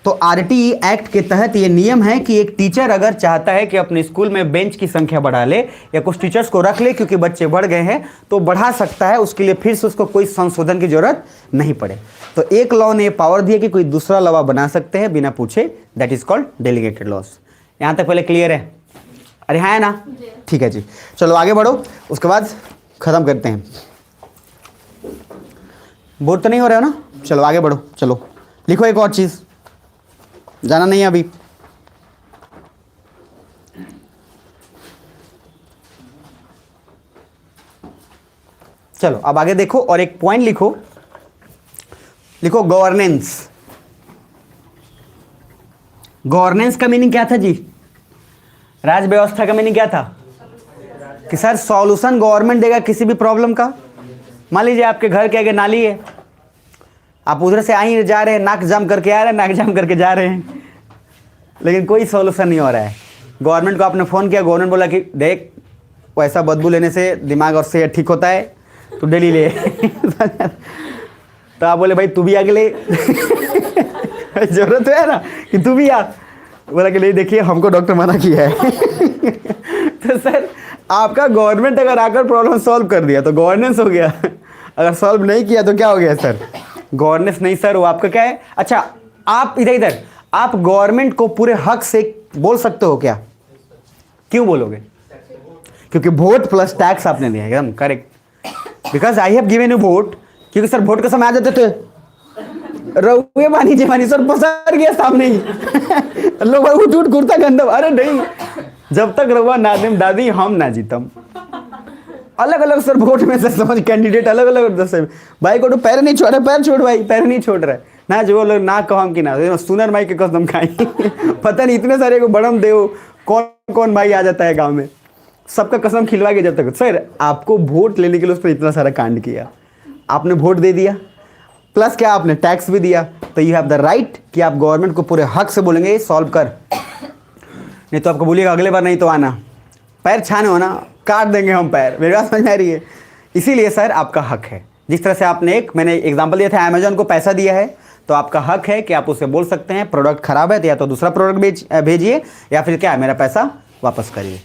तो आरटी एक्ट के तहत ये नियम है कि एक टीचर अगर चाहता है कि अपने स्कूल में बेंच की संख्या बढ़ा ले या कुछ टीचर्स को रख ले क्योंकि बच्चे बढ़ गए हैं, तो बढ़ा सकता है। उसके लिए फिर से उसको कोई संशोधन की जरूरत नहीं पड़े। तो एक लॉ ने पावर दिया कि कोई दूसरा लॉ बना सकते हैं बिना पूछे, that is called delegated laws. यहां तक पहले क्लियर है? अरे है ना? ठीक है जी, चलो आगे बढ़ो, उसके बाद खत्म करते हैं। बोर तो नहीं हो रहे हो ना? चलो आगे बढ़ो। चलो लिखो एक और चीज, जाना नहीं है अभी। चलो अब आगे देखो और एक पॉइंट लिखो। लिखो गवर्नेंस। गवर्नेंस का मीनिंग क्या था जी? राज व्यवस्था का मीनिंग क्या था? कि सर सॉल्यूशन गवर्नमेंट देगा किसी भी प्रॉब्लम का। मान लीजिए आपके घर के आगे नाली है, आप उधर से आई जा रहे हैं, नाक जाम करके आ रहे हैं, नाक जाम करके जा रहे हैं, लेकिन कोई सॉल्यूशन नहीं हो रहा है। गवर्नमेंट को आपने फ़ोन किया, गवर्नमेंट बोला कि देख वैसा बदबू लेने से दिमाग और सेहत ठीक होता है, तू डेली ले। तो आप बोले भाई तू भी आगे ले। जरूरत है ना कि तू भी आ। बोला कि नहीं देखिए हमको डॉक्टर मना किया है। तो सर आपका गवर्नमेंट अगर आकर प्रॉब्लम सॉल्व कर दिया तो गवर्नेंस हो गया, अगर सॉल्व नहीं किया तो क्या हो गया सर? गवर्नेंस नहीं सर, वो आपका क्या है? अच्छा आप इधर आप गवर्नमेंट को पूरे हक से बोल सकते हो क्या? क्यों बोलोगे? क्योंकि वोट प्लस टैक्स आपने दिया, एकदम correct. Because I have given you won't, क्योंकि सर वोट के समय आ जाते थे रहुए पानी जेमानी सर पसर गया सामने ही। लोग उठ उठ कुर्ता गंदम, अरे नहीं, जब तक रहुआ ना देम दादी हम ना जीतम। अलग अलग सर वोट में सर समझ कैंडिडेट अलग अलग जैसे भाई को तो पैर नहीं छोड़ रहे, पैर छोड़ भाई, पैर नहीं छोड़ रहे ना, जो लोग ना कहम कि ना सुनर भाई के कसम खाई। पता नहीं इतने सारे को बड़म देव कौन कौन भाई आ जाता है गांव में, सबका कसम खिलवा के जब तक। सर आपको वोट लेने के लिए उस पर इतना सारा कांड किया, आपने वोट दे दिया प्लस क्या आपने टैक्स भी दिया, तो यू हैव द राइट कि आप गवर्नमेंट को पूरे हक से बोलेंगे सॉल्व कर, नहीं तो आपको बोलिएगा अगले बार नहीं तो आना, पैर छाने हो ना काट देंगे हम पैर। मेरी बात समझ में आ रही है? इसीलिए सर आपका हक है, जिस तरह से आपने मैंने एग्जांपल दिया था अमेजोन को पैसा दिया है, तो आपका हक है कि आप उसे बोल सकते हैं प्रोडक्ट खराब है तो या तो दूसरा प्रोडक्ट भेजिए या फिर क्या मेरा पैसा वापस करिए।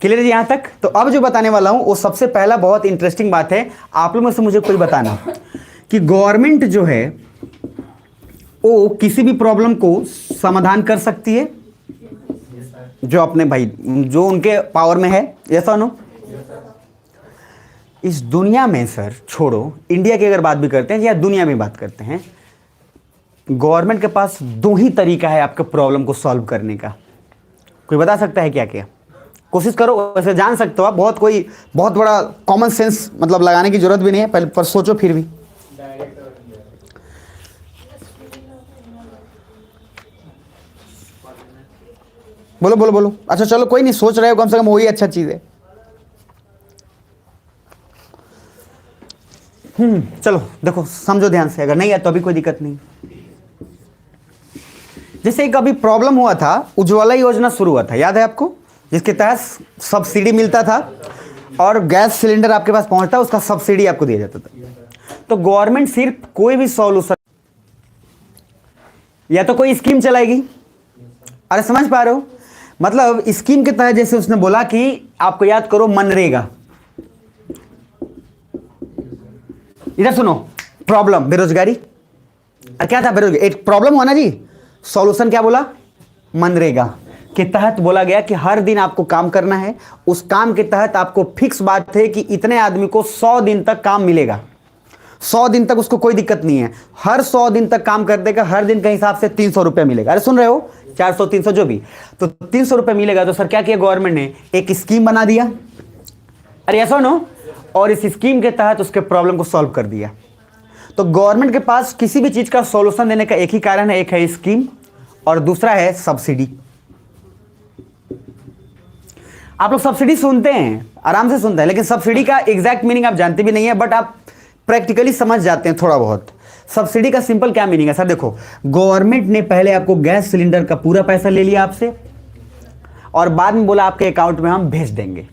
क्लियर है यहाँ तक? तो अब जो बताने वाला हूँ वो सबसे पहला बहुत इंटरेस्टिंग बात है, आप लोग में से मुझे कोई बताना कि गवर्नमेंट जो है वो किसी भी प्रॉब्लम को समाधान कर सकती है जो अपने भाई जो उनके पावर में है, ऐसा नो? इस दुनिया में सर छोड़ो इंडिया की अगर बात भी करते हैं या दुनिया में बात करते हैं, गवर्नमेंट के पास दो ही तरीका है आपके प्रॉब्लम को सॉल्व करने का। कोई बता सकता है क्या क्या? कोशिश करो, वैसे जान सकते हो आप, बहुत बड़ा कॉमन सेंस मतलब लगाने की जरूरत भी नहीं है, पहले पर सोचो फिर भी। बोलो बोलो बोलो। अच्छा चलो कोई नहीं, सोच रहे हो कम से कम वही अच्छा चीज है। चलो देखो समझो ध्यान से, अगर नहीं है तो अभी कोई दिक्कत नहीं। जैसे एक अभी प्रॉब्लम हुआ था, उज्ज्वला योजना शुरू हुआ था, याद है आपको? जिसके तहत सब्सिडी मिलता था और गैस सिलेंडर आपके पास पहुंचता, उसका सब्सिडी आपको दिया जाता था। तो गवर्नमेंट सिर्फ कोई भी सॉल्यूशन या तो कोई स्कीम चलाएगी, अरे समझ पा रहे हो? मतलब स्कीम के तहत जैसे उसने बोला कि आपको याद करो मनरेगा, इधर सुनो, प्रॉब्लम बेरोजगारी, क्या था बेरोजगारी, एक प्रॉब्लम हुआ ना जी, सॉल्यूशन क्या बोला? मनरेगा के तहत बोला गया कि हर दिन आपको काम करना है, उस काम के तहत आपको फिक्स बात है कि इतने आदमी को 100 दिन तक काम मिलेगा, 100 दिन तक उसको कोई दिक्कत नहीं है, हर 100 दिन तक काम कर देगा, हर दिन के हिसाब से 300 रुपये मिलेगा। अरे सुन रहे हो, 400 300 जो भी, तो 300 रुपये मिलेगा। तो सर क्या किया गवर्नमेंट ने? एक स्कीम बना दिया, अरे ऐसा नो, और इस स्कीम के तहत उसके प्रॉब्लम को सॉल्व कर दिया। तो गवर्नमेंट के पास किसी भी चीज का सॉल्यूशन देने का एक ही कारण है, एक है स्कीम और दूसरा है सब्सिडी। आप लोग सब्सिडी सुनते हैं, आराम से सुनते हैं, लेकिन सब्सिडी का एग्जैक्ट मीनिंग आप जानते भी नहीं है, बट आप प्रैक्टिकली समझ जाते हैं थोड़ा बहुत। सब्सिडी का सिंपल क्या मीनिंग है सर? देखो, गवर्नमेंट ने पहले आपको गैस सिलेंडर का पूरा पैसा ले लिया आपसे और बाद में बोला आपके अकाउंट में हम भेज देंगे।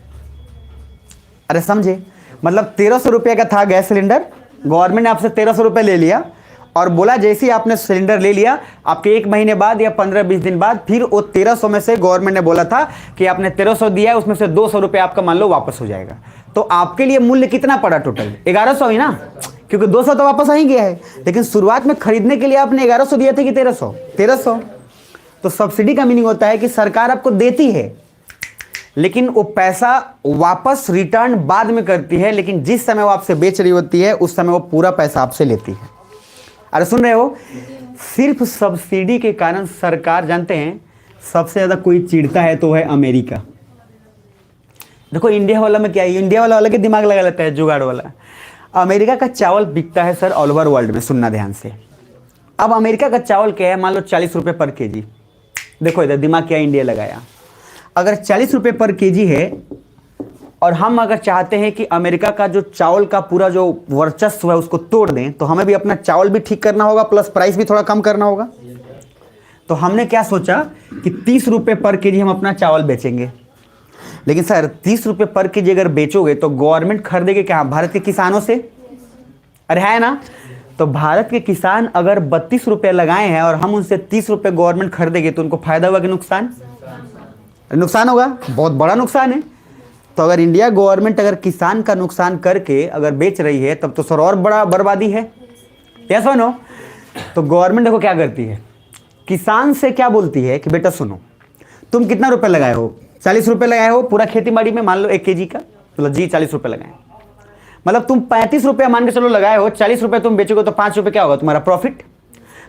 अरे समझे? मतलब 1300 रुपये का था गैस सिलेंडर, गवर्नमेंट ने आपसे 1300 रुपये ले लिया और बोला जैसे ही आपने सिलेंडर ले लिया, आपके 1 महीने बाद या 15-20 दिन बाद फिर वो 1300 में से गवर्नमेंट ने बोला था कि आपने 1300 दिया है, उसमें से 200 रुपये आपका मान लो वापस हो जाएगा। तो आपके लिए मूल्य कितना पड़ा टोटल? 1100 ही ना, क्योंकि 200 तो वापस आ ही गया है, लेकिन शुरुआत में खरीदने के लिए आपने 1100 दिया था कि 1300? 1300। तो सब्सिडी का मीनिंग होता है कि सरकार आपको देती है लेकिन वो पैसा वापस रिटर्न बाद में करती है, लेकिन जिस समय वो आपसे बेच रही होती है उस समय वो पूरा पैसा आपसे लेती है। अरे सुन रहे हो? सिर्फ सब्सिडी के कारण सरकार, जानते हैं सबसे ज्यादा कोई चिढ़ता है तो है अमेरिका। देखो इंडिया वाला में क्या है, इंडिया वाला अलग ही दिमाग लगा लेता है, जुगाड़ वाला। अमेरिका का चावल बिकता है सर ऑल ओवर वर्ल्ड में, सुनना ध्यान से। अब अमेरिका का चावल क्या है, मान लो 40 रुपये पर केजी। देखो इधर दिमाग क्या इंडिया लगाया, अगर 40 रुपये पर केजी है और हम अगर चाहते हैं कि अमेरिका का जो चावल का पूरा जो वर्चस्व है उसको तोड़ दें, तो हमें भी अपना चावल भी ठीक करना होगा प्लस प्राइस भी थोड़ा कम करना होगा। तो हमने क्या सोचा कि 30 रुपये पर केजी हम अपना चावल बेचेंगे। लेकिन सर 30 रुपये पर केजी अगर बेचोगे तो गवर्नमेंट खरीदेगी क्या? भारत के किसानों से। अरे है ना? तो भारत के किसान अगर 32 रुपये लगाए हैं और हम उनसे 30 रुपये गवर्नमेंट खरीदेगी तो उनको फायदा होगा कि नुकसान? नुकसान होगा, बहुत बड़ा नुकसान है। तो अगर इंडिया गवर्नमेंट अगर किसान का नुकसान करके अगर बेच रही है तब तो सर और बड़ा बर्बादी है। यस और नो? तो गवर्नमेंट देखो क्या करती है, किसान से क्या बोलती है कि बेटा सुनो, तुम कितना रुपए लगाए हो? 40 रुपये लगाए हो पूरा खेती बाड़ी में, मान लो 1 kg का, मतलब जी 40 रुपये लगाए, मतलब तुम 35 रुपये मान के चलो लगाए हो, 40 रुपये तुम बेचोगे तो 5 रुपये क्या होगा तुम्हारा प्रॉफिट।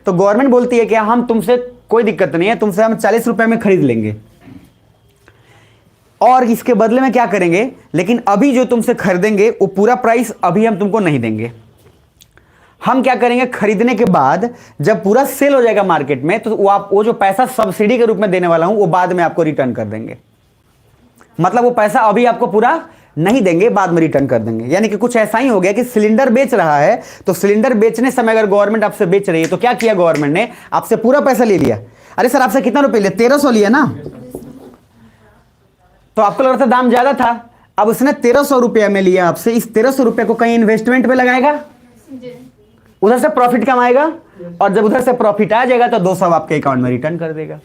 तो गवर्नमेंट बोलती है कि हम तुमसे कोई दिक्कत नहीं है, तुमसे हम 40 रुपये में खरीद लेंगे और इसके बदले में क्या करेंगे, लेकिन अभी जो तुमसे खरीदेंगे वो पूरा प्राइस अभी हम तुमको नहीं देंगे। हम क्या करेंगे, खरीदने के बाद जब पूरा सेल हो जाएगा मार्केट में तो वो जो पैसा सब्सिडी के रूप में देने वाला हूं वो बाद में आपको रिटर्न कर देंगे। मतलब वो पैसा अभी आपको पूरा नहीं देंगे, बाद में रिटर्न कर देंगे। यानी कि कुछ ऐसा ही हो गया कि सिलेंडर बेच रहा है तो सिलेंडर बेचने समय अगर गवर्नमेंट आपसे बेच रही है तो क्या किया गवर्नमेंट ने, आपसे पूरा पैसा ले लिया। अरे सर आपसे कितना रुपये लिया? 1300 लिया ना, तो आपको लग रहा था दाम ज्यादा था, अब उसने 1300 रुपया में लिया आपसे। इस 1300 रुपये को कहीं इन्वेस्टमेंट में लगाएगा, उधर से प्रॉफिट कमाएगा और जब उधर से प्रॉफिट आ जाएगा तो 200 आपके अकाउंट में रिटर्न कर देगा।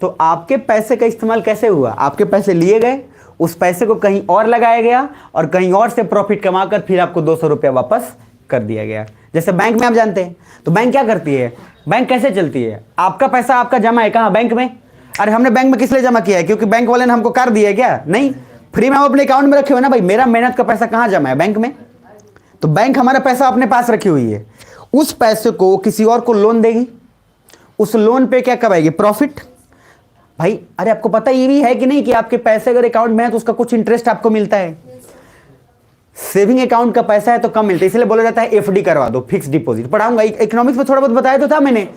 तो आपके पैसे का इस्तेमाल कैसे हुआ? आपके पैसे लिए गए, उस पैसे को कहीं और लगाया गया और कहीं और से प्रॉफिट कमाकर फिर आपको 200 रुपया वापस कर दिया गया। जैसे बैंक में आप जानते हैं, तो बैंक क्या करती है, बैंक कैसे चलती है? आपका पैसा आपका जमा है कहाँ? बैंक में। अरे हमने बैंक में किस लिए जमा किया है? क्योंकि बैंक वाले ने हमको कर दिया है क्या? नहीं, फ्री में हम अपने अकाउंट में रखे हुए ना भाई। मेरा मेहनत का पैसा कहाँ जमा है? बैंक में। तो बैंक हमारा पैसा अपने पास रखी हुई है, उस पैसे को किसी और को लोन देगी, उस लोन पे क्या कमाएगी? प्रॉफिट। भाई अरे आपको पता ये भी है कि नहीं कि आपके पैसे अगर अकाउंट में है तो उसका कुछ इंटरेस्ट आपको मिलता है। सेविंग अकाउंट का पैसा है तो कम मिलता है, इसलिए बोला जाता है एफडी करवा दो, फिक्स डिपॉजिट। पढ़ाऊंगा इकोनॉमिक्स में, थोड़ा बहुत बताया तो था मैंने।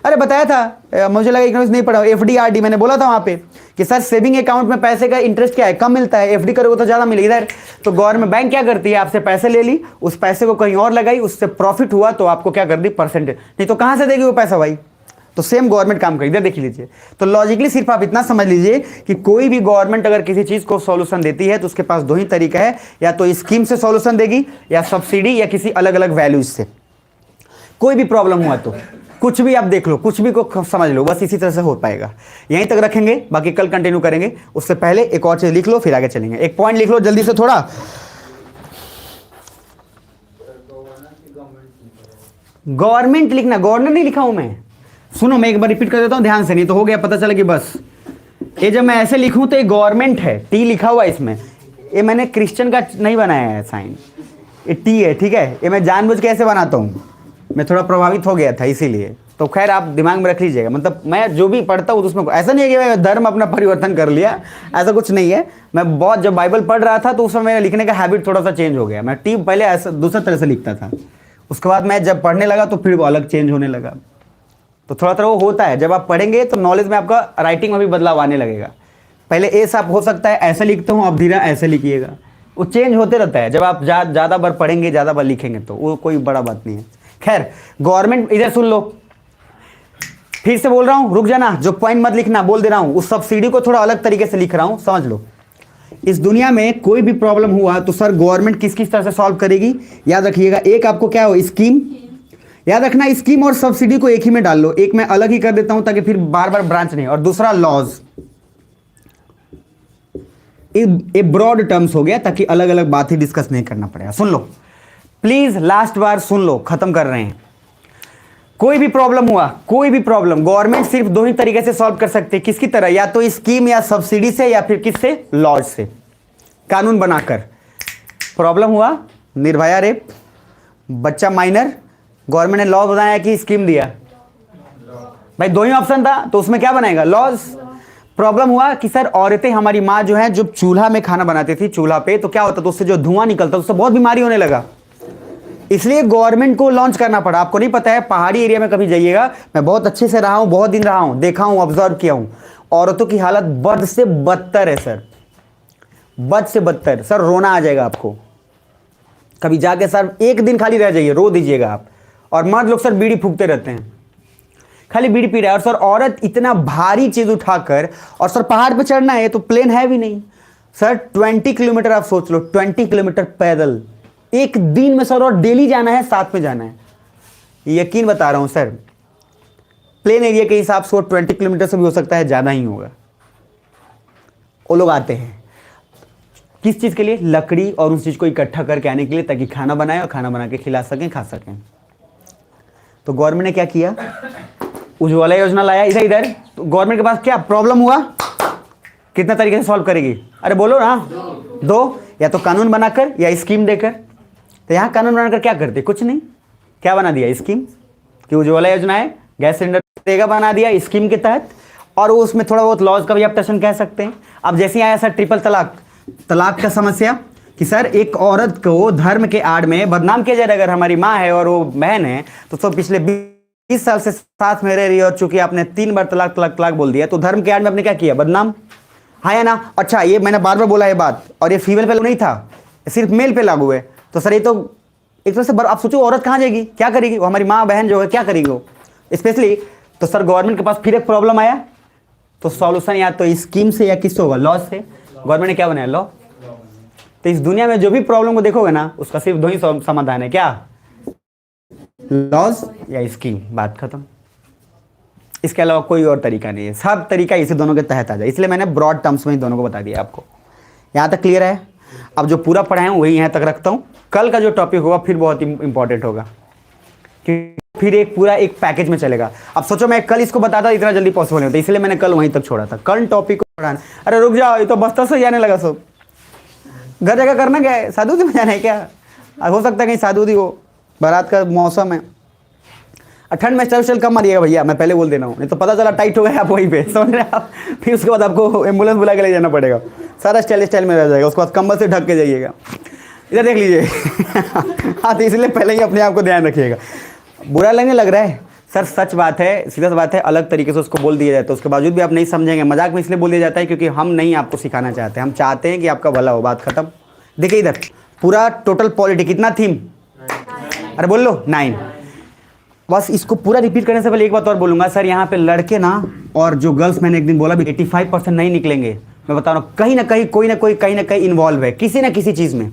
अरे बताया था, मुझे लगा इकोनॉमिक्स नहीं पढ़ा। एफडी आरडी मैंने बोला था वहां पे कि सर सेविंग अकाउंट में पैसे का इंटरेस्ट क्या है? कम मिलता है, एफडी करोगे तो ज्यादा मिलेगा। इधर तो गवर्नमेंट बैंक क्या करती है, आपसे पैसे ले ली, उस पैसे को कहीं और लगाई, उससे प्रॉफिट हुआ तो आपको क्या कर दी? परसेंटेज। नहीं तो कहां से देगी वो पैसा भाई? तो सेम गवर्नमेंट काम करेगी। इधर देख लीजिए। तो लॉजिकली सिर्फ आप इतना समझ लीजिए कि कोई भी गवर्नमेंट अगर किसी चीज को सॉल्यूशन देती है तो उसके पास दो ही तरीका है, या तो स्कीम से सॉल्यूशन देगी या सब्सिडी या किसी अलग अलग वैल्यूज से। कोई भी प्रॉब्लम हुआ तो कुछ भी आप देख लो, कुछ भी को समझ लो, बस इसी तरह से हो पाएगा। यहीं तक रखेंगे, बाकी कल कंटिन्यू करेंगे। उससे पहले एक और चीज लिख लो, फिर आगे चलेंगे। एक पॉइंट लिख लो जल्दी से थोड़ा। गवर्नमेंट लिखना, गवर्नर नहीं लिखा हूं मैं। सुनो मैं एक बार रिपीट कर देता हूं ध्यान से, नहीं तो हो गया पता चला कि बस ये जब मैं ऐसे लिखूं तो ये गवर्नमेंट है, टी लिखा हुआ है इसमें। ये मैंने क्रिश्चियन का नहीं बनाया है साइन, ये टी है, ठीक है। ये मैं जानबूझ के ऐसे बनाता हूं, मैं थोड़ा प्रभावित हो गया था इसीलिए। तो खैर आप दिमाग में रख लीजिएगा। मतलब मैं जो भी पढ़ता हूँ उसमें ऐसा नहीं है कि मैं धर्म अपना परिवर्तन कर लिया, ऐसा कुछ नहीं है। मैं बहुत जब बाइबल पढ़ रहा था तो उस समय मेरा लिखने का हैबिट थोड़ा सा चेंज हो गया। मैं टी पहले ऐसा दूसरा तरह से लिखता था, उसके बाद मैं जब पढ़ने लगा तो फिर वो अलग चेंज होने लगा। तो थोड़ा थोड़ा वो होता है, जब आप पढ़ेंगे तो नॉलेज में आपका राइटिंग में भी बदलाव आने लगेगा। पहले ए साफ हो सकता है ऐसे लिखता हूँ, अब धीरे ऐसे लिखिएगा, वो चेंज होते रहता है। जब आप ज़्यादा बार पढ़ेंगे, ज़्यादा बार लिखेंगे तो वो कोई बड़ा बात नहीं है। खैर गवर्नमेंट, इधर सुन लो, फिर से बोल रहा हूँ, रुक जाना, जो पॉइंट मत लिखना, बोल दे रहा हूँ। उस सब्सिडी को थोड़ा अलग तरीके से लिख रहा हूँ, समझ लो। इस दुनिया में कोई भी प्रॉब्लम हुआ तो सर गवर्नमेंट किस किस तरह से सॉल्व करेगी, याद रखिएगा। एक आपको क्या हो, स्कीम, याद रखना, स्कीम और सब्सिडी को एक ही में डाल लो। एक मैं अलग ही कर देता हूं ताकि फिर बार बार ब्रांच नहीं। और दूसरा लॉज, ये ब्रॉड टर्म्स हो गया ताकि अलग अलग बात ही डिस्कस नहीं करना पड़ेगा। सुन लो प्लीज, लास्ट बार सुन लो, खत्म कर रहे हैं। कोई भी प्रॉब्लम हुआ, कोई भी प्रॉब्लम, गवर्नमेंट सिर्फ दो ही तरीके से सॉल्व कर सकती है। किसकी तरह, या तो स्कीम या सब्सिडी से, या फिर किससे, लॉज से, कानून बनाकर। प्रॉब्लम हुआ, निर्भया रेप, बच्चा माइनर, गवर्नमेंट ने लॉ बनाया कि स्कीम दिया? भाई दो ही ऑप्शन था, तो उसमें क्या बनाएगा, लॉज। प्रॉब्लम हुआ कि सर औरतें, हमारी माँ जो है, जब चूल्हा में खाना बनाती थी, चूल्हा पे, तो क्या होता था, उससे जो धुआं निकलता उससे बहुत बीमारी होने लगा, इसलिए गवर्नमेंट को लॉन्च करना पड़ा। आपको नहीं पता है, पहाड़ी एरिया में कभी जाइएगा, मैं बहुत अच्छे से रहा हूं, बहुत दिन रहा हूं, देखा हूं, ऑब्जर्व किया हूं, औरतों की हालत बद से बदतर है सर, बद से बदतर। सर रोना आ जाएगा आपको। कभी जाके सर एक दिन खाली रह जाइए, रो दीजिएगा आप। और मर्द लोग सर बीड़ी फूकते रहते हैं, खाली बीड़ी पी रहा है। और सर औरत इतना भारी चीज उठाकर, और सर पहाड़ पे चढ़ना है तो प्लेन है भी नहीं सर, 20 किलोमीटर आप सोच लो, 20 किलोमीटर पैदल एक दिन में सर, और डेली जाना है, साथ में जाना है। यकीन बता रहा हूँ सर, प्लेन एरिया के हिसाब से वो 20 किलोमीटर से भी हो सकता है, ज़्यादा ही होगा। वो लोग आते हैं किस चीज़ के लिए? लकड़ी और उस चीज़ को इकट्ठा करके आने के लिए, ताकि खाना बनाए और खाना बना के खिला सकें, खा सकें। तो गवर्नमेंट ने क्या किया? उज्ज्वला योजना लाया इधर इधर। तो गवर्नमेंट के पास क्या प्रॉब्लम हुआ? कितना तरीके से सॉल्व करेगी? अरे बोलो ना, दो, या तो कानून बनाकर या स्कीम देकर। तो यहाँ कानून बनाकर क्या करते? कुछ नहीं। क्या बना दिया? स्कीम, कि उज्ज्वला योजना है, गैस सिलेंडर देगा, बना दिया स्कीम के तहत। और वो उसमें थोड़ा बहुत लॉज का भी आप टशन कह सकते हैं। अब जैसे ही आया सर ट्रिपल तलाक, तलाक का समस्या, कि सर एक औरत को धर्म के आड़ में बदनाम किया जाए। अगर हमारी माँ है और वो बहन है तो सब पिछले 20 साल से साथ में रह रही है, और चूंकि आपने 3 बार तलाक तलाक तलाक बोल दिया, तो धर्म के आड़ में आपने क्या किया? बदनाम। हाँ या ना? अच्छा, ये मैंने बार बार बोला ये बात, और ये फीमेल पे नहीं था, सिर्फ मेल पे लागू है। तो सर ये तो एक तरह से आप सोचो, औरत कहाँ जाएगी, क्या करेगी? वो हमारी माँ बहन जो है क्या करेगी वो स्पेशली? तो सर गवर्नमेंट के पास फिर एक प्रॉब्लम आया, तो सॉल्यूशन या तो स्कीम से या किससे होगा? लॉ से। गवर्नमेंट ने क्या बनाया? लॉ। तो इस दुनिया में जो भी प्रॉब्लम को देखोगे ना, उसका सिर्फ 2 ही समाधान है, क्या? लॉज या स्कीम, बात खत्म। इसके अलावा कोई और तरीका नहीं है। सब तरीका इसी दोनों के तहत आ जाए, इसलिए मैंने ब्रॉड टर्म्स में इन दोनों को बता दिया आपको। यहाँ तक क्लियर है? अब जो पूरा पढ़ाए हूँ वही यहाँ तक रखता हूँ। कल का जो टॉपिक होगा फिर बहुत इंपॉर्टेंट होगा, कि फिर एक पूरा एक पैकेज में चलेगा। अब सोचो मैं कल इसको बताता इतना जल्दी पॉसिबल नहीं होता, इसलिए मैंने कल वहीं तक छोड़ा था। कल टॉपिक को पढ़ाना, अरे रुक जाओ, ये तो बस्तर से जाने लगा सब। घर जगह करना क्या है? साधुदी में जाना है क्या? हो सकता है कहीं साधुदी हो, बारात का मौसम है। ठंड में स्टाइल कम मारिएगा भैया, मैं पहले बोल देना हूँ, नहीं तो पता चला टाइट हो गया आप वहीं पे, समझ रहे आप? फिर उसके बाद आपको एम्बुलेंस बुला के ले जाना पड़ेगा, सारा स्टाइल में रह जाएगा। उसके बाद कंबल से ढक के जाइएगा। इधर देख लीजिए। हाँ, तो इसलिए पहले ही अपने आप को ध्यान रखिएगा। बुरा लगने लग रहा है सर, सच बात है, सीधा सी बात है। अलग तरीके से उसको बोल दिया जाए तो उसके बावजूद भी आप नहीं समझेंगे। मजाक में इसलिए बोल दिया जाता है क्योंकि हम नहीं आपको सिखाना चाहते, हम चाहते हैं कि आपका भला हो, बात खत्म। देखिए इधर पूरा टोटल पॉलिटी कितना थीम? अरे बोल लो 9। बस इसको पूरा रिपीट करने से पहले एक बात और बोलूंगा सर, यहाँ पे लड़के ना और जो गर्ल्स, मैंने एक दिन बोला भी 85% नहीं निकलेंगे। मैं बता रहा हूँ, कहीं ना कहीं कोई ना कोई कहीं ना कहीं इन्वॉल्व है किसी ना किसी चीज़ में।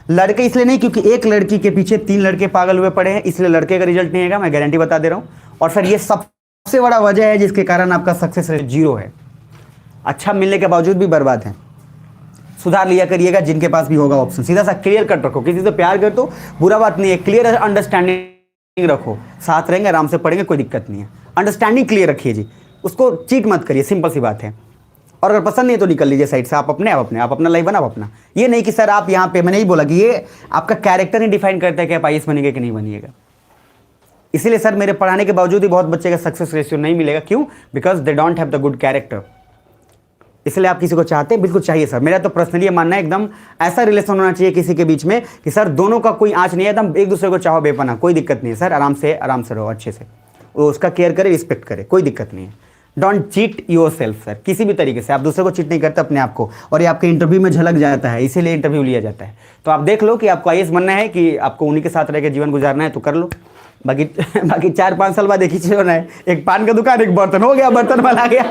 लड़के इसलिए नहीं क्योंकि एक लड़की के पीछे 3 लड़के पागल हुए पड़े हैं, इसलिए लड़के का रिजल्ट नहीं आएगा, मैं गारंटी बता दे रहा हूँ। और सर ये सबसे बड़ा वजह है जिसके कारण आपका सक्सेस रेट 0 है। अच्छा मिलने के बावजूद भी बर्बाद है। सुधार लिया करिएगा जिनके पास भी होगा ऑप्शन। सीधा सा क्लियर कट रखो, किसी से प्यार कर तो बुरा बात नहीं है, क्लियर अंडरस्टैंडिंग रखो, साथ रहेंगे, आराम से पढ़ेंगे, कोई दिक्कत नहीं है। अंडरस्टैंडिंग क्लियर रखिए जी, उसको चीट मत करिए, सिंपल सी बात है। और अगर पसंद नहीं है तो निकल लीजिए साइड से, आप अपना लाइफ बनाओ अपना। ये नहीं कि सर आप यहाँ पे, मैंने नहीं बोला कि ये आपका कैरेक्टर ही डिफाइन करता है कि आप IAS बनेंगे कि नहीं बनिएगा। इसीलिए सर मेरे पढ़ाने के बावजूद ही बहुत बच्चे का सक्सेस रेशियो नहीं मिलेगा। क्यों? Because they don't have the good character. इसलिए आप किसी को चाहते हैं, बिल्कुल चाहिए सर। मेरा तो पर्सनली मानना है एकदम ऐसा रिलेशन होना चाहिए किसी के बीच में कि सर दोनों का कोई आँच नहीं है, एकदम एक दूसरे को चाहो बेपना, कोई दिक्कत नहीं है सर। आराम से रहो, अच्छे से वो उसका केयर करे, रिस्पेक्ट करे, कोई दिक्कत नहीं है। Don't cheat your self sir, किसी भी तरीके से। आप दूसरे को चीट नहीं करते, अपने आप को। और ये आपके इंटरव्यू में झलक जाता है, इसीलिए इंटरव्यू लिया जाता है। तो आप देख लो कि आपको IAS बनना है कि आपको उन्हीं के साथ रह के जीवन गुजारना है तो कर लो। बाकी 4-5 साल बाद एक ही चीज़ होना है, एक पान का दुकान, एक बर्तन। हो गया, बर्तन वाला गया,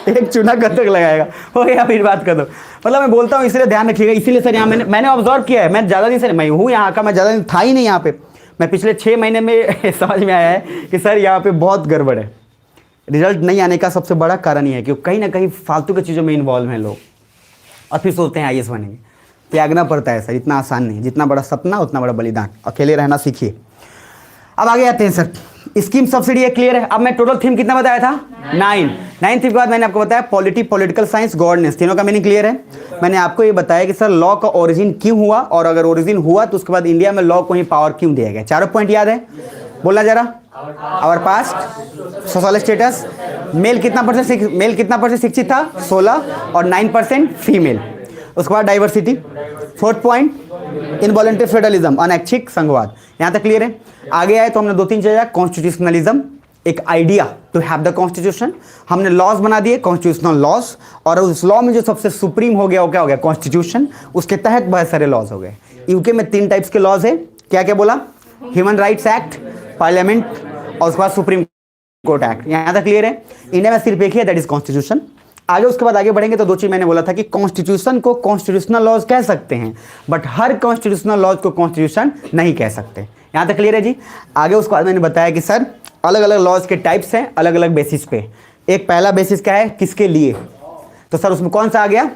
एक चूना कब तक लगाएगा, हो गया, फिर बात कर दो। मतलब मैं बोलता हूँ इसलिए ध्यान रखिएगा। इसीलिए सर यहाँ मैंने ऑब्जर्व किया है, मैं ज़्यादा दिन से मैं हूँ यहाँ का, मैं ज़्यादा दिन था ही नहीं यहाँ पे। मैं पिछले 6 महीने में समझ में आया है कि सर यहाँ पे बहुत गड़बड़ है। रिजल्ट नहीं आने का सबसे बड़ा कारण ये है कि कहीं ना कहीं फालतू की चीज़ों में इन्वॉल्व हैं लोग, और फिर सोचते हैं IAS बनेंगे। त्यागना पड़ता है सर, इतना आसान नहीं। जितना बड़ा सपना उतना बड़ा बलिदान। अकेले रहना सीखिए। अब आगे आते हैं सर, स्कीम सब्सिडी है, क्लियर है। अब मैं टोटल थीम कितना बताया था? 9 थीम के बाद मैंने आपको बताया पॉलिटी, पॉलिटिकल साइंस, गवर्नेंस, तीनों का मीनिंग क्लियर है। मैंने आपको ये बताया कि सर लॉ का ओरिजिन क्यों हुआ, और अगर ओरिजिन हुआ तो उसके बाद इंडिया में लॉ को ही पावर क्यों दिया गया। 4 पॉइंट याद है? बोलना जरा। Our past, social status, male कितना परसेंट शिक्षित था? 16, और 9% फीमेल। उसके बाद diversity. 4th point involuntary federalism, अनैच्छिक संघवाद। यहाँ तक क्लियर है? आगे आए तो हमने 2-3 चीज़ें, कॉन्स्टिट्यूशनलिज्म, एक idea to have the constitution. हमने लॉज बना दिए, कॉन्स्टिट्यूशनल लॉज, और उस लॉ में जो सबसे सुप्रीम हो गया वो क्या हो गया? कॉन्स्टिट्यूशन। उसके तहत बहुत सारे लॉज हो गए। यूके में 3 टाइप्स के लॉज है, क्या क्या बोला? ह्यूमन राइट्स एक्ट, पार्लियामेंट, और उसके बाद सुप्रीम कोर्ट एक्ट। यहाँ तक क्लियर है? इंडिया में सिर्फ एक ही है, दैट इज कॉन्स्टिट्यूशन। आगे उसके बाद आगे बढ़ेंगे तो 2 चीज मैंने बोला था कि कॉन्स्टिट्यूशन को कॉन्स्टिट्यूशनल लॉज कह सकते हैं, बट हर कॉन्स्टिट्यूशनल लॉज को कॉन्स्टिट्यूशन नहीं कह सकते। यहाँ तक क्लियर है जी। आगे उसके बाद मैंने बताया कि सर अलग अलग लॉज के टाइप्स हैं अलग अलग बेसिस पे। एक पहला बेसिस क्या है, किसके लिए, तो सर उसमें कौन सा आ गया,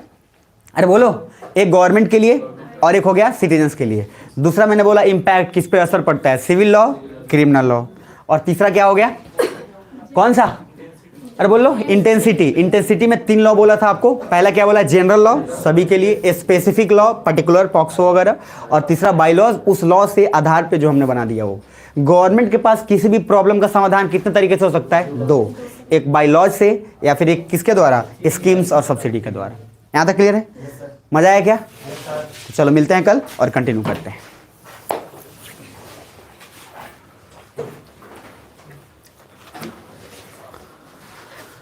अरे बोलो, एक गवर्नमेंट के लिए और एक हो गया सिटीजन्स के लिए। दूसरा मैंने बोला इम्पैक्ट, किस पे असर पड़ता है, सिविल लॉ, क्रिमिनल लॉ। और तीसरा क्या हो गया, कौन सा, अरे बोल लो, इंटेंसिटी। इंटेंसिटी में 3 लॉ बोला था आपको। पहला क्या बोला, जनरल लॉ सभी के लिए, स्पेसिफिक लॉ पर्टिकुलर पॉक्सो वगैरह, और तीसरा बाइलॉज, उस लॉ से आधार पे जो हमने बना दिया वो। गवर्नमेंट के पास किसी भी प्रॉब्लम का समाधान कितने तरीके से हो सकता है, 2, एक बाइलॉज से या फिर एक किसके द्वारा, स्कीम्स और सब्सिडी के द्वारा। यहाँ तक क्लियर है, मजा आया क्या? चलो मिलते हैं कल और कंटिन्यू करते हैं।